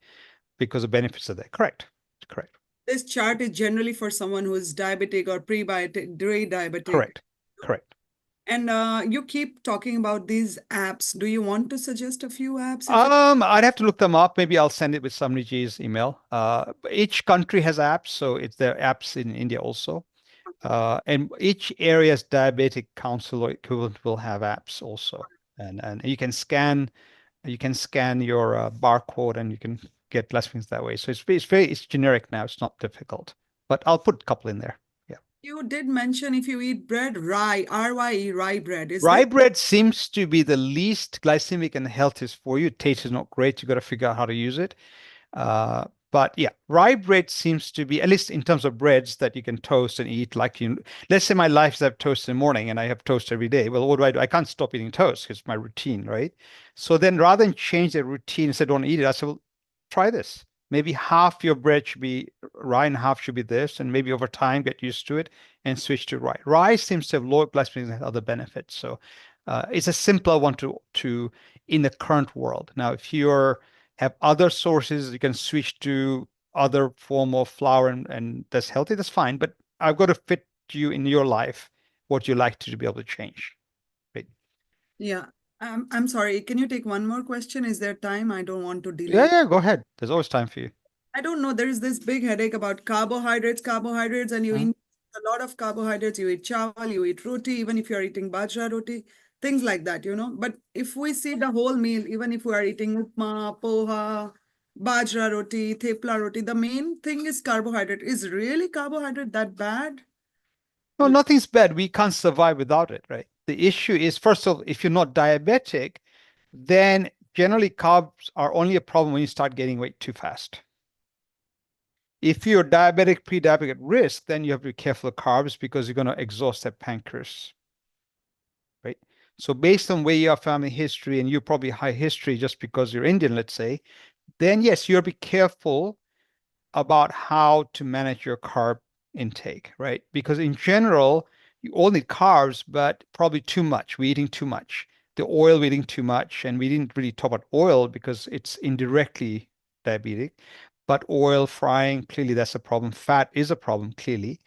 Because the benefits are there. Correct. Correct. this chart is generally for someone who is diabetic or pre-diabetic. Correct. Correct. And you keep talking about these apps. Do you want to suggest a few apps? I'd have to look them up. Maybe I'll send it with Samriji's email. Each country has apps, so it's there are apps in India also. And each area's diabetic council or equivalent will have apps also. And you can scan your barcode and you can get lessons that way. So it's generic now. It's not difficult. But I'll put a couple in there. Yeah. You did mention if you eat bread, rye, R-Y-E, rye bread. Is Rye that bread seems to be the least glycemic and healthiest for you. It tastes not great. You got to figure out how to use it. But yeah, rye bread seems to be, at least in terms of breads that you can toast and eat. Let's say my life is I have toast in the morning and I have toast every day. Well, what do? I can't stop eating toast because it's my routine, right? So then rather than change the routine and say don't eat it, I said, well, try this. Maybe half your bread should be rye and half should be this, and maybe over time get used to it and switch to rye. Rye seems to have lower glycemic and other benefits. So it's a simpler one to in the current world. Now, if you're have other sources, you can switch to other form of flour and that's healthy, that's fine. But I've got to fit you in your life what you like to be able to change. Right. Yeah. I'm sorry. Can you take one more question? Is there time? I don't want to Yeah, delay. yeah, go ahead. There's always time for you. I don't know. There is this big headache about carbohydrates, and you Mhm. eat a lot of carbohydrates. You eat chawal, you eat roti, even if you're eating bajra roti, things like that, you know. But if we see the whole meal, even if we are eating upma, poha, bajra roti, thepla roti, the main thing is carbohydrate. Is really carbohydrate that bad? No, nothing's bad. We can't survive without it, right? The issue is, first of all, if you're not diabetic, then generally carbs are only a problem when you start gaining weight too fast. If you're diabetic, pre-diabetic at risk, then you have to be careful of carbs because you're going to exhaust that pancreas, right? So based on where your family history and you're probably high history just because you're Indian, let's say, then yes, you have to be careful about how to manage your carb intake, right? Because in general, you all need carbs, but probably too much. We're eating too much. The oil, we're eating too much. And we didn't really talk about oil because it's indirectly diabetic. But oil frying, clearly that's a problem. Fat is a problem, clearly,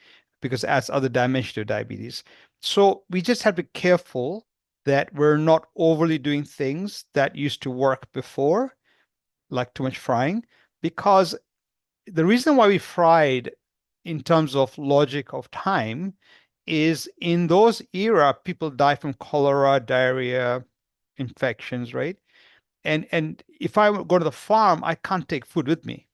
because it adds other dimension to diabetes. So we just have to be careful that we're not overly doing things that used to work before, like too much frying, because the reason why we fried in terms of logic of time is in those era people die from cholera, diarrhea, infections, right? And if I go to the farm, I can't take food with me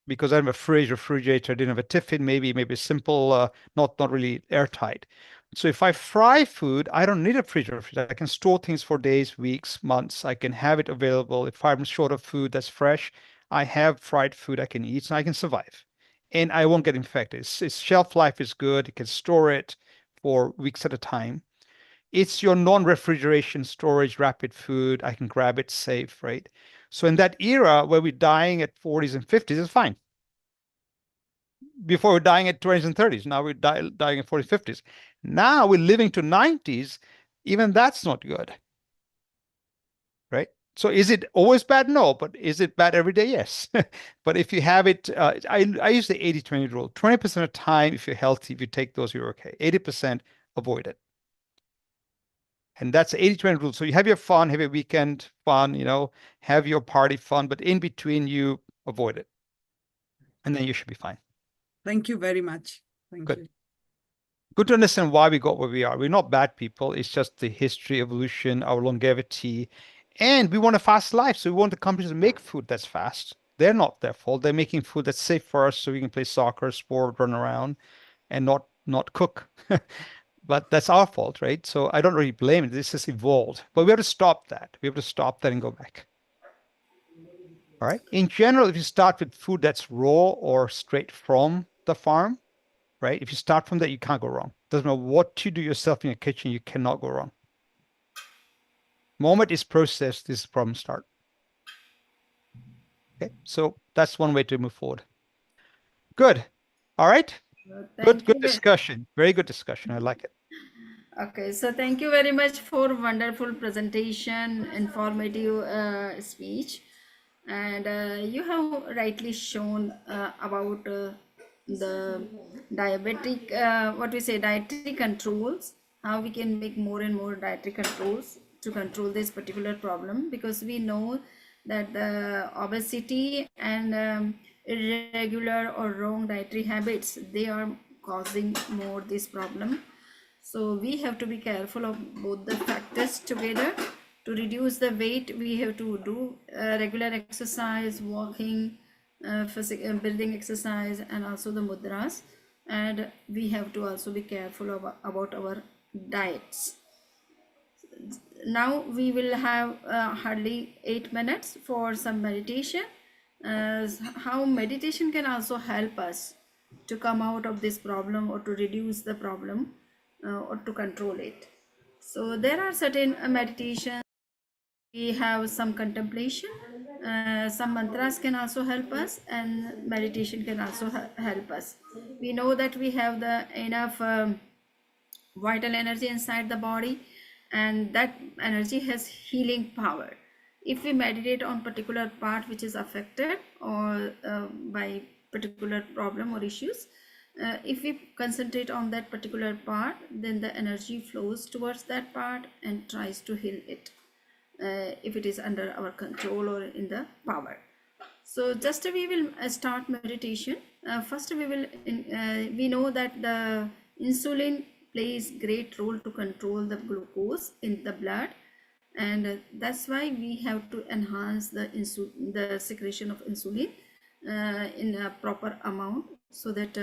because I don't have a fridge, refrigerator, I didn't have a tiffin, maybe simple, not really airtight. So if I fry food, I don't need a fridge or refrigerator. I can store things for days, weeks, months. I can have it available. If I'm short of food that's fresh, I have fried food I can eat and I can survive. And I won't get infected. Its shelf life is good. You can store it for weeks at a time. It's your non-refrigeration storage, rapid food. I can grab it safe, right? So in that era where we're dying at 40s and 50s, it's fine. Before we're dying at 20s and 30s. Now we're dying at 40s, 50s. Now we're living to 90s. Even that's not good, right? So is it always bad? No, but is it bad every day? Yes. But if you have it, I use the 80-20 rule. 20% of time, if you're healthy, if you take those, you're okay. 80% avoid it. And that's the 80-20 rule. So you have your fun, have your weekend fun, have your party fun, but in between you avoid it. And then you should be fine. Thank you very much. Thank Good. you. Good to understand why we got where we are. We're not bad people. It's just the history, evolution, our longevity. And we want a fast life. So we want the companies to make food that's fast. They're not their fault. They're making food that's safe for us so we can play soccer, sport, run around, and not cook. But that's our fault, right? So I don't really blame it. This has evolved. But we have to stop that. We have to stop that and go back. All right. In general, if you start with food that's raw or straight from the farm, right? If you start from that, you can't go wrong. Doesn't matter what you do yourself in your kitchen, you cannot go wrong. Moment it's processed, this problem start. Okay, so that's one way to move forward. Good. All right. Thank Good you. discussion. Very good discussion. I like it. Okay, so thank you very much for wonderful presentation, informative speech, and you have rightly shown about the diabetic, what we say, dietary controls, how we can make more and more dietary controls to control this particular problem, because we know that the obesity and irregular or wrong dietary habits, they are causing more this problem. So we have to be careful of both the factors together. To reduce the weight, we have to do regular exercise, walking, building exercise, and also the mudras. And we have to also be careful about our diets. Now we will have hardly 8 minutes for some meditation. How meditation can also help us to come out of this problem, or to reduce the problem, or to control it. So there are certain meditations. We have some contemplation, some mantras can also help us, and meditation can also help us. We know that we have the enough vital energy inside the body, and that energy has healing power. If we meditate on particular part which is affected or by particular problem or issues, if we concentrate on that particular part, then the energy flows towards that part and tries to heal it, if it is under our control or in the power. So just we will start meditation. First we know that the insulin plays great role to control the glucose in the blood, and that's why we have to enhance the secretion of insulin in a proper amount, so that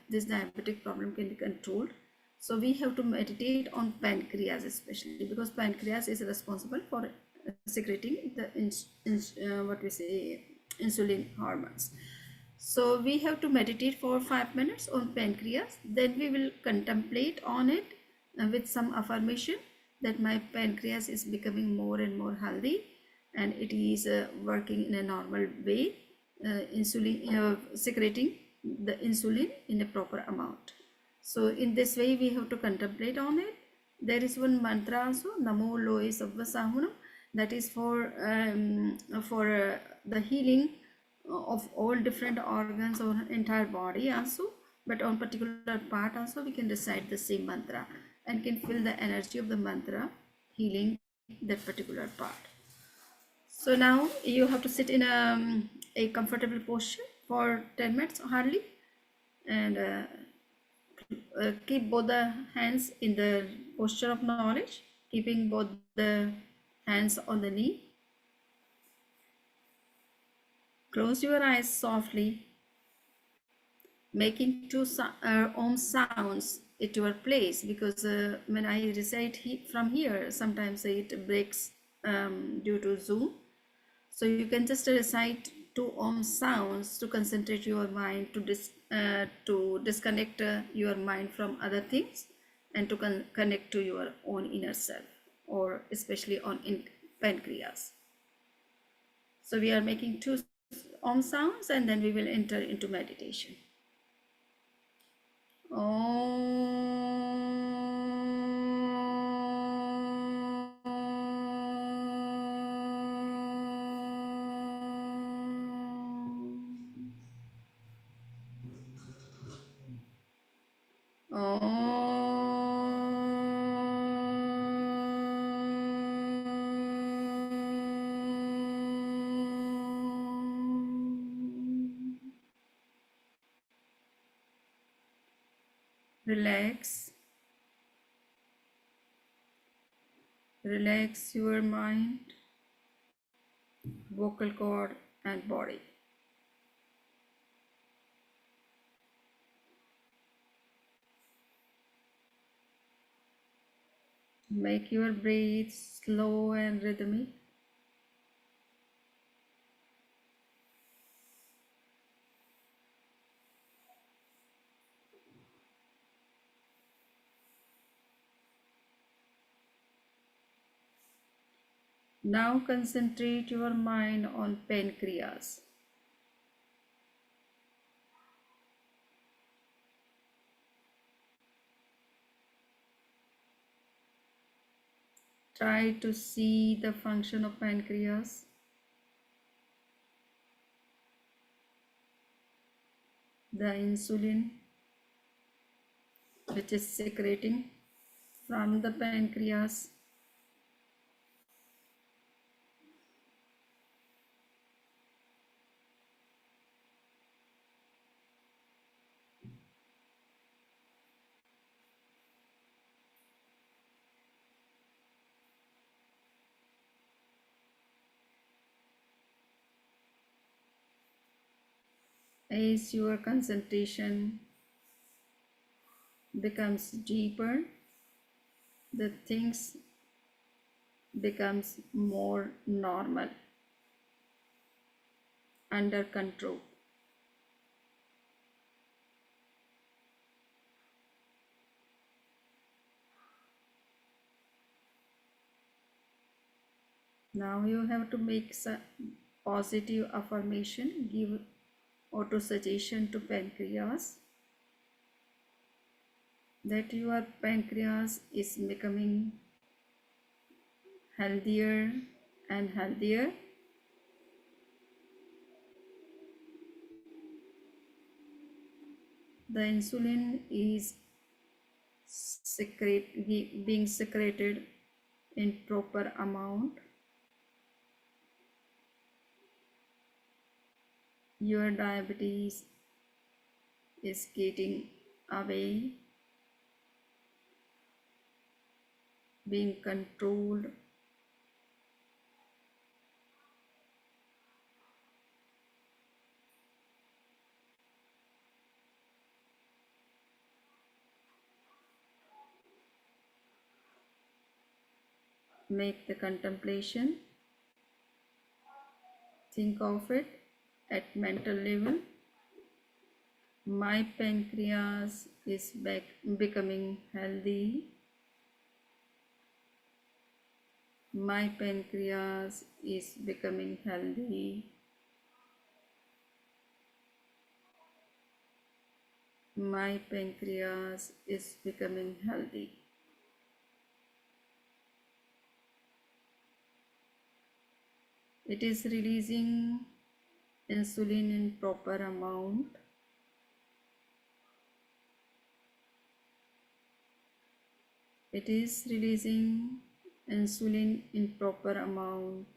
this diabetic problem can be controlled. So we have to meditate on pancreas especially, because pancreas is responsible for secreting the what we say, insulin hormones. So we have to meditate for 5 minutes on pancreas. Then we will contemplate on it with some affirmation that my pancreas is becoming more and more healthy, and it is working in a normal way, secreting the insulin in a proper amount. So in this way we have to contemplate on it. There is one mantra also, Namo Loe Sabva Sahunam, that is for the healing of all different organs or entire body also, but on particular part also we can recite the same mantra and can feel the energy of the mantra healing that particular part. So now you have to sit in a comfortable posture for 10 minutes hardly, and keep both the hands in the posture of knowledge, keeping both the hands on the knee. Close your eyes softly, making two om sounds at your place, because when I recite from here, sometimes it breaks due to Zoom. So you can just recite two om sounds to concentrate your mind, to disconnect your mind from other things, and to connect to your own inner self, or especially on pancreas. So we are making two om sounds, and then we will enter into meditation. Relax. Relax your mind, vocal cord, and body. Make your breath slow and rhythmic. Now concentrate your mind on pancreas. Try to see the function of pancreas. The insulin which is secreting from the pancreas. As your concentration becomes deeper, the things becomes more normal, under control. Now you have to make some positive affirmation, give auto suggestion to pancreas that your pancreas is becoming healthier and healthier. The insulin is being secreted in proper amount. Your diabetes is getting away, being controlled. Make the contemplation. Think of it at mental level. My pancreas is becoming healthy. My pancreas is becoming healthy. My pancreas is becoming healthy. It is releasing insulin in proper amount. It is releasing insulin in proper amount.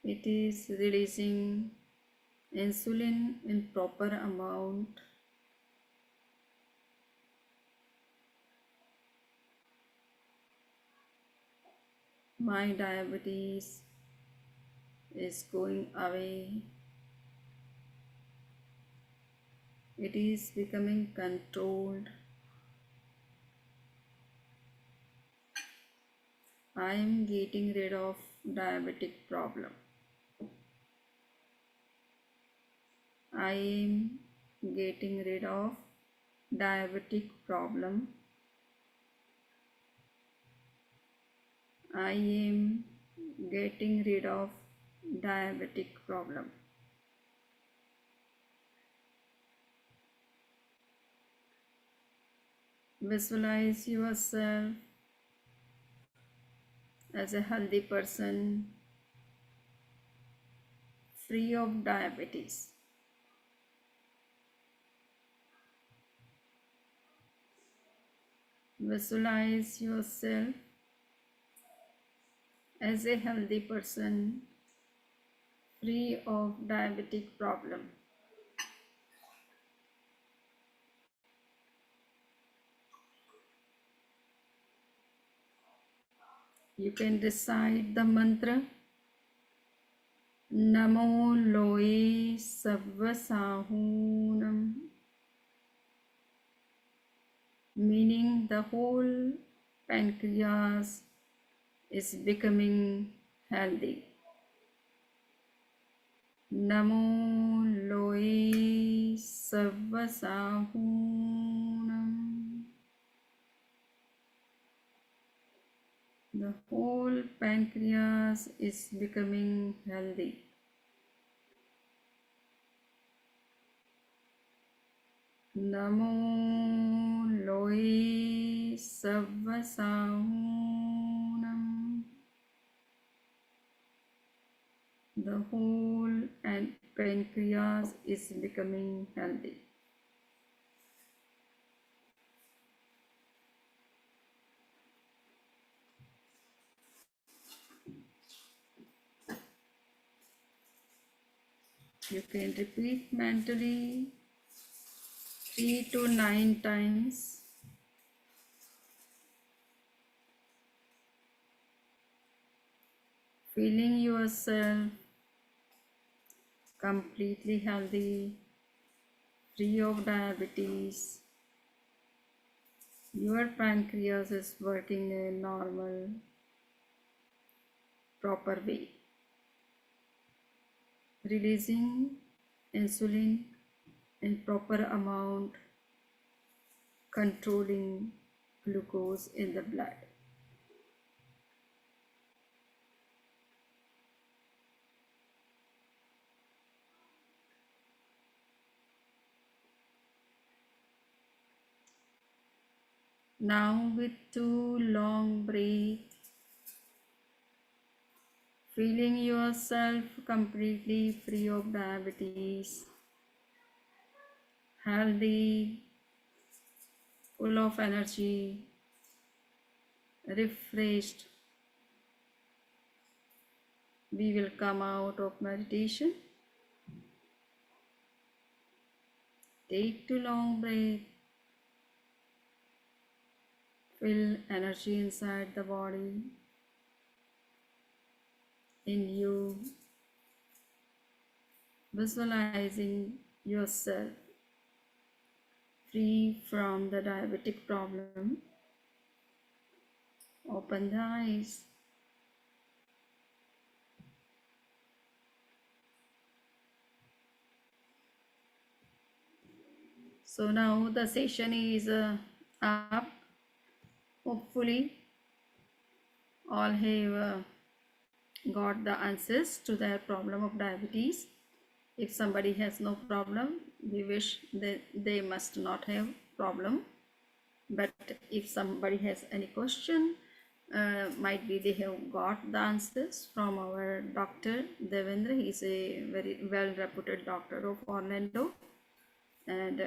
It is releasing insulin in proper amount. My diabetes is going away. It is becoming controlled. I am getting rid of diabetic problem. I am getting rid of diabetic problem. I am getting rid of diabetic problem. Visualize yourself as a healthy person, free of diabetes. Visualize yourself as a healthy person, free of diabetic problem. You can recite the mantra Namo Loe Savvasahunam, meaning the whole pancreas is becoming healthy. Namo Loe Savvasahunam. whole pancreas is becoming healthy. Namo loe savvasahunam. The whole and pancreas is becoming healthy. You can repeat mentally 3 to 9 times. Feeling yourself completely healthy, free of diabetes. Your pancreas is working in a normal, proper way. Releasing insulin in proper amount, controlling glucose in the blood. Now with 2 long breaths, feeling yourself completely free of diabetes, healthy, full of energy, refreshed. We will come out of meditation. Take 2 long breaths. Feel energy inside the body, in you, visualizing yourself free from the diabetic problem. Open the eyes. So now the session is up. Hopefully all have got the answers to their problem of diabetes. If somebody has no problem, we wish that they must not have problem. But if somebody has any question, might be they have got the answers from our doctor Devendra. He is a very well reputed doctor of Orlando, and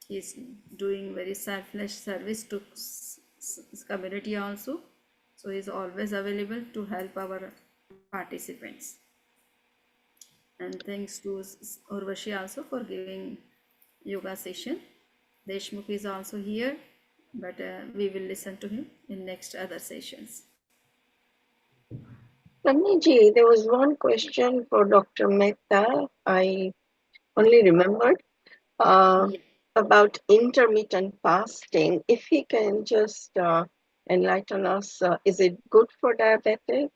he's doing very selfless service to community also. So he's always available to help our participants. And thanks to Urvashi also for giving yoga session. Deshmukh is also here, but we will listen to him in next other sessions. Samani, there was one question for Dr. Mehta. I only remembered about intermittent fasting. If he can just enlighten us, is it good for diabetics?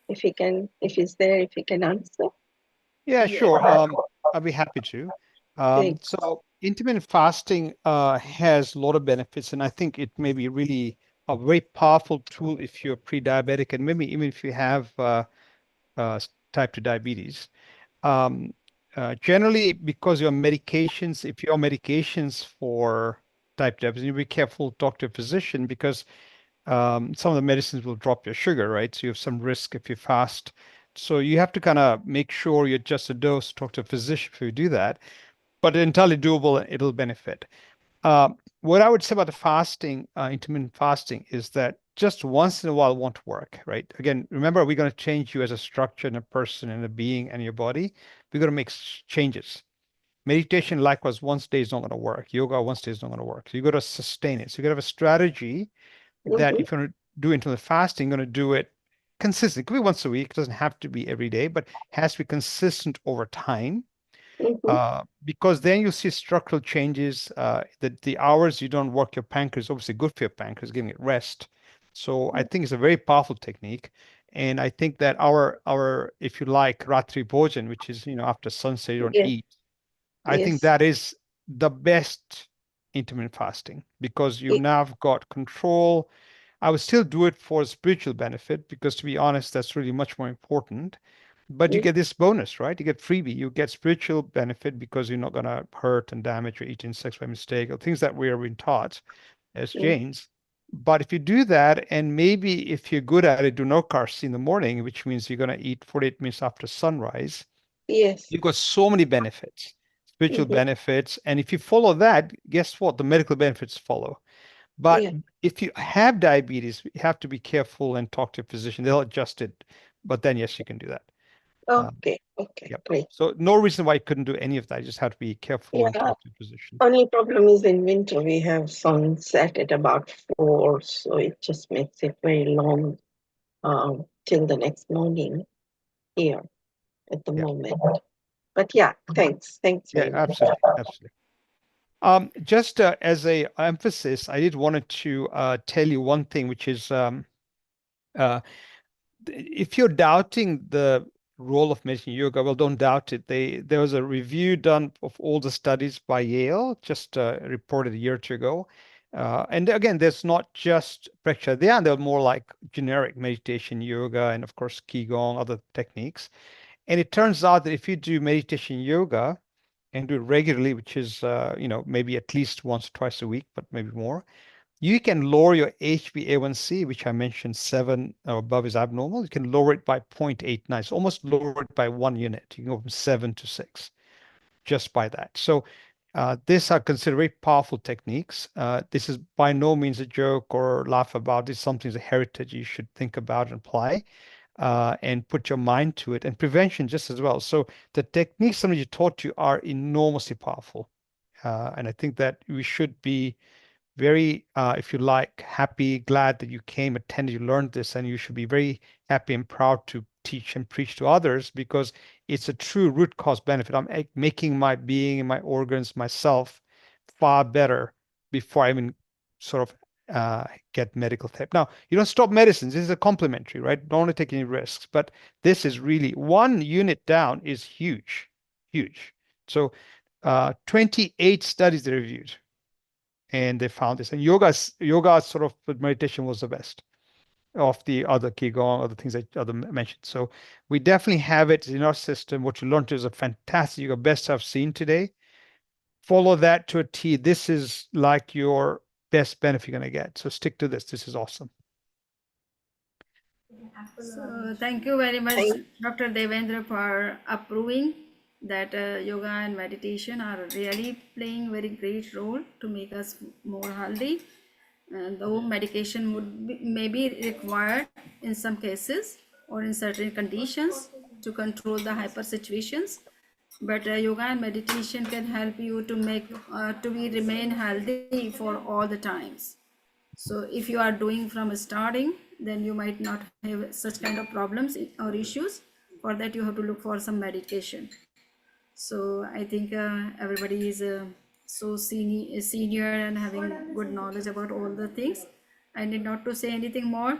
If he's there, if he can answer. Yeah, Yes. sure. I'll be happy to. So intermittent fasting has a lot of benefits, and I think it may be really a very powerful tool if you're pre-diabetic, and maybe even if you have type 2 diabetes. Generally, because your medications, if your medications for type 2 diabetes, you be careful, talk to a physician, because some of the medicines will drop your sugar, right? So you have some risk if you fast. So you have to kind of make sure you adjust the dose, talk to a physician if you do that. But entirely doable, it'll benefit. What I would say about the fasting, intermittent fasting, is that just once in a while won't work, right? Again, remember, we're going to change you as a structure and a person and a being and your body. We're going to make changes. Meditation, likewise, once a day is not going to work. Yoga, once a day is not going to work. So you got to sustain it. So you got to have a strategy that if you're going to do intermittent fasting, you're going to do it consistent. It could be once a week. It doesn't have to be every day, but has to be consistent over time. Because then you see structural changes. That the hours you don't work your pancreas is obviously good for your pancreas, giving it rest. So I think it's a very powerful technique. And I think that our if you like, Ratri Bhojan, which is, after sunset, you don't eat. I think that is the best intermittent fasting, because you've now got control. I would still do it for spiritual benefit because, to be honest, that's really much more important. But you get this bonus, right? You get freebie. You get spiritual benefit because you're not going to hurt and damage or eat insects by mistake or things that we are being taught as Jains. But if you do that, and maybe if you're good at it, do no carbs in the morning, which means you're going to eat 48 minutes after sunrise, Yes. you've got so many benefits, spiritual Mhm. benefits. And if you follow that, guess what? The medical benefits follow. But Yeah. if you have diabetes, you have to be careful and talk to a physician. They'll adjust it. But then, yes, you can do that. Okay. Okay. Yep. Great. So no reason why you couldn't do any of that. You just have to be careful and Yeah. talk to a physician. Only problem is in winter we have sunset at about 4, so it just makes it very long till the next morning here at the Yeah. moment. But yeah, thanks. Thanks Yeah, very much. absolutely. Absolutely. Just as a emphasis, I did wanted to tell you one thing, which is if you're doubting the role of meditation yoga, well, don't doubt it. There was a review done of all the studies by Yale, just reported a year or two ago. And again, there's not just Preksha. They're more like generic meditation yoga and of course Qigong, other techniques. And it turns out that if you do meditation yoga and do it regularly, which is maybe at least once or twice a week, but maybe more, you can lower your HbA1c, which I mentioned 7 or above is abnormal. You can lower it by 0.89. So almost lower it by 1 unit. You can go from 7 to 6 just by that. So these are considered very powerful techniques. This is by no means a joke or laugh about. This is something as a heritage you should think about and apply and put your mind to it. And prevention just as well. So the techniques somebody taught you are enormously powerful. And I think that we should be very, if you like, happy, glad that you came, attended, you learned this, and you should be very happy and proud to teach and preach to others because it's a true root cause benefit. I'm making my being and my organs, myself, far better before I even sort of get medical therapy. Now, you don't stop medicines. This is a complementary, right? Don't want to take any risks, but this is really 1 unit down is huge, huge. So 28 studies they reviewed and they found this. And yoga sort of meditation was the best of the other qigong, other things that other mentioned. So we definitely have it in our system. What you learned is a fantastic yoga, best I've seen today. Follow that to a T. This is like your best benefit you're gonna get. So stick to this. This is awesome. So thank you very much, Thank Dr. Devendra, for approving that yoga and meditation are really playing very great role to make us more healthy. Though medication would may be required in some cases or in certain conditions to control the hyper situations, but yoga and meditation can help you to make to be remain healthy for all the times. So if you are doing from starting, then you might not have such kind of problems or issues. For that you have to look for some medication. So I think everybody is so senior and having good knowledge about all the things. I need not to say anything more,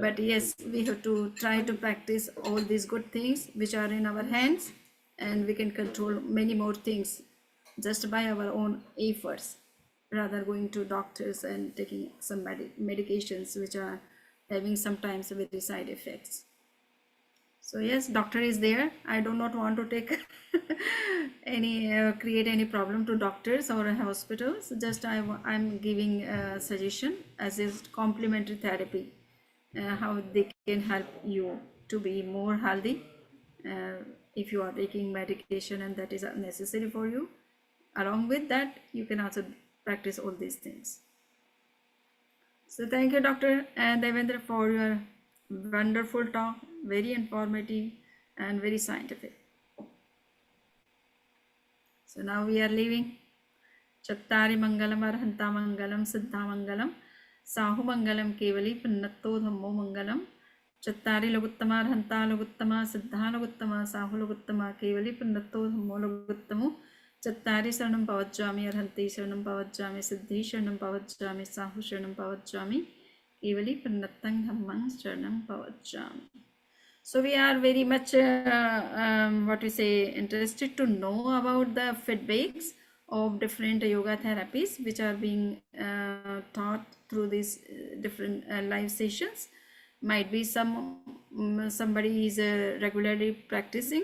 but yes, we have to try to practice all these good things which are in our hands, and we can control many more things just by our own efforts, rather going to doctors and taking some medications which are having sometimes very side effects. So yes, doctor is there. I do not want to take any create any problem to doctors or hospitals. Just I'm giving a suggestion as is complementary therapy, how they can help you to be more healthy if you are taking medication and that is necessary for you. Along with that, you can also practice all these things. So thank you, Dr. Devendra, for your wonderful talk, very informative and very scientific. So now we are leaving. Chattari Mangalam Arhanta Mangalam Siddha Mangalam Sahu Mangalam Kevali Pinnatto Dhammo Mangalam Chattari Laguttama Arhanta Laguttama Siddha Laguttama Sahu Laguttama Kevali Pinnatto Dhammo Laguttamu Chattari Saranam Pavajjami Arhanti Saranam Pavajjami Siddhi Saranam Pavajjami Sahu Saranam Pavajjami Kevali Pinnattang Dhammang Saranam Pavajjami. So we are very much what we say interested to know about the feedbacks of different yoga therapies which are being taught through these different live sessions. Might be somebody is regularly practicing,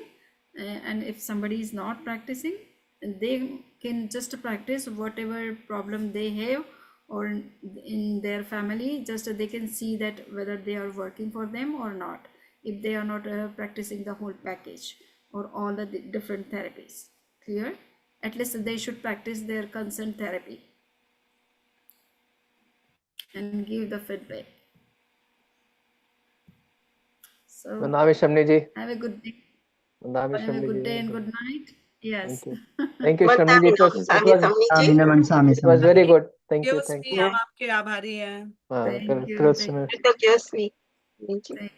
and if somebody is not practicing, they can just practice whatever problem they have or in their family, just they can see that whether they are working for them or not, if they are not practicing the whole package or all the different therapies. Clear? At least they should practice their consent therapy and give the feedback. So Namaste, Shamni ji. have a good day. Namaste, Have a Shamni good ji. day and good night. Yes. Thank you. Thank you, Shamni ji. It was very good. Thank you. Thank you. हम आपके आभारी हैं। हाँ, Thank you. कल Thank you. Pragyaji. Thank